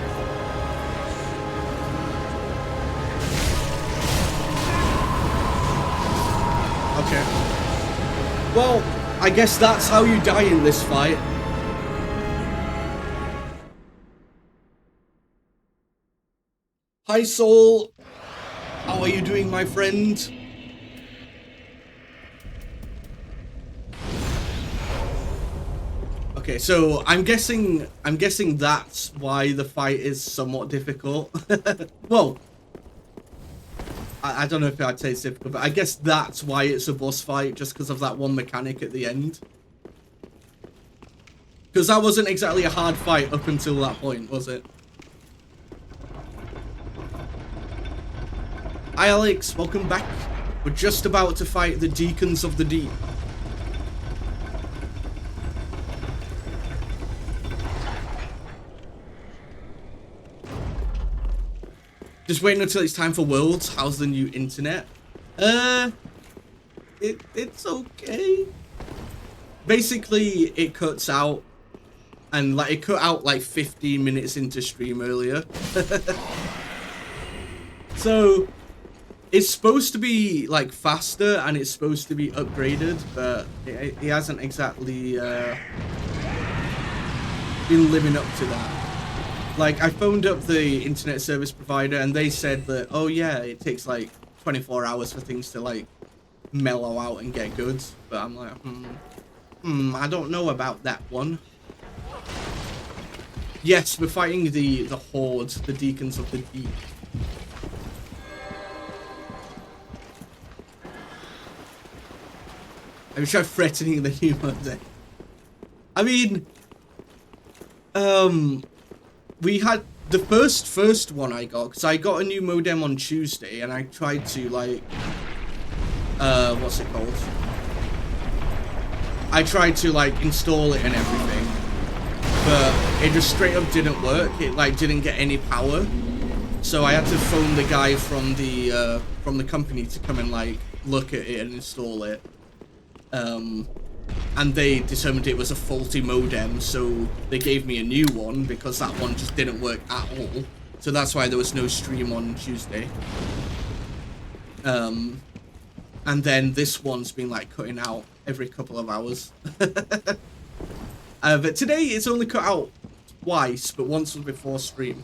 Okay. Well, I guess that's how you die in this fight. Hi, Soul. How are you doing, my friend? Okay, so I'm guessing that's why the fight is somewhat difficult. Well, I don't know if I'd say it's difficult, but I guess that's why it's a boss fight, just because of that one mechanic at the end. Because that wasn't exactly a hard fight up until that point, was it? Hi Alex, welcome back. We're just about to fight the Deacons of the Deep. Just waiting until it's time for Worlds. How's the new internet? It's okay. Basically, it cuts out, and like it cut out like 15 minutes into stream earlier. So it's supposed to be like faster and it's supposed to be upgraded, but it hasn't exactly been living up to that. Like, I phoned up the internet service provider and they said that, oh yeah, it takes like 24 hours for things to like mellow out and get good. But I'm like, I don't know about that one. Yes, we're fighting the Horde, the Deacons of the Deep. I tried threatening the new mode. I mean, we had the first one I got, because I got a new modem on Tuesday and I tried to like what's it called, I tried to like install it and everything, but it just straight up didn't work. It like didn't get any power, so I had to phone the guy from the company to come and like look at it and install it, and they determined it was a faulty modem, so they gave me a new one because that one just didn't work at all. So that's why there was no stream on Tuesday. And then this one's been like cutting out every couple of hours. But today it's only cut out twice, but once was before stream.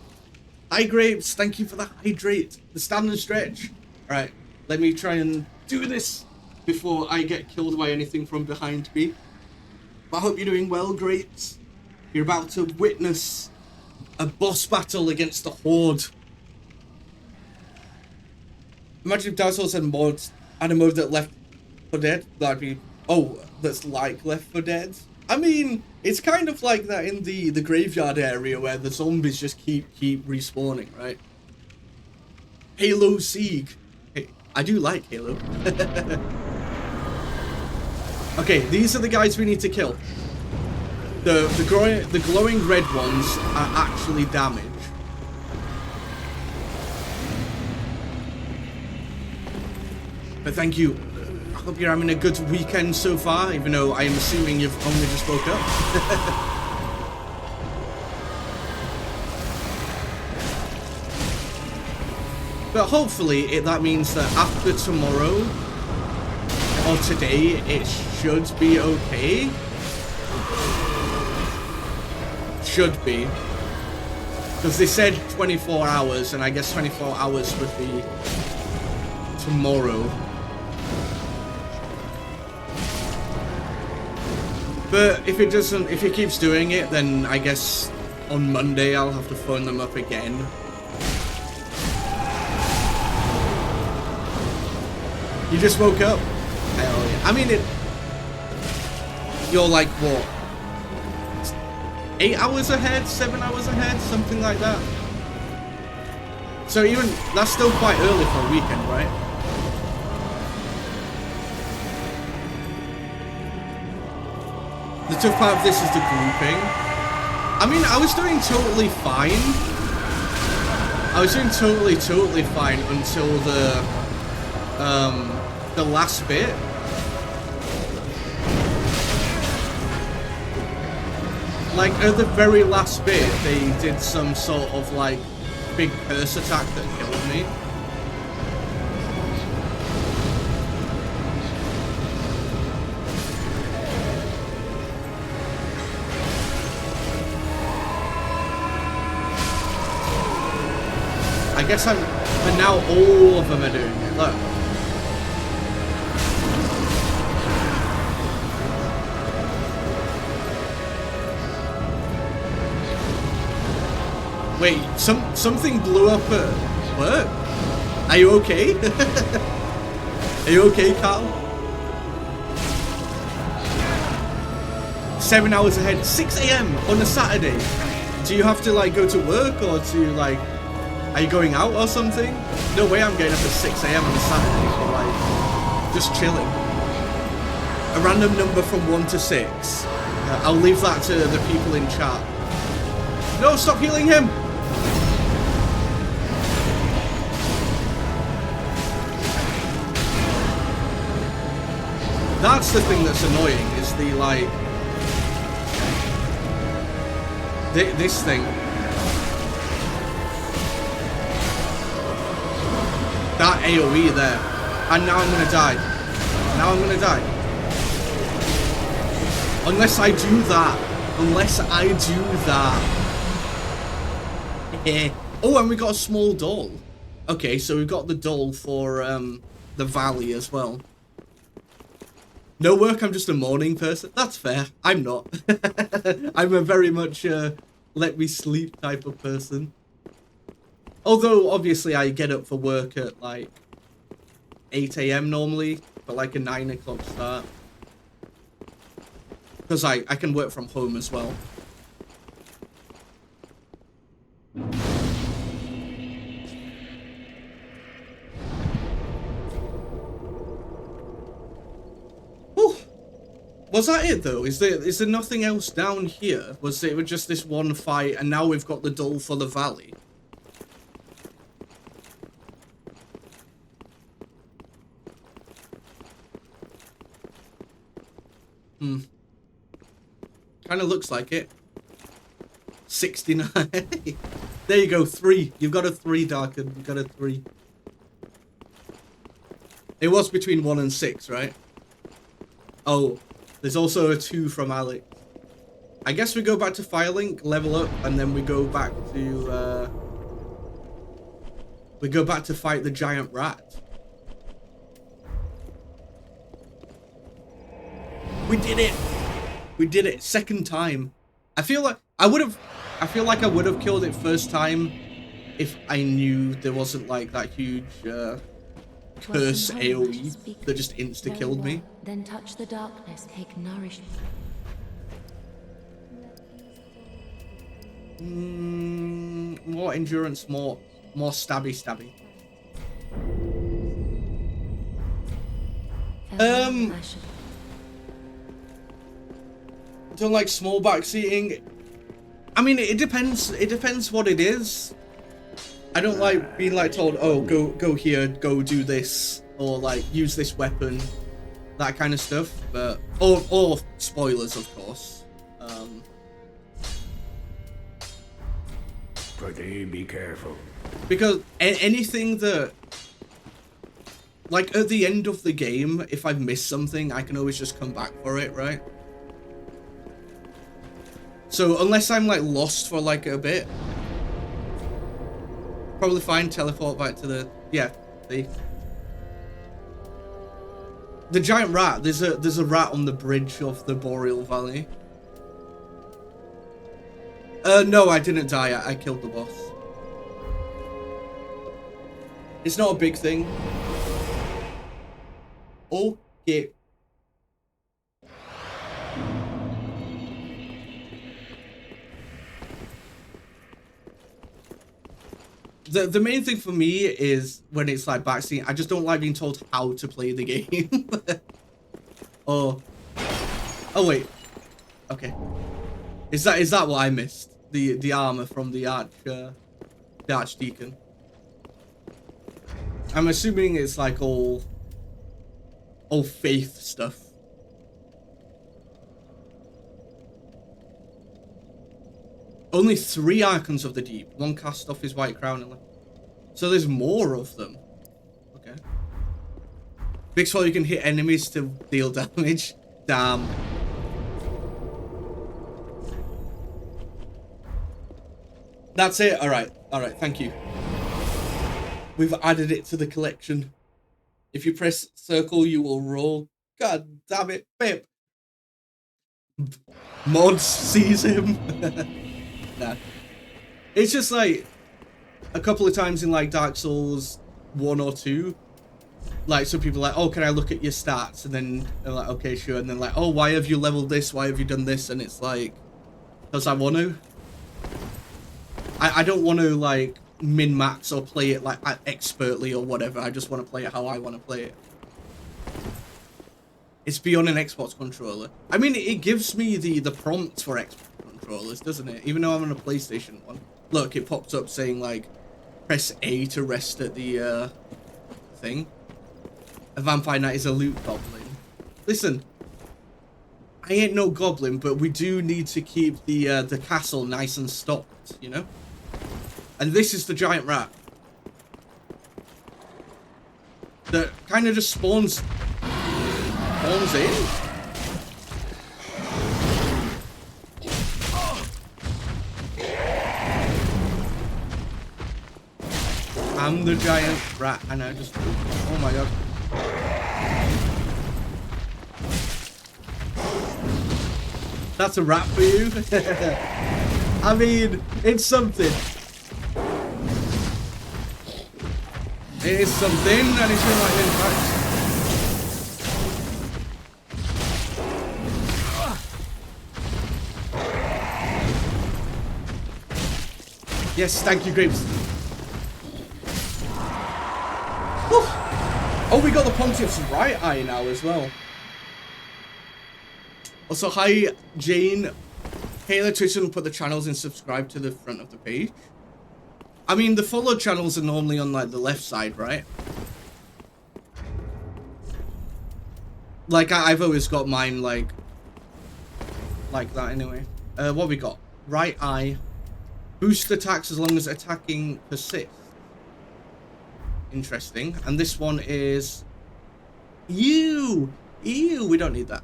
Hi Grapes, thank you for the hydrate, the stand and stretch. Alright, let me try and do this before I get killed by anything from behind me. But I hope you're doing well, Grapes. You're about to witness a boss battle against the Horde. Imagine if Dark Souls had a mode that Left 4 Dead. That'd be, oh, that's like Left 4 Dead. I mean, it's kind of like that in the graveyard area where the zombies just keep respawning, right? Halo Siege. Hey, I do like Halo. Okay, these are the guys we need to kill. The glowing red ones are actually damage. But thank you. I hope you're having a good weekend so far, even though I am assuming you've only just woke up. But hopefully that means that after tomorrow or today it should be okay. Should be. Because they said 24 hours, and I guess 24 hours would be tomorrow. But if it keeps doing it, then I guess on Monday I'll have to phone them up again. You just woke up? Hell yeah. I mean, you're like, what? 8 hours ahead? 7 hours ahead? Something like that. So even, that's still quite early for a weekend, right? The tough part of this is the grouping. I mean, I was doing totally fine. I was doing totally fine until the last bit. Like, at the very last bit, they did some sort of, like, big curse attack that killed me. I guess but now all of them are doing it, look. Wait, something blew up at work? Are you okay? Are you okay, Carl? 7 hours ahead, 6 AM on a Saturday. Do you have to like go to work or to like, are you going out or something? No way I'm getting up at 6 AM on a Saturday for like, just chilling. A random number from 1 to 6. I'll leave that to the people in chat. No, stop healing him! That's the thing that's annoying, is the, like... this thing. That AoE there. And now I'm gonna die. Now I'm gonna die. Unless I do that. Unless I do that. Oh, and we got a small doll. Okay, so we've got the doll for the valley as well. No work, I'm just a morning person. That's fair. I'm not. I'm a very much let me sleep type of person. Although, obviously, I get up for work at like 8 AM normally, but like a 9 o'clock start. Because I can work from home as well. Was that it though? Is there nothing else down here? Was it just this one fight and now we've got the doll for the valley? Kind of looks like it. 69. There you go, 3. You've got a 3, Darken. You've got a 3. It was between 1 and 6, right? Oh. There's also a 2 from Alex. I guess we go back to Firelink, level up, and then we go back to fight the giant rat. We did it! We did it, 2nd time. I feel like I would have killed it 1st time if I knew there wasn't like that huge curse AoE that just insta-killed me. Then touch the darkness, take nourishment. More endurance, more stabby. Don't like small backseating. I mean, it depends. It depends what it is. I don't like being like told, oh, go here, go do this, or like use this weapon, that kind of stuff. But or spoilers, of course. Pretty be careful. Because anything that, like at the end of the game, if I've missed something, I can always just come back for it, right? So unless I'm like lost for like a bit. Probably fine, teleport back to the... Yeah, the giant rat. There's a rat on the bridge of the Boreal Valley. No, I didn't die. I killed the boss. It's not a big thing. Okay. The main thing for me is when it's like backseat, I just don't like being told how to play the game. Oh wait. Okay. Is that what I missed? The armor from the archdeacon. I'm assuming it's like all faith stuff. Only 3 Archons of the Deep. 1 cast off his white crown. So there's more of them. Okay. Big sword, you can hit enemies to deal damage. Damn. That's it. Alright. Alright, thank you. We've added it to the collection. If you press circle, you will roll. God damn it, Pip. Mods sees him. Nah. It's just like a couple of times in like Dark Souls 1 or 2. Like some people are like, oh, can I look at your stats? And then they're like, okay, sure. And then like, oh, why have you leveled this? Why have you done this? And it's like, because I want to. I don't want to like min-max or play it like expertly or whatever. I just want to play it how I want to play it. It's beyond an Xbox controller. I mean, it gives me the prompt for Xbox controllers, doesn't it? Even though I'm on a PlayStation one. Look, it pops up saying like, press A to rest at the thing. A vampire knight is a loot goblin. Listen, I ain't no goblin, but we do need to keep the castle nice and stocked, you know? And this is the giant rat that kind of just spawns in. I'm the giant rat, and I just, oh my god. That's a rat for you? I mean, it's something. It is something, and it's been like impact. Yes, thank you, Grapes. Whew. Oh, we got the Pontiff's right eye now as well. Also, hi, Jane. Hey, the Twitch will put the channels and subscribe to the front of the page. I mean, the follow channels are normally on, like, the left side, right? Like, I've always got mine, like that anyway. What we got? Right eye. Boost attacks as long as attacking persists. Interesting. And this one is... Ew! Ew, we don't need that.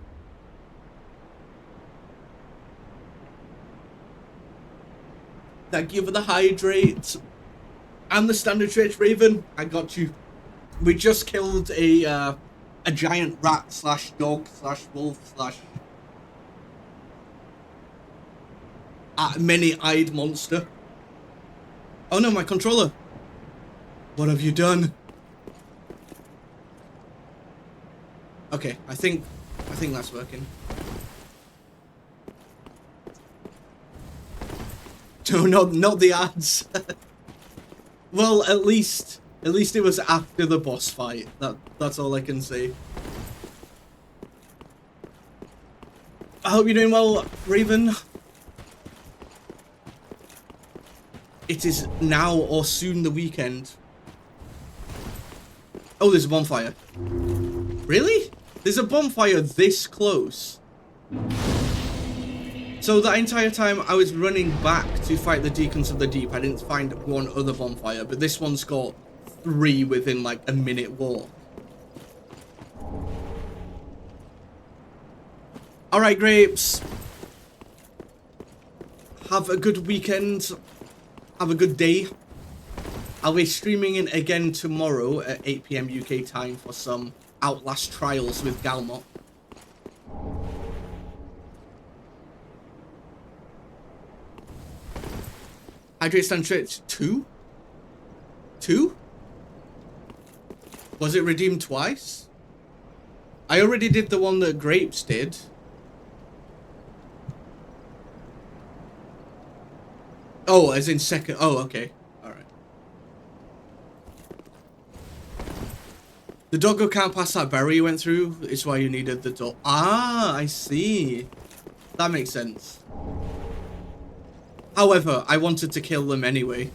Thank you for the hydrate. And the standard stretch, Raven. I got you. We just killed a giant rat slash dog slash wolf slash many-eyed monster. Oh no, my controller. What have you done? Okay, I think that's working. No, not the ads. Well, at least it was after the boss fight. That's all I can say. I hope you're doing well, Raven. It is now or soon the weekend. Oh, there's a bonfire. Really? There's a bonfire this close. So that entire time I was running back to fight the Deacons of the Deep, I didn't find one other bonfire, but this one's got 3 within like a minute walk. Alright, Grapes. Have a good weekend. Have a good day. I'll be streaming in again tomorrow at 8 PM UK time for some Outlast trials with Galmot. Hydrate stand stretch 2? 2? Was it redeemed twice? I already did the one that Grapes did. Oh, as in second. Oh, okay. Alright. The doggo can't pass that barrier you went through. It's why you needed the dog. Ah, I see. That makes sense. However, I wanted to kill them anyway.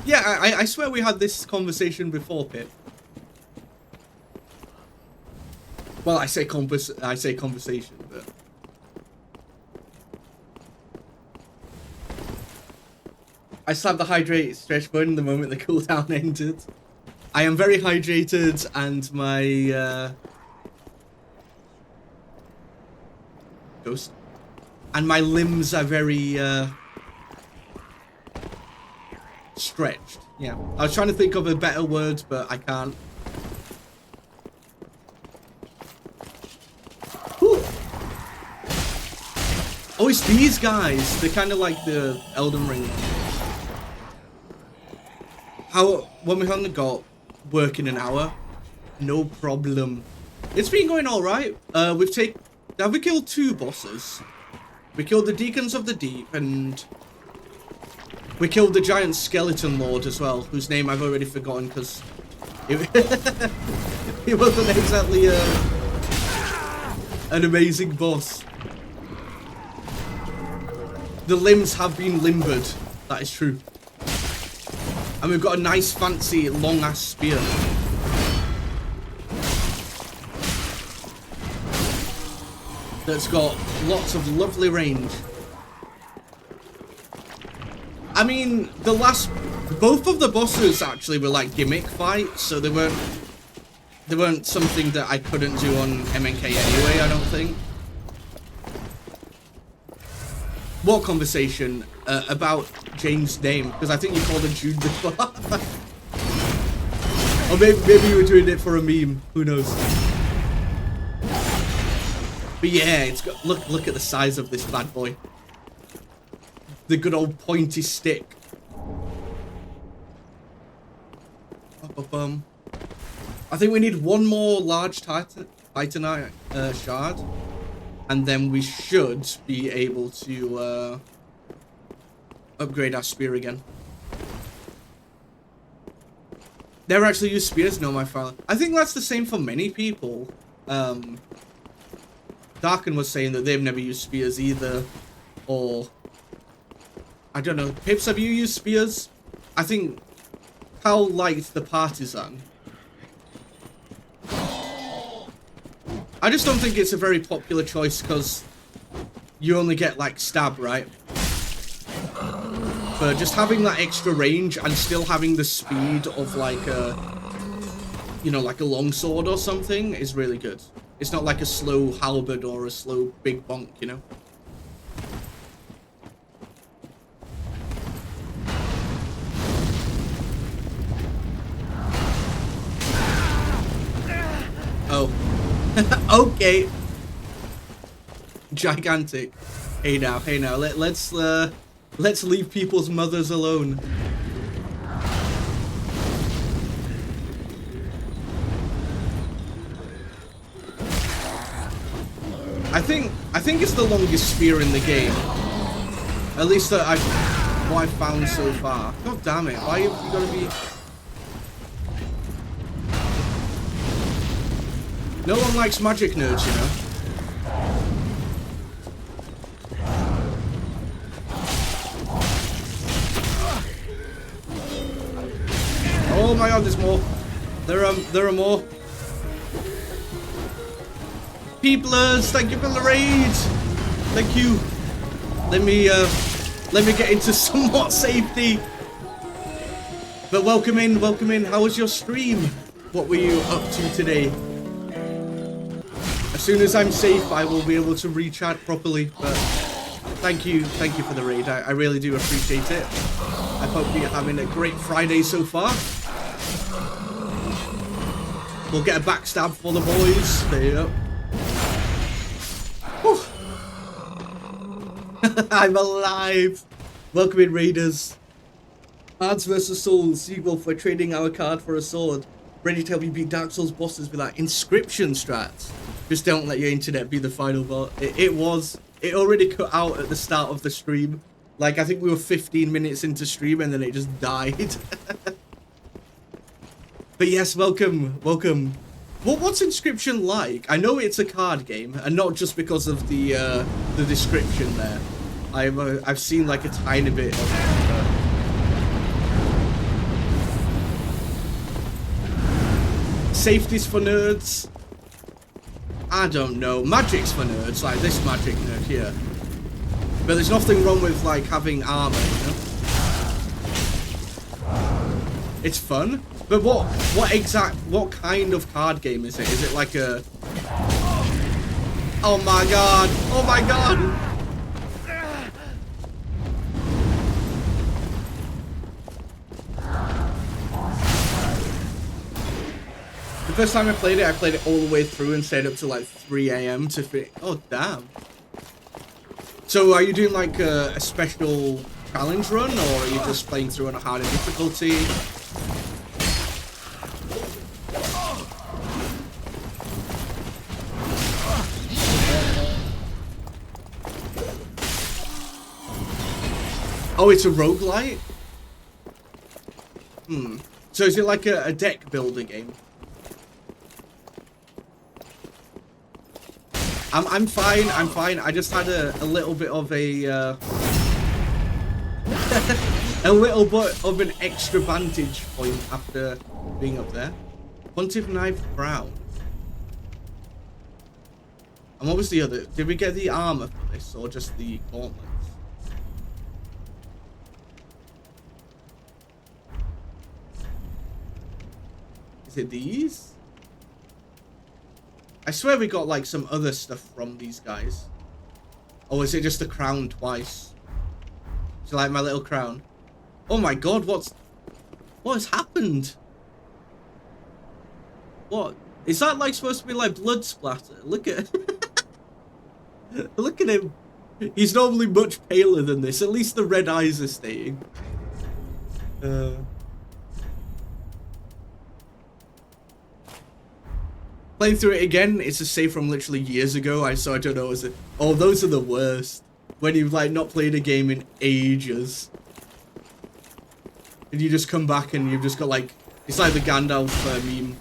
Yeah, I swear we had this conversation before, Pip. Well, I say conversation, but I slapped the hydrate stretch button the moment the cooldown ended. I am very hydrated, and my ghost, and my limbs are very stretched. Yeah, I was trying to think of a better word, but I can't. Whew. Oh, it's these guys. They're kind of like the eldenring. When we only got work in an hour, no problem. It's been going all right. We killed 2 bosses. We killed the Deacons of the Deep, and we killed the giant skeleton lord as well, whose name I've already forgotten because it wasn't exactly an amazing boss. The limbs have been limbered. That is true. And we've got a nice fancy long ass spear. That's got lots of lovely range. I mean, both of the bosses actually were like gimmick fights, so they weren't something that I couldn't do on MNK anyway, I don't think. What conversation about Jane's name? Because I think you called her June before. Or maybe you were doing it for a meme. Who knows? But yeah, it's got look at the size of this bad boy. The good old pointy stick. I think we need one more large titanite shard, and then we should be able to upgrade our spear again. Never actually used spears? No, my father. I think that's the same for many people. Darken was saying that they've never used spears either, or I don't know. Pips, have you used spears? I think Cal liked the partisan. I just don't think it's a very popular choice because you only get like stab, right? But just having that extra range and still having the speed of like a, you know, like a longsword or something is really good. It's not like a slow halberd or a slow big bonk, you know? Oh. Okay. Gigantic. Hey now, let's leave people's mothers alone. I think it's the longest spear in the game. At least that what I've found so far. God damn it! Why have you got to be? No one likes magic nerds, you know. Oh my god, there's more. There are more. Peoplers, thank you for the raid. Thank you. Let me get into somewhat safety. But welcome in, welcome in. How was your stream? What were you up to today? As soon as I'm safe, I will be able to re-chat properly. But thank you for the raid. I really do appreciate it. I hope you're having a great Friday so far. We'll get a backstab for the boys. There you go. I'm alive. Welcome in, raiders. Cards versus souls. Seagull for trading our card for a sword. Ready to help you beat Dark Souls bosses with that inscription strats. Just don't let your internet be the final boss. It already cut out at the start of the stream. Like, I think we were 15 minutes into stream and then it just died. But yes, welcome. What's Inscription like? I know it's a card game, and not just because of the description there. I've seen like a tiny bit of safety's for nerds. I don't know. Magic's for nerds, like this magic nerd here. But there's nothing wrong with like having armor, you know? It's fun. But what kind of card game is it? Is it like a... Oh my god! Oh my god! The first time I played it all the way through and stayed up to like 3 AM to fit. Oh damn! So are you doing like a special challenge run, or are you just playing through on a harder difficulty? Oh, it's a roguelite? So is it like a deck builder game? I'm fine, I'm fine. I just had a little bit of a a little bit of an extra vantage point after being up there. Hunted Knife Brown. And what was the other? Did we get the armor for this or just the gauntlets? Is it these? I swear we got like some other stuff from these guys. Or is it just the crown twice? Do you like my little crown? Oh my god, what has happened? What? Is that like supposed to be like blood splatter? Look at look at him. He's normally much paler than this. At least the red eyes are staying. Playing through it again, it's a save from literally years ago. So I don't know, is it? Oh, those are the worst. When you've like not played a game in ages. And you just come back and you've just got like, it's like the Gandalf meme.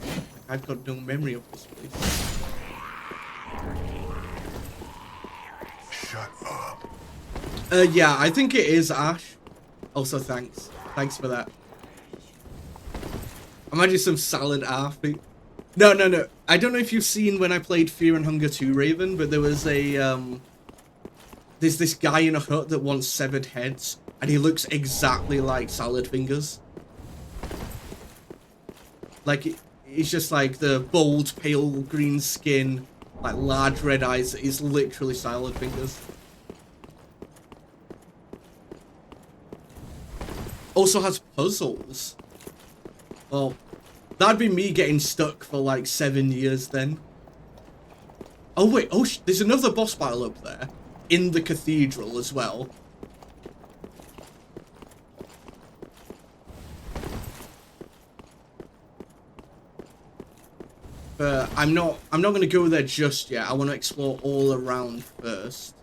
I've got no memory of this place. Shut up. Yeah, I think it is Ash. Also, thanks. Thanks for that. Imagine some salad Arthur. No. I don't know if you've seen when I played Fear and Hunger 2, Raven, but there was a, there's this guy in a hut that wants severed heads, and he looks exactly like Salad Fingers. Like, he's just like the bold, pale green skin, like large red eyes. He's literally Salad Fingers. Also has puzzles. Well, that'd be me getting stuck for like 7 years then. Oh wait, oh there's another boss battle up there. In the cathedral as well. But I'm not gonna go there just yet. I want to explore all around first.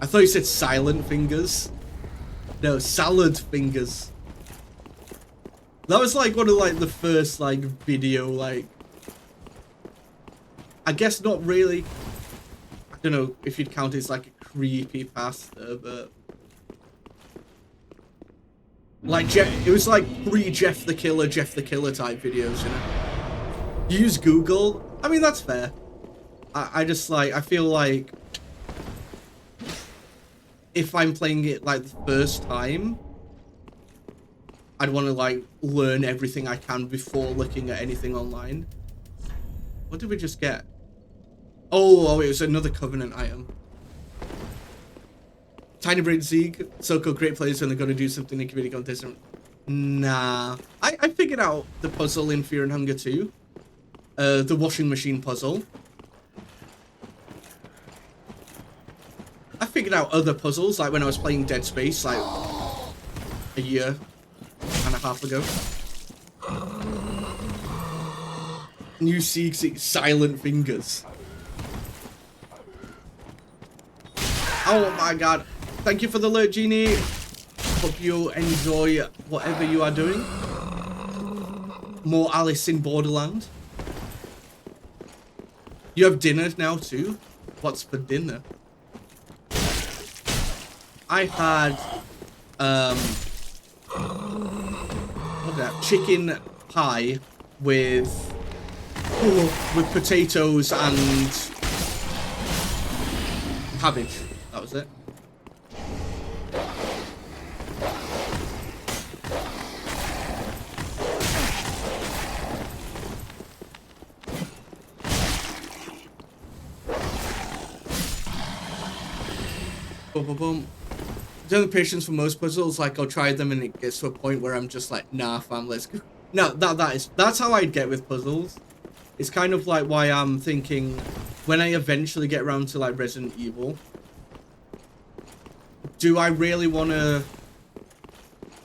I thought you said Silent Fingers. No, Salad Fingers. That was like one of like the first like video, like, I guess not really, I don't know if you'd count it as like a creepypasta, but like it was like pre-Jeff the Killer type videos, you know. You use Google. I mean, that's fair. I just like, I feel like if I'm playing it like the first time, I'd want to like learn everything I can before looking at anything online. What did we just get? Oh, it was another Covenant item. Tiny Brain Zeeg, so-called great players when they're going to do something they can really go different. Nah. I figured out the puzzle in Fear and Hunger 2. The washing machine puzzle. I figured out other puzzles, like when I was playing Dead Space, like a year and a half ago. New Zeeg Silent Fingers. Oh my god. Thank you for the alert, Genie. Hope you enjoy whatever you are doing. more Alice in Borderland. You have dinner now too? What's for dinner? I had what's that? Chicken pie with potatoes and cabbage. That was it. Boom, boom, boom. Don't have patience for most puzzles. Like, I'll try them and it gets to a point where I'm just like, nah, fam, let's go. No, that's how I'd get with puzzles. It's kind of like why I'm thinking when I eventually get around to like Resident Evil, do I really want to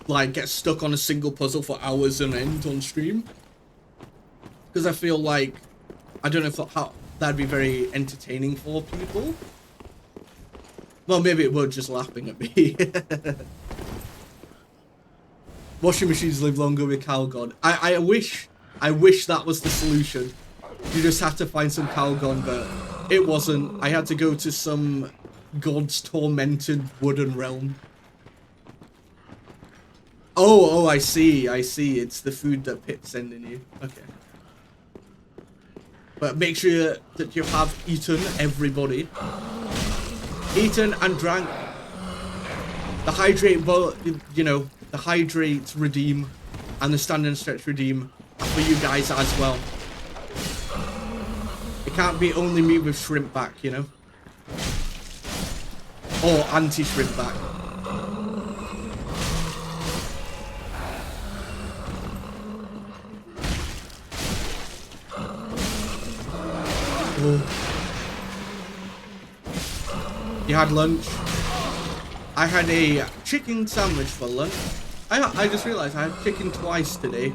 like get stuck on a single puzzle for hours on end on stream? Because I feel like, I don't know if how that'd be very entertaining for people. Well, maybe it would, just laughing at me. Washing machines live longer with Calgon. I wish that was the solution. You just had to find some Calgon, but it wasn't. I had to go to some god's tormented wooden realm. Oh, I see. It's the food that Pit's sending you. Okay. But make sure that you have eaten, everybody. Eaten and drank. The hydrate, you know, the hydrate redeem and the stand and stretch redeem are for you guys as well. It can't be only me with shrimp back, you know, or anti-shrimp back. Oh. You had lunch. I had a chicken sandwich for lunch. I just realized I had chicken twice today.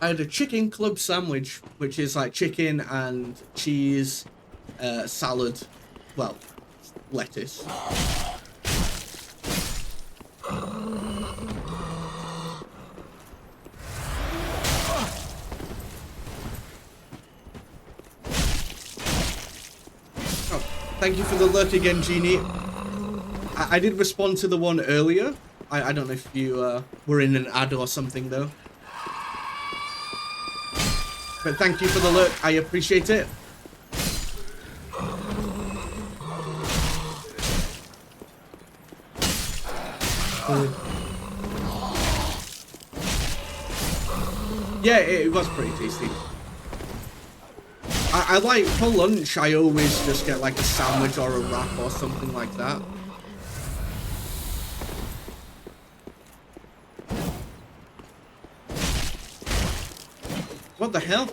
I had a chicken club sandwich, which is like chicken and cheese, salad, well, lettuce. Thank you for the lurk again, Genie. I did respond to the one earlier. I don't know if you were in an ad or something, though. But thank you for the lurk. I appreciate it. Yeah, it was pretty tasty. I like, for lunch, I always just get like a sandwich or a wrap or something like that. What the hell?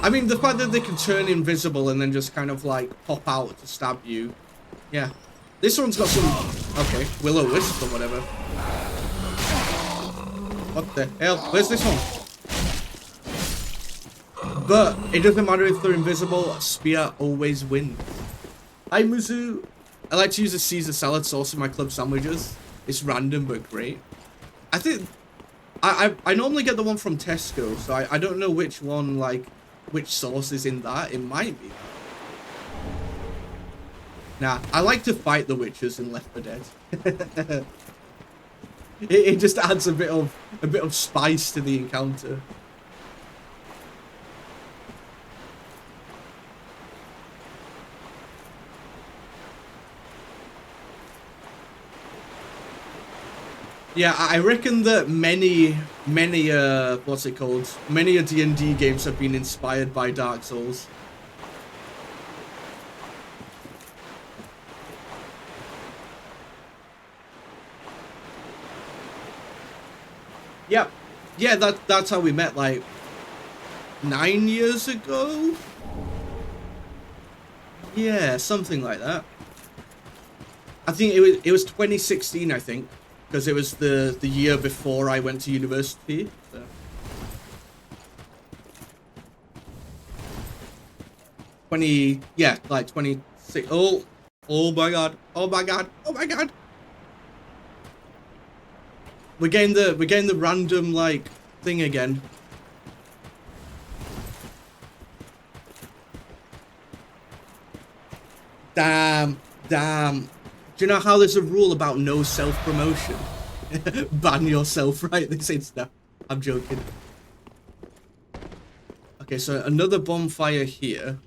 I mean, the fact that they can turn invisible and then just kind of like pop out to stab you. Yeah. This one's got some, okay, will-o-wisp or whatever. What the hell? Where's this one? But it doesn't matter if they're invisible, spear always wins. Hi Muzu. I like to use a Caesar salad sauce in my club sandwiches. It's random but great. I think I normally get the one from Tesco, so I don't know which one, like which sauce is in that. It might be. Nah, I like to fight the witches in Left 4 Dead. it just adds a bit of spice to the encounter. Yeah, I reckon that many what's it called? Many a D&D games have been inspired by Dark Souls. Yep. Yeah, that's how we met, like 9 years ago? Yeah, something like that. I think it was 2016, I think. Because it was the year before I went to university. So. Yeah, like 26. Oh my god. Oh my god. Oh my god. We're getting the random like thing again. Damn. Do you know how there's a rule about no self-promotion? Ban yourself, right? This is no. I'm joking. Okay, so another bonfire here.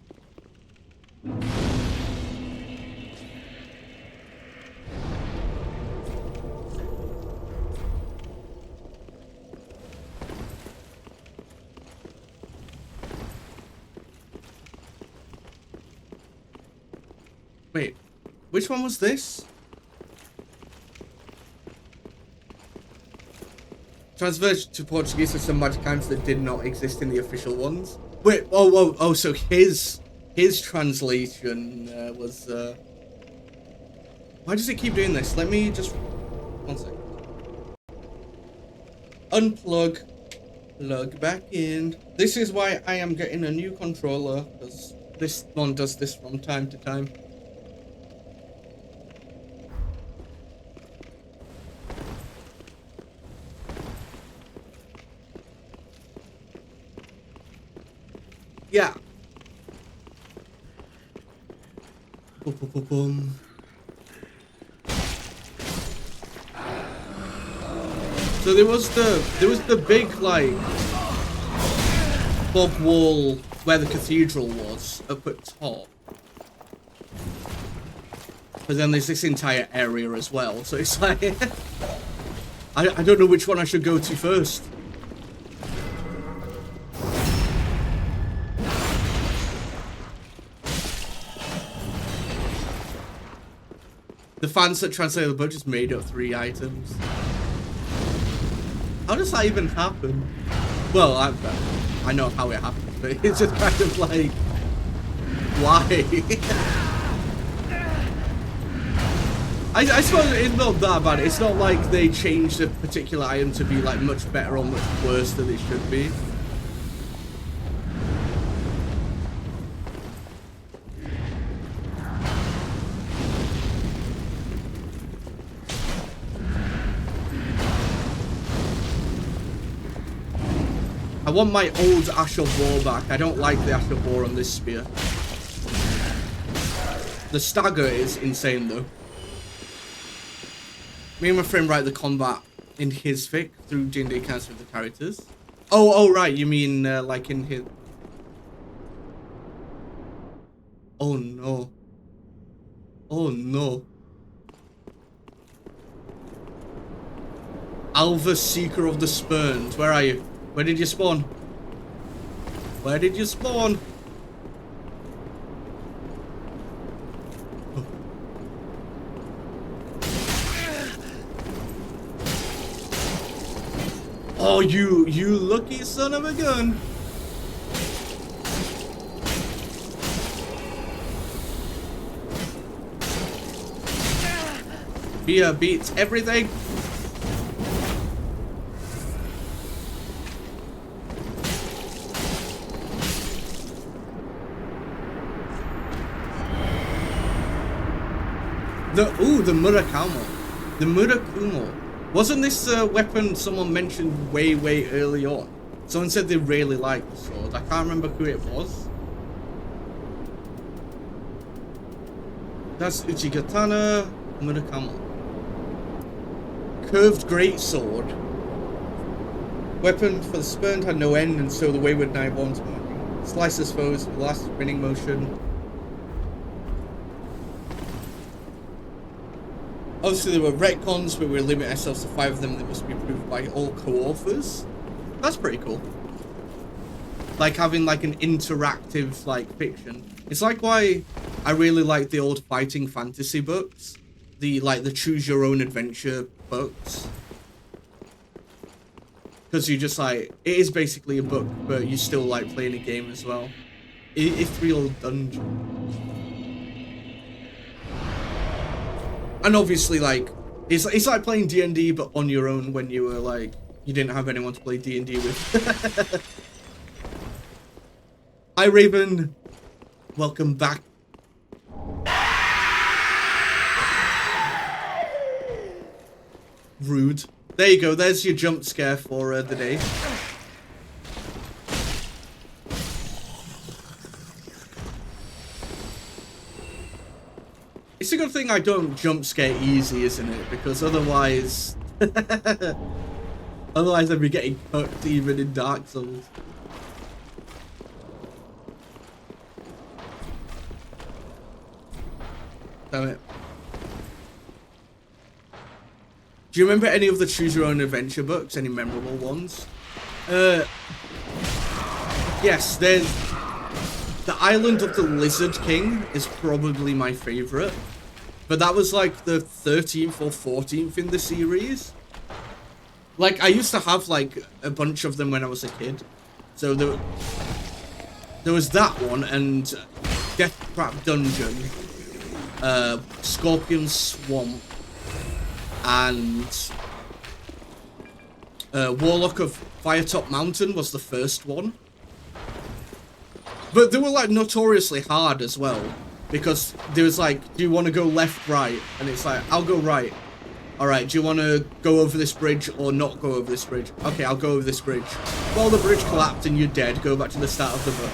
Wait, which one was this? Transferred to Portuguese are some magic items that did not exist in the official ones. Wait, oh, so his translation was, why does it keep doing this? Let me just, 1 second. Unplug, plug back in. This is why I am getting a new controller, because this one does this from time to time. Yeah. Boom, boom, boom, boom. So there was the big like bob wall where the cathedral was up at top. But then there's this entire area as well. So it's like I don't know which one I should go to first. The fans that translate the book just made up 3 items. How does that even happen? Well, I know how it happens, but it's just kind of like, why? I suppose it's not that bad. It's not like they changed a particular item to be like much better or much worse than it should be. I want my old Ash of War back. I don't like the Ash of War on this spear. The stagger is insane though. Me and my friend write the combat in his fic through D&D accounts with the characters. Oh right, you mean like in his... Oh no. Oh no. Alva, Seeker of the Spurned. Where are you? Where did you spawn? Where did you spawn? Oh, you lucky son of a gun. Beer beats everything. The Murakamo. The Murakumo. Wasn't this weapon someone mentioned way early on? Someone said they really liked the sword. I can't remember who it was. That's Uchigatana Murakamo. Curved greatsword. Weapon for the spurned had no end, and so the wayward knight wants one. Slices foes with last spinning motion. Obviously there were retcons, but we limit ourselves to 5 of them that must be approved by all co-authors. That's pretty cool. Like having like an interactive like fiction. It's like why I really like the old fighting fantasy books. The choose your own adventure books. Because you just like, it is basically a book, but you still like playing a game as well. It's real dungeon. And obviously, like, it's like playing D&D, but on your own when you were, like, you didn't have anyone to play D&D with. Hi, Raven. Welcome back. Rude. There you go. There's your jump scare for the day. It's a good thing I don't jump scare easy, isn't it? Because otherwise... otherwise I'd be getting cooked even in Dark Souls. Damn it. Do you remember any of the Choose Your Own Adventure books? Any memorable ones? Yes, there's... The Island of the Lizard King is probably my favourite. But that was like the 13th or 14th in the series. Like, I used to have like a bunch of them when I was a kid. So there was that one, and Death Trap Dungeon, Scorpion Swamp, and Warlock of Firetop Mountain was the first one. But they were like notoriously hard as well, because there was like, do you want to go left, right? And it's like, I'll go right. Alright, do you want to go over this bridge or not go over this bridge? Okay, I'll go over this bridge. Well, the bridge collapsed and you're dead. Go back to the start of the book.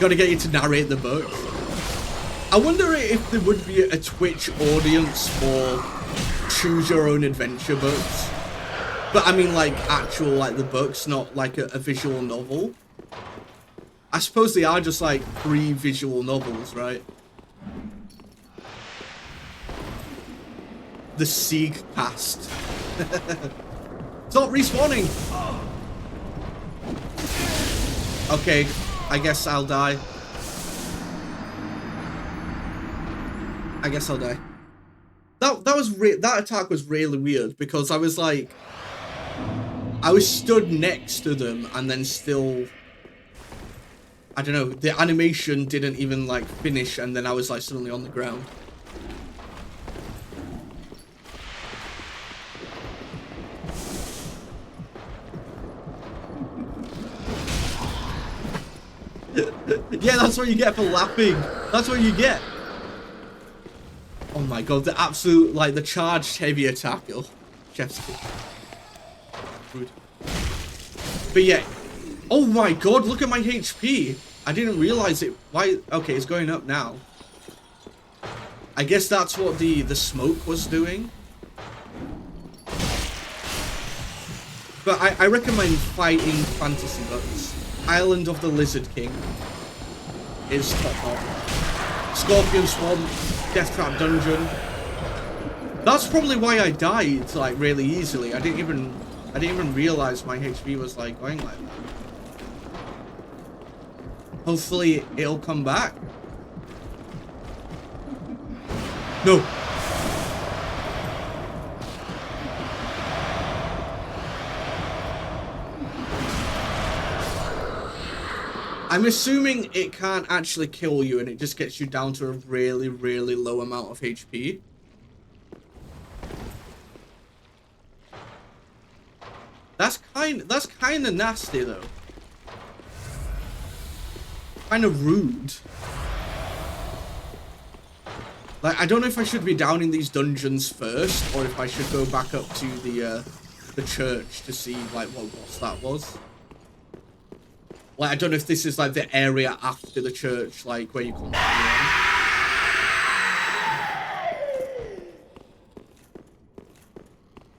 Gotta get you to narrate the book. I wonder if there would be a Twitch audience for Choose Your Own Adventure books. But I mean like actual, like the books, not like a visual novel. I suppose they are just like 3 visual novels, right? The Sieg cast. Stop respawning! Okay, I guess I'll die. I guess I'll die. That attack was really weird because I was like, I was stood next to them and then still, I don't know, the animation didn't even like finish and then I was like suddenly on the ground. Yeah, that's what you get for laughing. That's what you get. Oh my god, the absolute, like, the charged heavy attack. Oh, chef's kiss. Rude. But yeah. Oh my god, look at my HP. I didn't realize it. Why? Okay, it's going up now. I guess that's what the smoke was doing. But I recommend fighting fantasy books. Island of the Lizard King is top up. Scorpion Swamp, Death Trap Dungeon. That's probably why I died like really easily. I didn't even realize my HP was like going like that. Hopefully it'll come back. No. I'm assuming it can't actually kill you and it just gets you down to a really, really low amount of HP. That's kind of nasty though. Kind of rude. Like, I don't know if I should be down in these dungeons first or if I should go back up to the church to see like what boss that was. Like, I don't know if this is like the area after the church, like where you come from.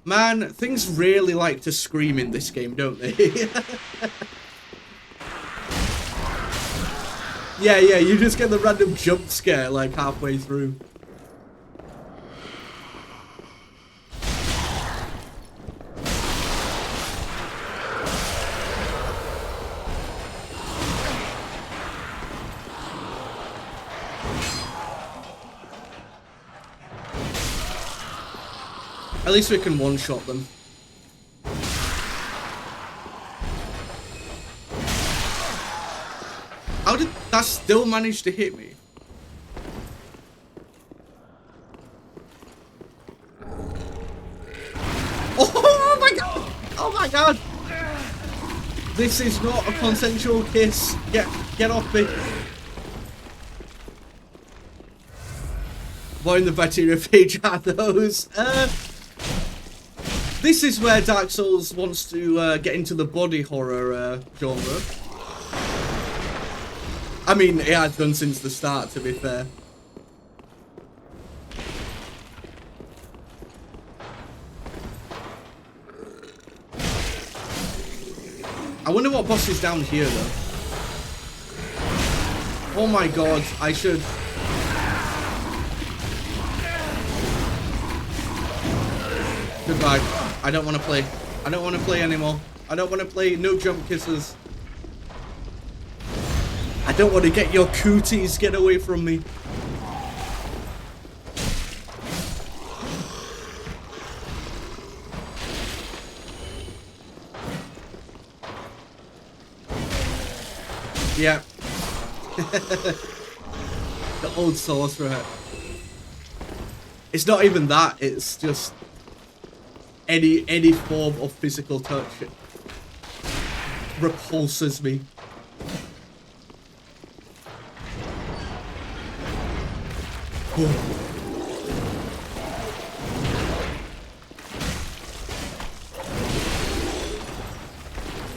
Man, things really like to scream in this game, don't they? Yeah, you just get the random jump scare like halfway through. At least we can one-shot them. How did that still manage to hit me? Oh my god! Oh my god! This is not a consensual kiss. Get off me. What in the bacteria page are those? This is where Dark Souls wants to get into the body horror genre. I mean, it has done since the start, to be fair. I wonder what boss is down here, though. Oh my god, I should... Goodbye. I don't want to play. I don't want to play anymore. I don't want to play no jump kisses. I don't want to get your cooties. Get away from me. Yeah. The old sorcerer. It's not even that. It's just any form of physical touch. It repulses me.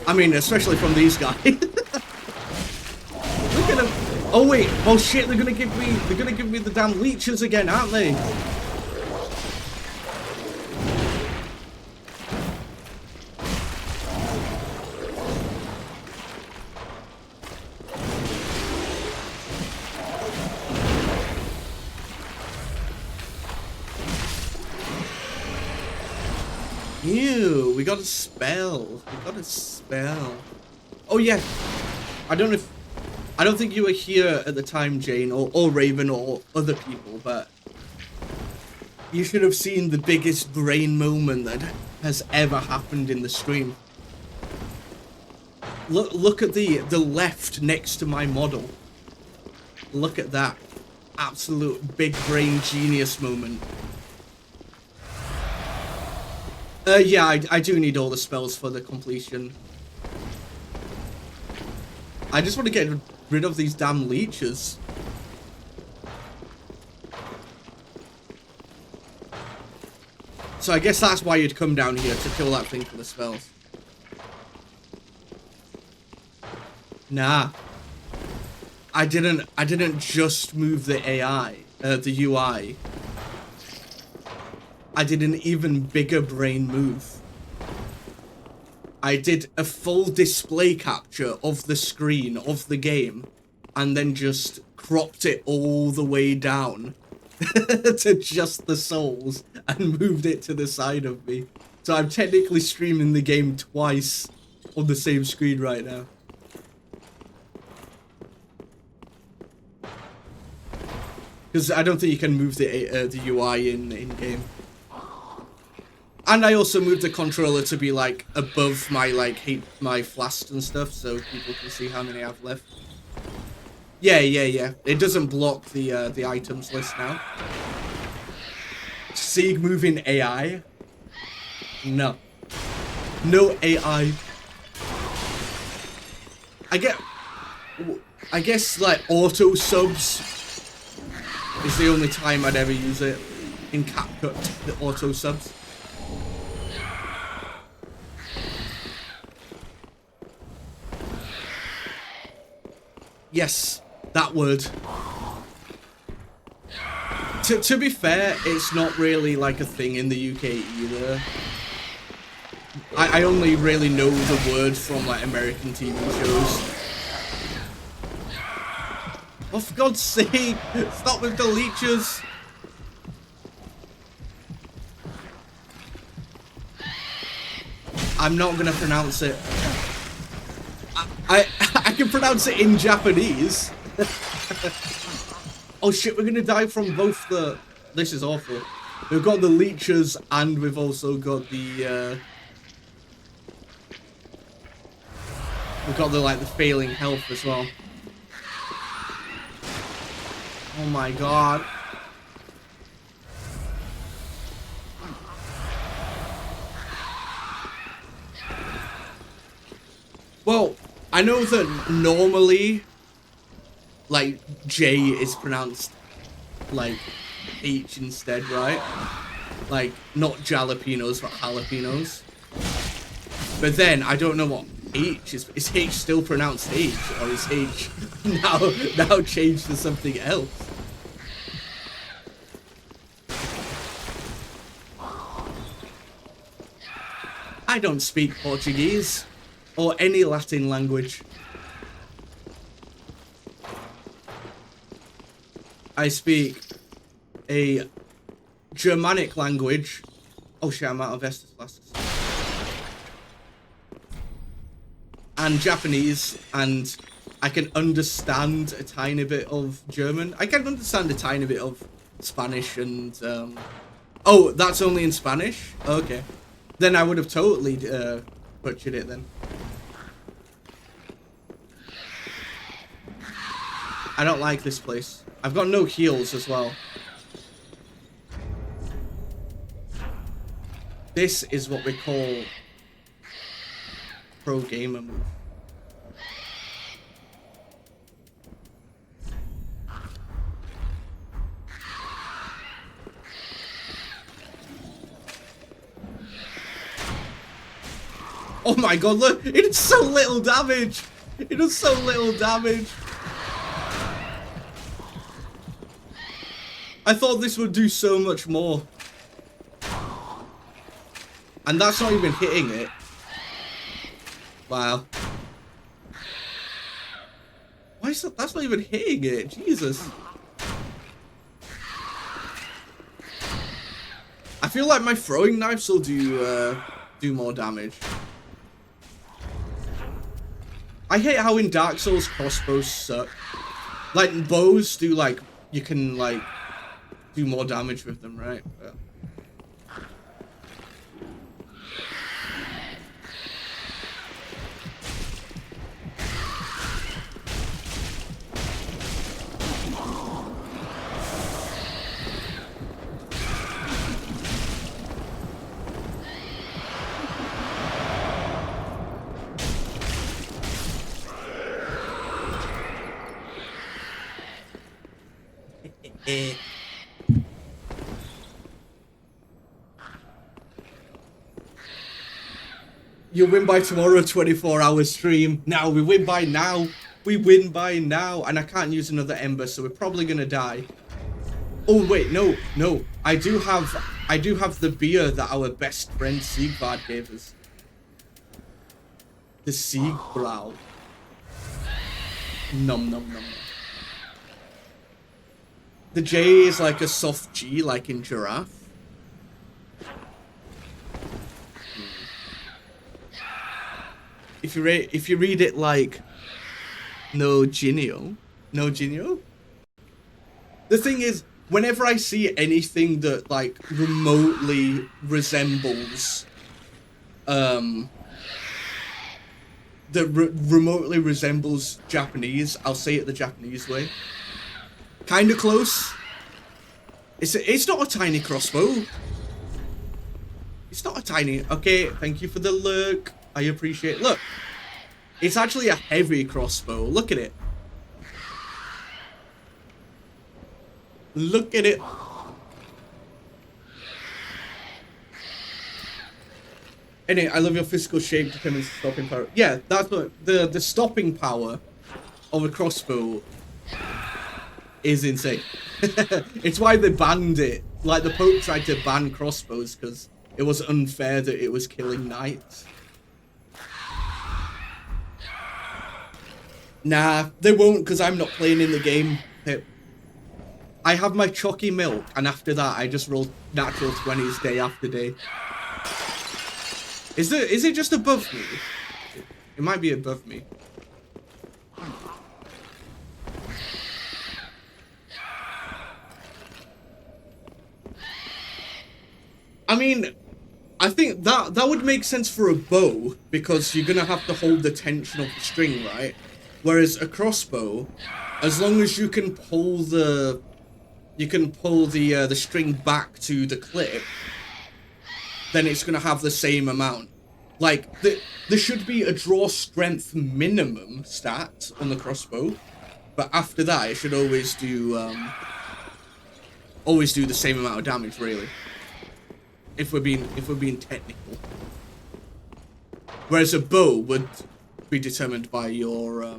I mean, especially from these guys. Look at them. Oh wait. Oh shit, they're gonna give me the damn leeches again, aren't they? Ew, we got a spell. We got a spell. Oh yeah. I don't think you were here at the time, Jane, or Raven, or other people, but you should have seen the biggest brain moment that has ever happened in the stream. Look at the left next to my model. Look at that. Absolute big brain genius moment. Yeah, I do need all the spells for the completion. I just want to get rid of these damn leeches. So I guess that's why you'd come down here, to kill that thing for the spells. Nah. I didn't just move the AI, the UI. I did an even bigger brain move. I did a full display capture of the screen of the game and then just cropped it all the way down to just the souls and moved it to the side of me. So I'm technically streaming the game twice on the same screen right now. Because I don't think you can move the UI in-game. And I also moved the controller to be like above my my flask and stuff, so people can see how many I've left. Yeah. It doesn't block the items list now. Sieg moving AI? No. No AI. I guess like auto subs is the only time I'd ever use it in CapCut, the auto subs. Yes, that word. To be fair, it's not really like a thing in the UK either. I only really know the word from like American TV shows. Oh, for God's sake, stop with the leeches. I'm not gonna pronounce it. I can pronounce it in Japanese. Oh shit, we're gonna die from both the... This is awful. We've got the leeches and we've also got the... We've got the failing health as well. Oh my god. Well, I know that normally, like, J is pronounced, like, H instead, right? Like, not jalapenos, but jalapenos. But then, I don't know what H is. Is H still pronounced H? Or is H now changed to something else? I don't speak Portuguese. Or any Latin language. I speak a Germanic language. Oh shit, I'm out of Estus flasks. And Japanese, and I can understand a tiny bit of German. I can understand a tiny bit of Spanish and oh, that's only in Spanish? Okay. Then I would have totally butchered it then. I don't like this place. I've got no heals as well. This is what we call pro gamer move. Oh my god, look! It does so little damage! It does so little damage! I thought this would do so much more. And that's not even hitting it. Wow. Why is that? That's not even hitting it. Jesus. I feel like my throwing knives will do more damage. I hate how in Dark Souls crossbows suck. Like bows do, like, you can like do more damage with them, right? But you'll win by tomorrow, 24-hour stream. Now, we win by now. We win by now. And I can't use another ember, so we're probably gonna die. Oh, wait, no. I do have the beer that our best friend Siegvard gave us. The Siegbräu. Nom nom nom. The J is like a soft G, like in giraffe. If you read it like no Genio. The thing is, whenever I see anything that like remotely resembles Japanese, I'll say it the Japanese way. Kinda close. It's not a tiny crossbow. It's not a tiny. Okay, thank you for the lurk. I appreciate it. Look, it's actually a heavy crossbow. Look at it. Look at it. Anyway, I love your physical shape determines stopping power. Yeah, that's what the stopping power of a crossbow is insane. It's why they banned it. Like the Pope tried to ban crossbows because it was unfair that it was killing knights. Nah, they won't because I'm not playing in the game, Pip. I have my chalky milk, and after that, I just roll natural 20s day after day. Is it just above me? It might be above me. I mean, I think that would make sense for a bow because you're gonna have to hold the tension of the string, right? Whereas a crossbow, as long as you can pull the string back to the clip, then it's gonna have the same amount. Like there should be a draw strength minimum stat on the crossbow, but after that it should always do always do the same amount of damage, really. If we're being technical. Whereas a bow would be determined by your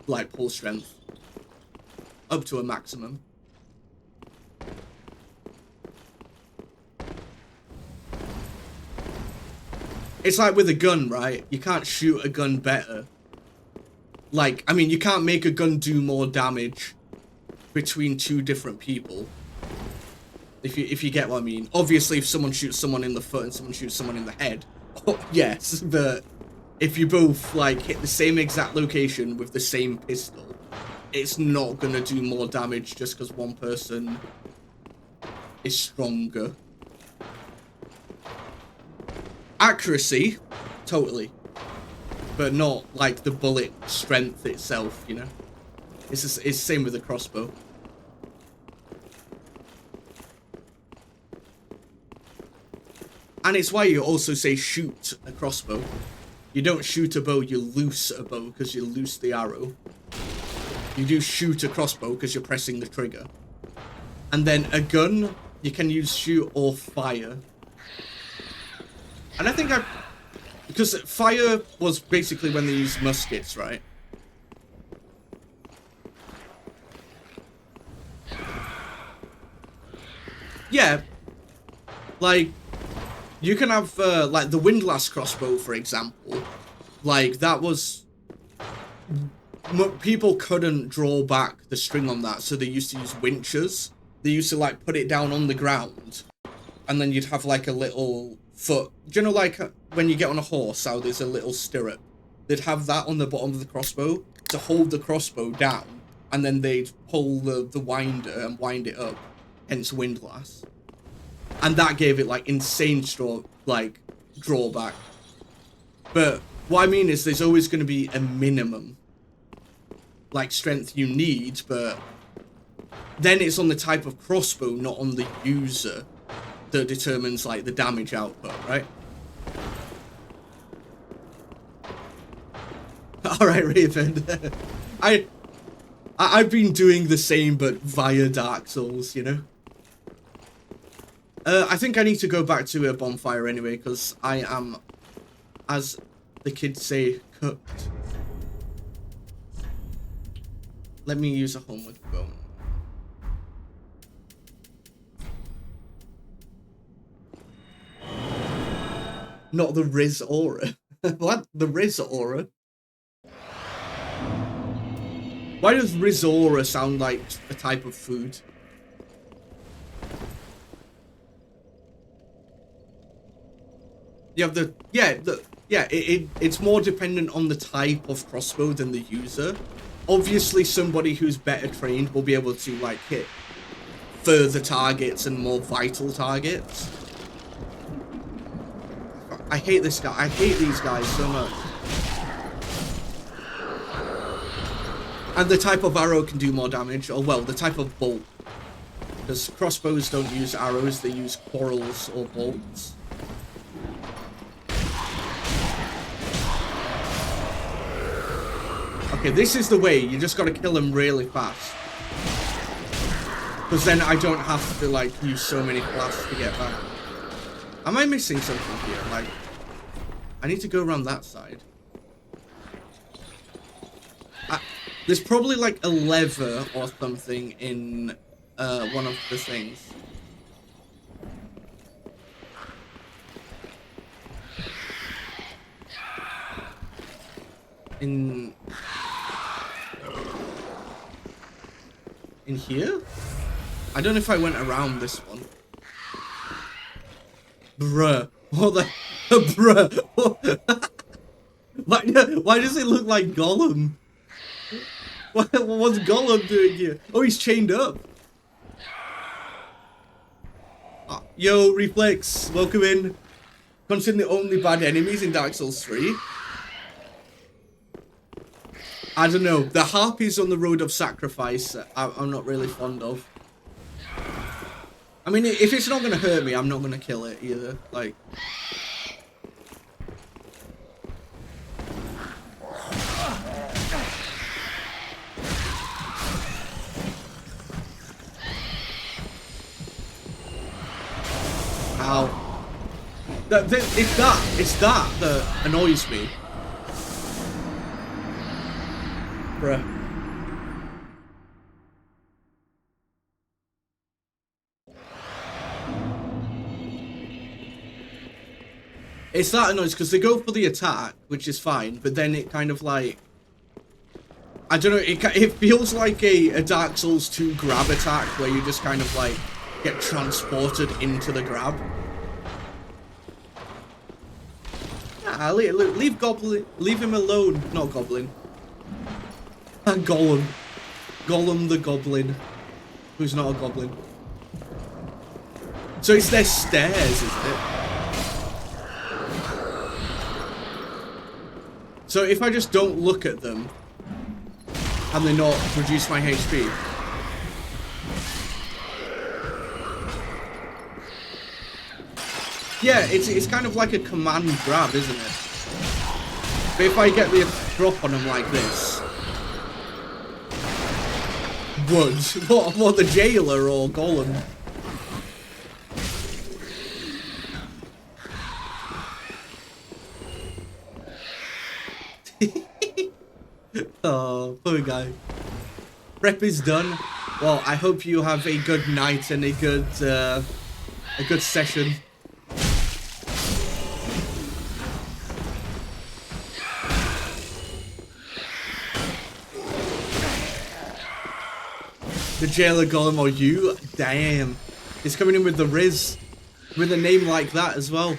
like pull strength up to a maximum. It's like with a gun, right? You can't shoot a gun better. Like, I mean, you can't make a gun do more damage between two different people. If you get what I mean. Obviously, if someone shoots someone in the foot and someone shoots someone in the head, oh, yes, but if you both, like, hit the same exact location with the same pistol, it's not gonna do more damage just because one person is stronger. Accuracy, totally. But not, like, the bullet strength itself, you know? It's the same with the crossbow. And it's why you also say shoot a crossbow. You don't shoot a bow, you loose a bow because you loose the arrow. You do shoot a crossbow because you're pressing the trigger. And then a gun, you can use shoot or fire. And I think because fire was basically when they used muskets, right? Yeah. Like, you can have, like, the windlass crossbow, for example. Like, that was... People couldn't draw back the string on that, so they used to use winches. They used to, like, put it down on the ground. And then you'd have, like, a little foot. Do you know, like, when you get on a horse, how there's a little stirrup? They'd have that on the bottom of the crossbow to hold the crossbow down. And then they'd pull the winder and wind it up. Hence windlass. And that gave it, like, insane drawback. But what I mean is there's always going to be a minimum, like, strength you need, but then it's on the type of crossbow, not on the user, that determines, like, the damage output, right? Alright, Raven. I've been doing the same, but via Dark Souls, you know? I think I need to go back to a bonfire anyway, because I am, as the kids say, cooked. Let me use a homeward bone. Not the Riz Aura. What? The Riz Aura? Why does Riz Aura sound like a type of food? You have it's more dependent on the type of crossbow than the user. Obviously, somebody who's better trained will be able to, like, hit further targets and more vital targets. I hate this guy. I hate these guys so much. And the type of arrow can do more damage, or, well, the type of bolt. Because crossbows don't use arrows, they use quarrels or bolts. Okay, this is the way. You just gotta kill him really fast. Because then I don't have to, like, use so many blasts to get back. Am I missing something here? Like, I need to go around that side. There's probably, like, a lever or something in one of the things. In here? I don't know if I went around this one. Bruh. What the... Bruh. Why does it look like Gollum? What's Gollum doing here? Oh, he's chained up. Yo, Reflex. Welcome in. Consider the only bad enemies in Dark Souls 3. I don't know. The harpies on the road of sacrifice, I'm not really fond of. I mean, if it's not going to hurt me, I'm not going to kill it either. Like... It's that annoys me. Bruh. It's that annoys because they go for the attack, which is fine, but then it kind of like, I don't know, it feels like a Dark Souls 2 grab attack where you just kind of like get transported into the grab. Ah, leave Goblin, leave him alone. Not Goblin. Gollum. Gollum the Goblin, who's not a goblin. So it's their stairs, isn't it? So if I just don't look at them and they not reduce my HP. Yeah, it's kind of like a command grab, isn't it? But if I get the drop on them like this. What, the jailer or Golem? Oh, poor guy. Prep is done. Well, I hope you have a good night and a good session. The jailer Golem or you? Damn. He's coming in with the Riz. With a name like that as well.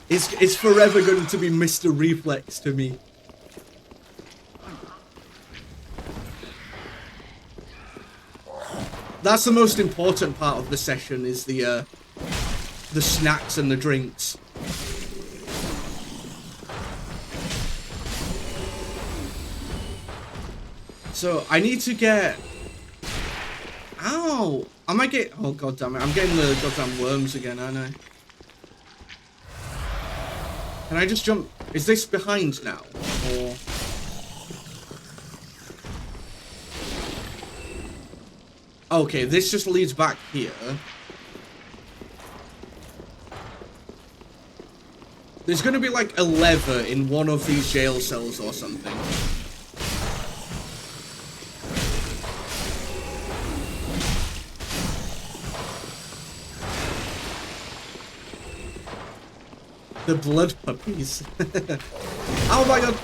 It's forever going to be Mr. Reflex to me. That's the most important part of the session, is the snacks and the drinks. So I need to get. Ow! I might get. Oh god damn it! I'm getting the goddamn worms again, aren't I? Can I just jump? Is this behind now? Or okay, this just leads back here. There's gonna be like a lever in one of these jail cells or something. The blood puppies. Oh my god.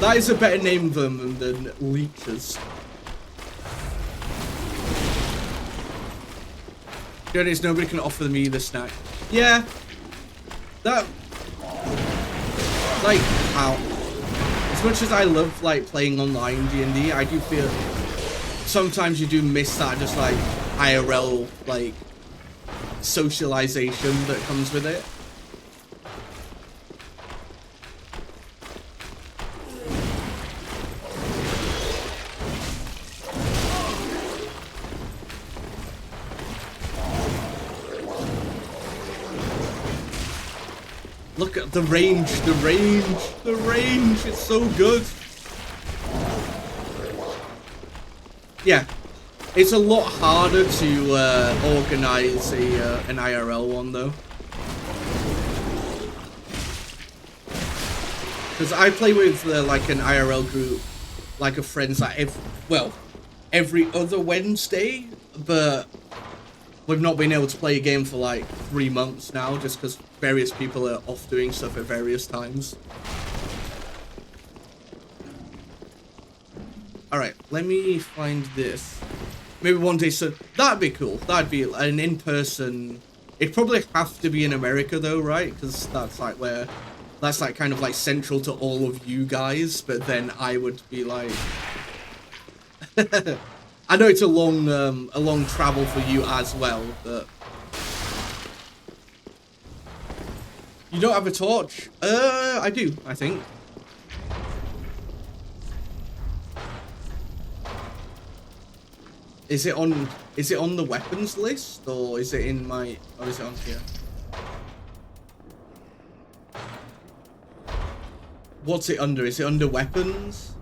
That is a better name than leeches. Journeys, nobody can offer me the snack. Yeah. That. Like, how? As much as I love, like, playing online D&D, I do feel sometimes you do miss that just, like, IRL, like, socialization that comes with it. Look at the range, the range, it's so good. Yeah. It's a lot harder to organize an IRL one though, because I play with like an IRL group, like a friends like every other Wednesday, but we've not been able to play a game for like 3 months now, just because various people are off doing stuff at various times. All right, let me find this. Maybe one day, so that'd be cool. That'd be an in-person. It'd probably have to be in America though, right? Because that's like where, that's like kind of like central to all of you guys. But then I would be like, I know it's a long travel for you as well, but you don't have a torch? I do, I think. Is it on the weapons list, or is it in my, or is it on here? What's it under? Is it under weapons?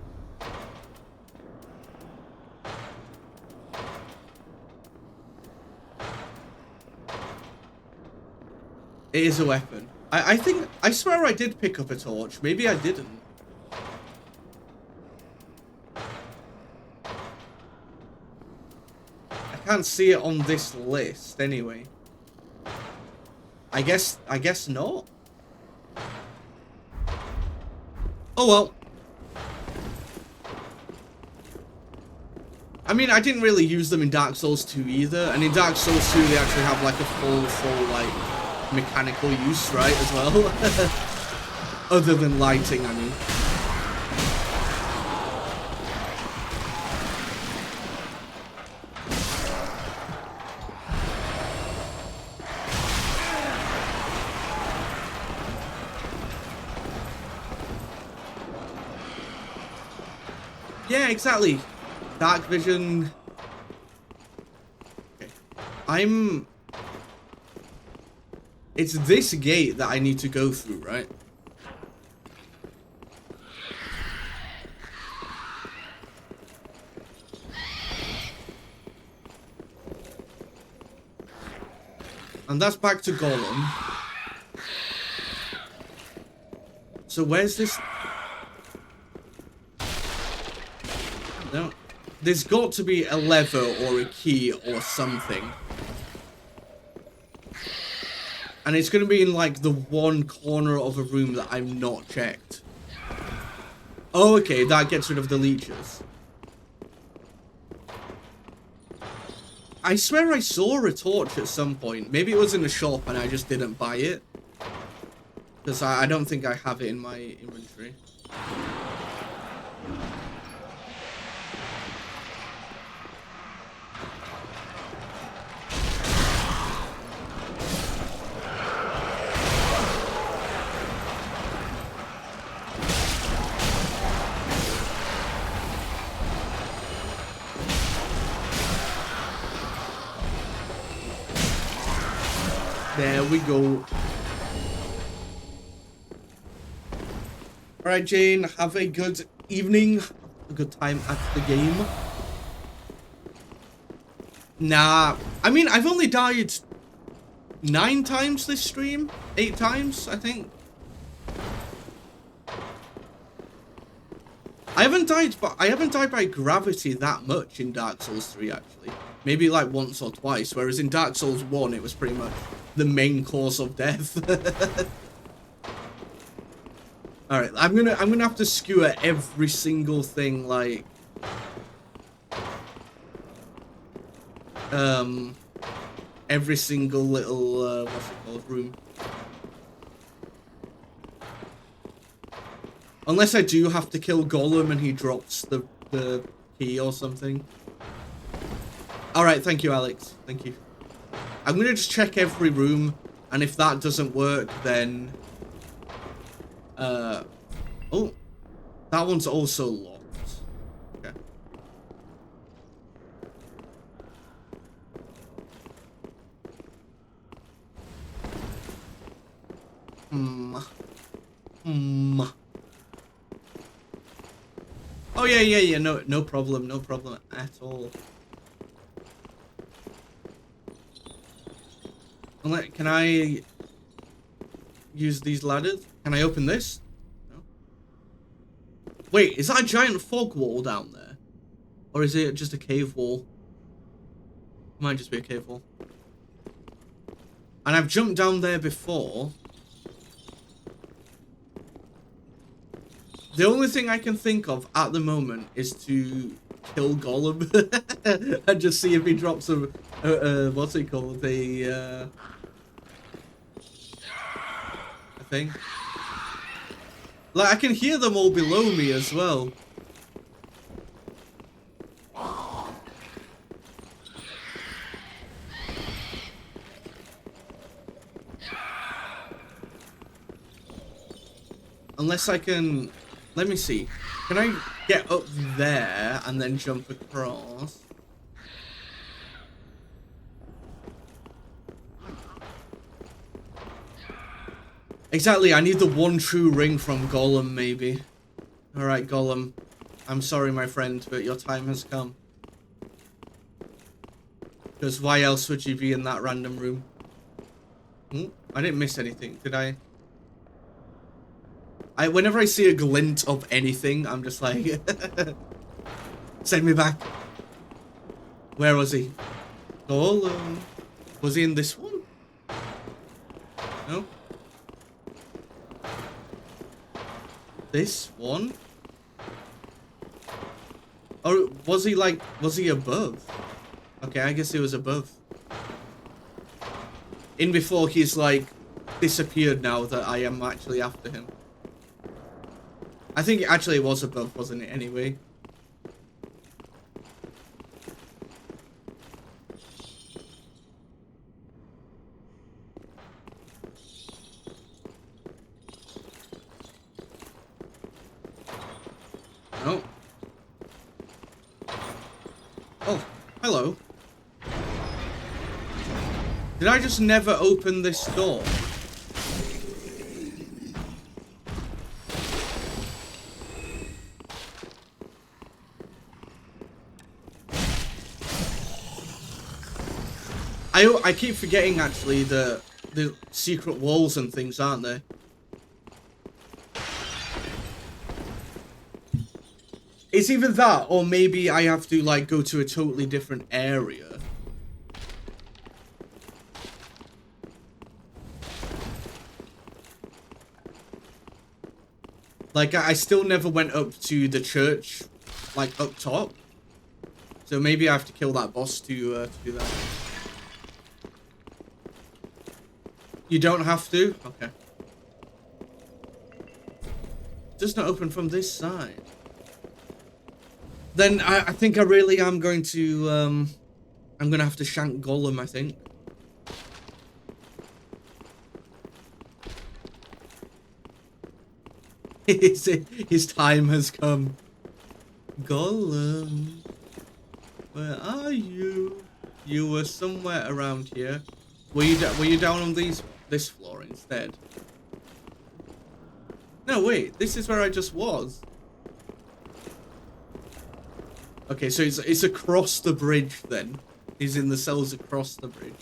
It is a weapon. I think, I swear I did pick up a torch. Maybe I didn't. I can't see it on this list anyway. I guess not. Oh well. I mean, I didn't really use them in Dark Souls 2 either, and in Dark Souls 2 they actually have like a full like mechanical use, right, as well. Other than lighting, I mean. Yeah, exactly. Dark vision. Okay. It's this gate that I need to go through, right? And that's back to Gollum. So where's this? No. There's got to be a lever or a key or something. And it's going to be in like the one corner of a room that I've not checked. Oh, okay. That gets rid of the leeches. I swear I saw a torch at some point. Maybe it was in a shop and I just didn't buy it. Because I don't think I have it in my inventory. There we go. Alright, Jane, have a good evening. A good time at the game. Nah, I mean, I've only died 9 times this stream. 8 times, I think. I haven't died by gravity that much in Dark Souls 3, actually. Maybe like once or twice, whereas in Dark Souls 1 it was pretty much the main cause of death. Alright, I'm gonna have to skewer every single thing, like every single little what's it called, room. Unless I do have to kill Gollum and he drops the key or something. Alright, thank you, Alex. Thank you. I'm gonna just check every room, and if that doesn't work, then oh, that one's also locked. Okay. Oh yeah, no problem at all. Can I use these ladders? Can I open this? No. Wait, is that a giant fog wall down there? Or is it just a cave wall? It might just be a cave wall. And I've jumped down there before. The only thing I can think of at the moment is to kill Gollum and just see if he drops a what's it called? A thing. Like, I can hear them all below me as well. Unless I can... Let me see. Can I get up there and then jump across? Exactly, I need the one true ring from Gollum, maybe. Alright, Gollum. I'm sorry, my friend, but your time has come. Because why else would you be in that random room? I didn't miss anything, did I? Whenever I see a glint of anything, I'm just like, send me back. Where was he? Golem. Was he in this one? No. This one? Or was he like, was he above? Okay, I guess he was above. In before he's like disappeared now that I am actually after him. I think it actually was above, wasn't it, anyway? No. Oh, hello. Did I just never open this door? I keep forgetting actually the secret walls and things, aren't there? It's either that or maybe I have to like go to a totally different area. Like I still never went up to the church, like up top. So maybe I have to kill that boss to do that. You don't have to? Okay. Just not open from this side. Then I think I really am going to, I'm gonna have to shank Golem, I think. His time has come. Golem, where are you? You were somewhere around here. Were you down on this floor instead? No, wait. This is where I just was. Okay, so it's across the bridge then. He's in the cells across the bridge.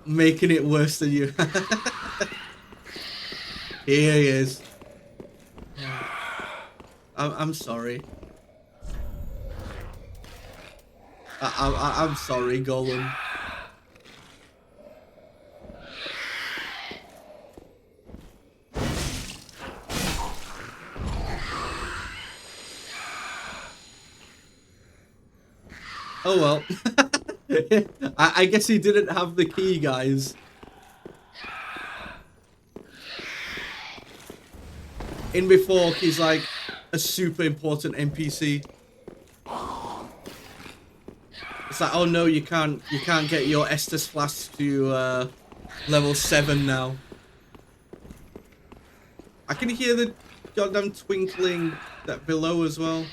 Making it worse than you. Here he is. I'm sorry. I'm sorry, Golem. Oh well. I guess he didn't have the key, guys. In before, he's like a super important NPC. It's like, oh no, you can't get your Estus flask to level 7 now. I can hear the goddamn twinkling that below as well.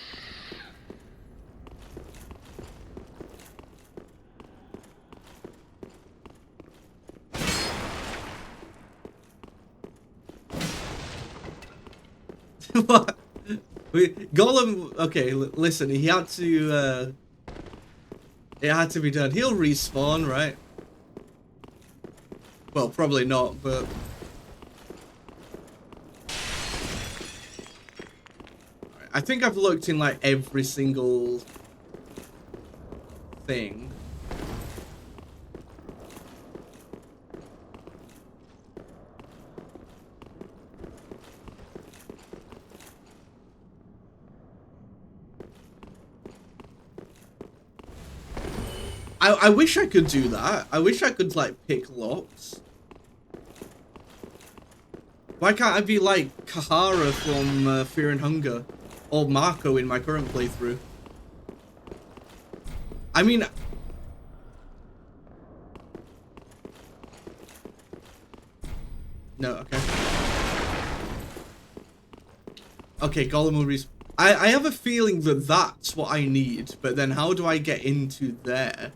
What? Golem, okay, listen, he had to, it had to be done. He'll respawn, right? Well, probably not, but... I think I've looked in, like, every single thing. I wish I could do that. I wish I could, like, pick locks. Why can't I be like Kahara from Fear and Hunger? Or Marco in my current playthrough? I mean... No, okay. Okay, Golem will respawn. I have a feeling that that's what I need, but then how do I get into there?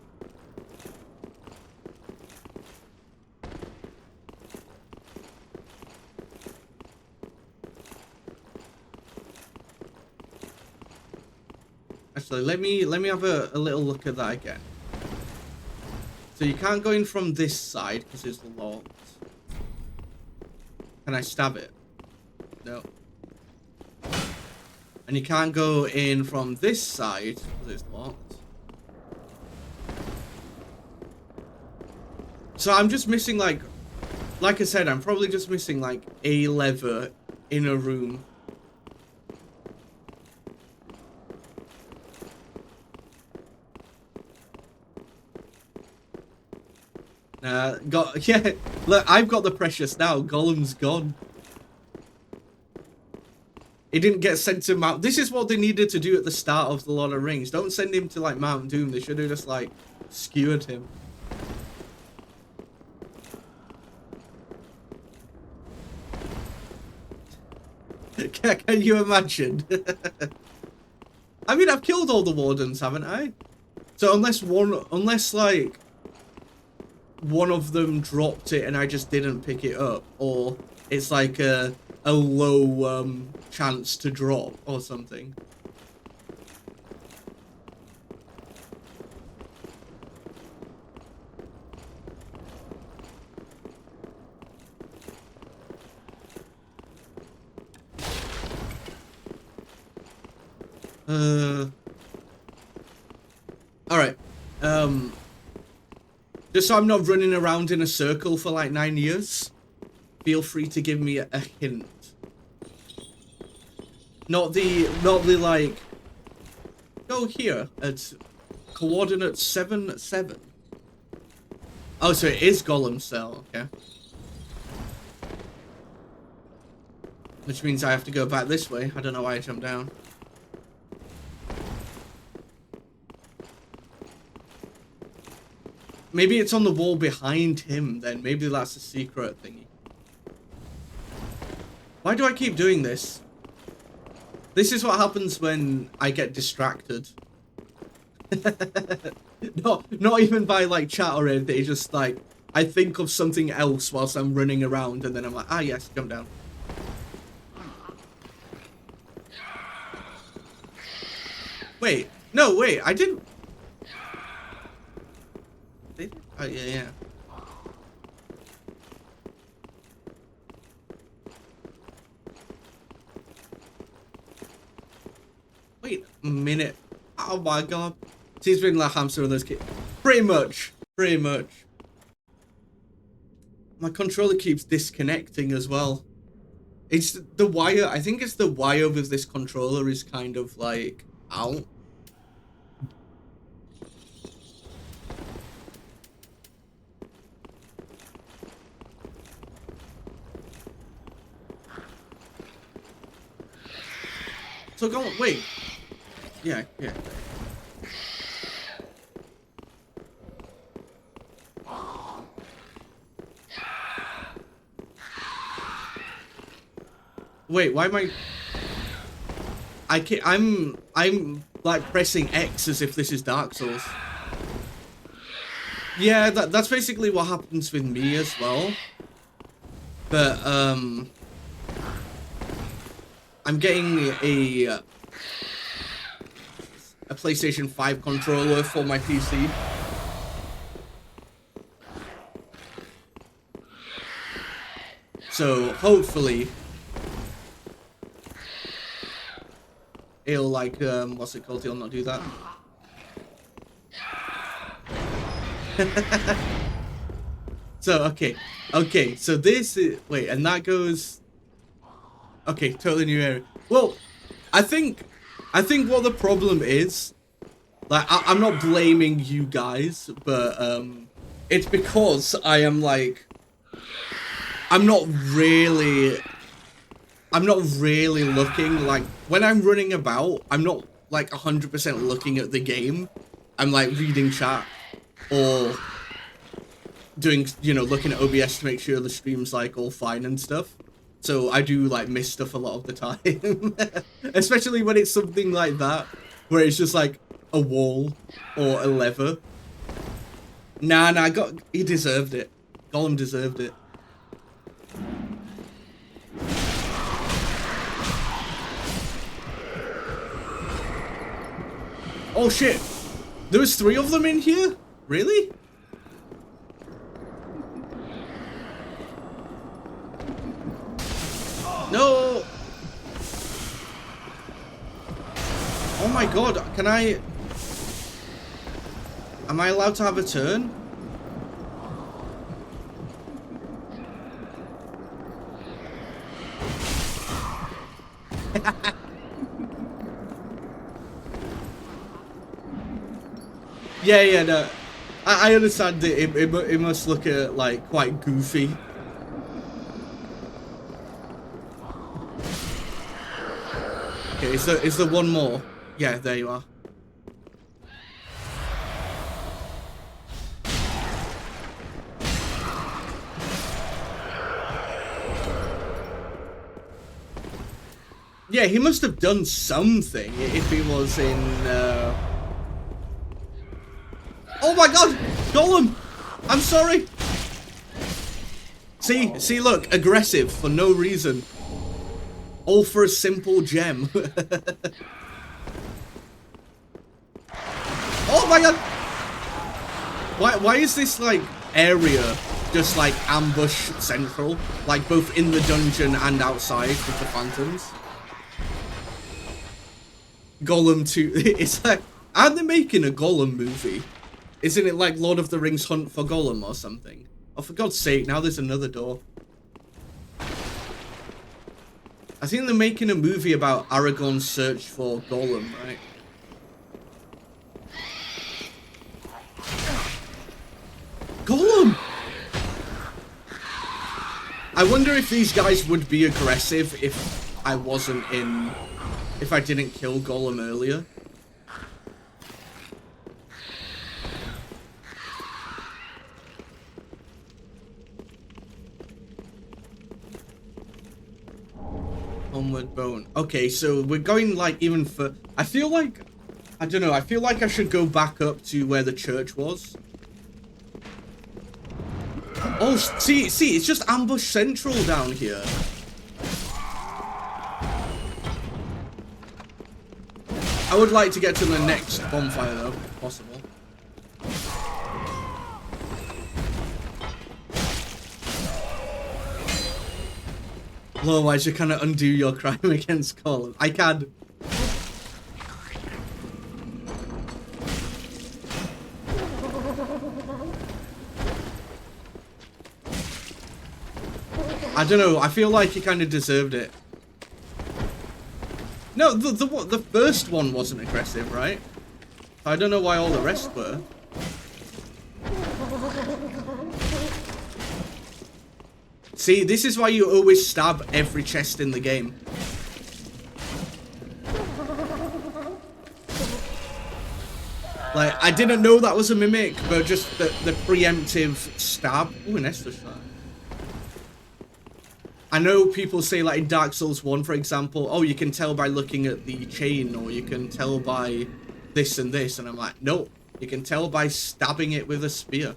actually. Let me have a little look at that again. So you can't go in from this side because it's locked. Can I stab it? No. And you can't go in from this side because it's locked. So I'm just missing like I said, I'm probably just missing like a lever in a room. Yeah, look, I've got the precious now. Golem's gone. He didn't get sent to Mount. This is what they needed to do at the start of the Lord of the Rings. Don't send him to like Mount Doom. They should have just like skewered him. Can you imagine? I mean, I've killed all the wardens, haven't I? So unless like one of them dropped it and I just didn't pick it up, or it's like a low chance to drop or something. Alright. Just so I'm not running around in a circle for like 9 years, feel free to give me a hint. Not the like, go here at coordinate 7-7. Oh, so it is Golem's cell, okay. Which means I have to go back this way. I don't know why I jumped down. Maybe it's on the wall behind him then. Maybe that's a secret thingy. Why do I keep doing this? This is what happens when I get distracted. Not even by like chat or anything. It's just like I think of something else whilst I'm running around and then I'm like, ah yes, jump down. Wait, no, wait, I didn't. Oh, yeah. Wait a minute. Oh my god. He's been like hamster on those kids. Pretty much. My controller keeps disconnecting as well. It's the wire. I think it's the wire with this controller is kind of like out. So go on, wait. Yeah. Wait, why am I'm like pressing X as if this is Dark Souls. Yeah, that's basically what happens with me as well. But I'm getting a PlayStation 5 controller for my PC. So hopefully it'll like what's it called? It'll not do that. So okay. So this is and that goes. Okay, totally new area. Well, I think what the problem is, like, I'm not blaming you guys, but it's because I am like, I'm not really looking, like, when I'm running about, I'm not like 100% looking at the game. I'm like reading chat or doing, looking at OBS to make sure the stream's like all fine and stuff. So I do like miss stuff a lot of the time, especially when it's something like that, where it's just like a wall or a lever. Nah, he deserved it. Golem deserved it. Oh shit! There was 3 of them in here? Really? No! Oh my god, can I... Am I allowed to have a turn? Yeah, no. I understand it must look like quite goofy. Okay, is there one more? Yeah, there you are. Yeah, he must have done something if he was in... Oh my god! Gollum! I'm sorry! See, look, aggressive for no reason. All for a simple gem. Oh my god! Why is this, like, area just, like, ambush central? Like, both in the dungeon and outside with the phantoms? Gollum 2. It's like, aren't they making a Gollum movie? Isn't it like Lord of the Rings Hunt for Gollum or something? Oh, for God's sake, now there's another door. I think they're making a movie about Aragorn's search for Gollum, right? Gollum! I wonder if these guys would be aggressive if I wasn't in... If I didn't kill Gollum earlier. Homeward Bone. Okay, so we're going like even for... I feel like... I don't know, I feel like I should go back up to where the church was. Oh, see, it's just ambush central down here. I would like to get to the next bonfire though, if possible. Otherwise you cannot undo your crime against Gollum. I can. I don't know, I feel like he kind of deserved it. No, the first one wasn't aggressive, right? I don't know why all the rest were. See, this is why you always stab every chest in the game. Like, I didn't know that was a mimic, but just the preemptive stab. Ooh, an Estus shot. I know people say, like, in Dark Souls 1, for example, oh, you can tell by looking at the chain, or you can tell by this and this, and I'm like, no, you can tell by stabbing it with a spear.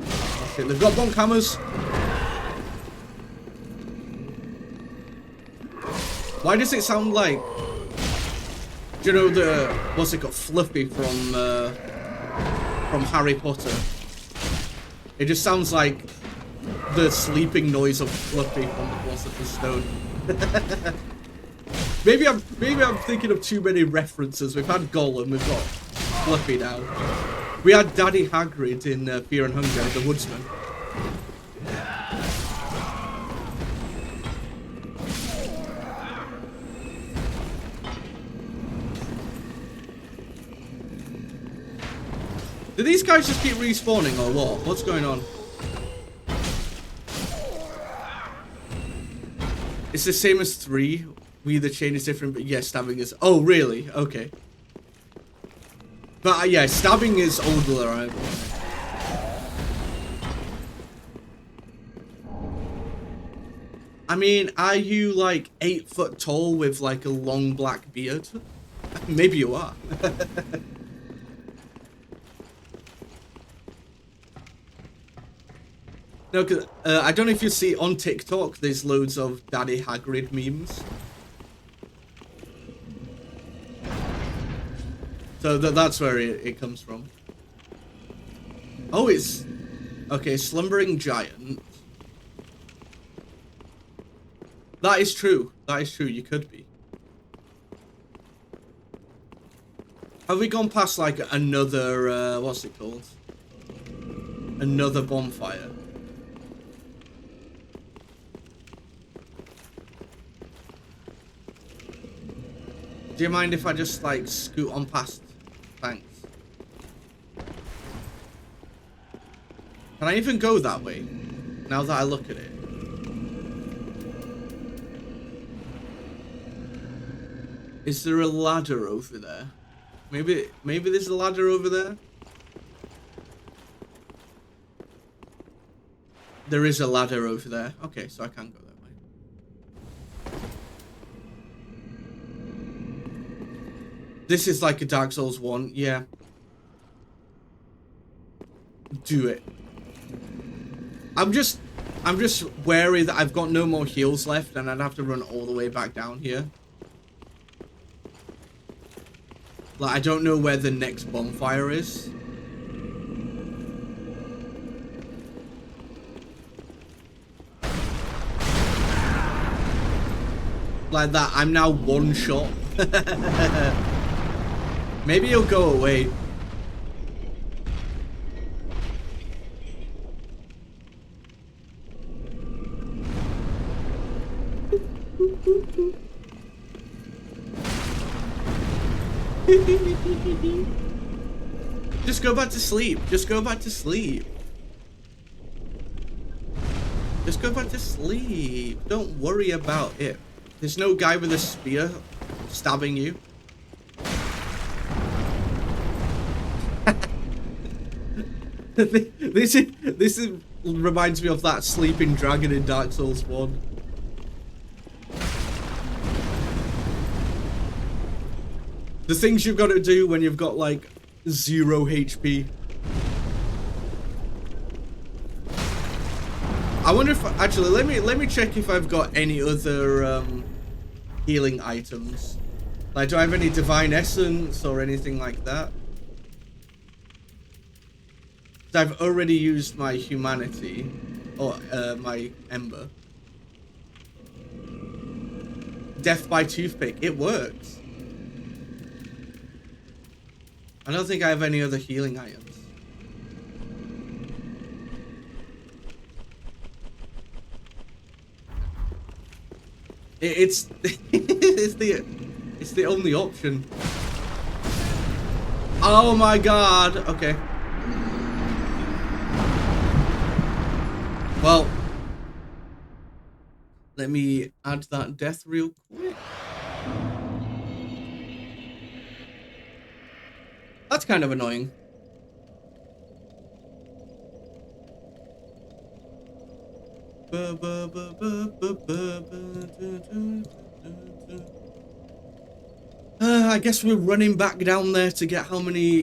Okay, they've got bonk hammers. Why does it sound like, do you know the, what's it called, Fluffy from Harry Potter? It just sounds like the sleeping noise of Fluffy from the Philosopher's Stone. maybe I'm thinking of too many references. We've had Gollum, we've got Fluffy now. We had Daddy Hagrid in Fear and Hunger, the Woodsman. Do these guys just keep respawning or what? What's going on? It's the same as 3. The chain is different, but yeah, stabbing is... Oh, really? Okay. But yeah, stabbing is older, right? I mean, are you like 8 foot tall with like a long black beard? Maybe you are. No, cause I don't know if you see on TikTok, there's loads of Daddy Hagrid memes. So that's where it comes from. Oh, it's... Okay, slumbering giant. That is true. That is true. You could be. Have we gone past, like, another, what's it called? Another bonfire? Do you mind if I just, like, scoot on past? Thanks. Can I even go that way? Now that I look at it. Is there a ladder over there? Maybe there's a ladder over there? There is a ladder over there. Okay, so I can go that way. This is like a Dark Souls 1, yeah. Do it. I'm just wary that I've got no more heals left and I'd have to run all the way back down here. Like, I don't know where the next bonfire is. Like that, I'm now one shot. Maybe he'll go away. Just go back to sleep. Just go back to sleep. Just go back to sleep. Don't worry about it. There's no guy with a spear stabbing you. This reminds me of that sleeping dragon in Dark Souls 1. The things you've got to do when you've got like 0 HP. I wonder if actually let me check if I've got any other healing items. Like, do I have any divine essence or anything like that? I've already used my humanity or my ember. Death by toothpick. It works. I don't think I have any other healing items. It's it's the only option. Oh my god. Okay. Well, let me add that death real quick. That's kind of annoying. I guess we're running back down there to get how many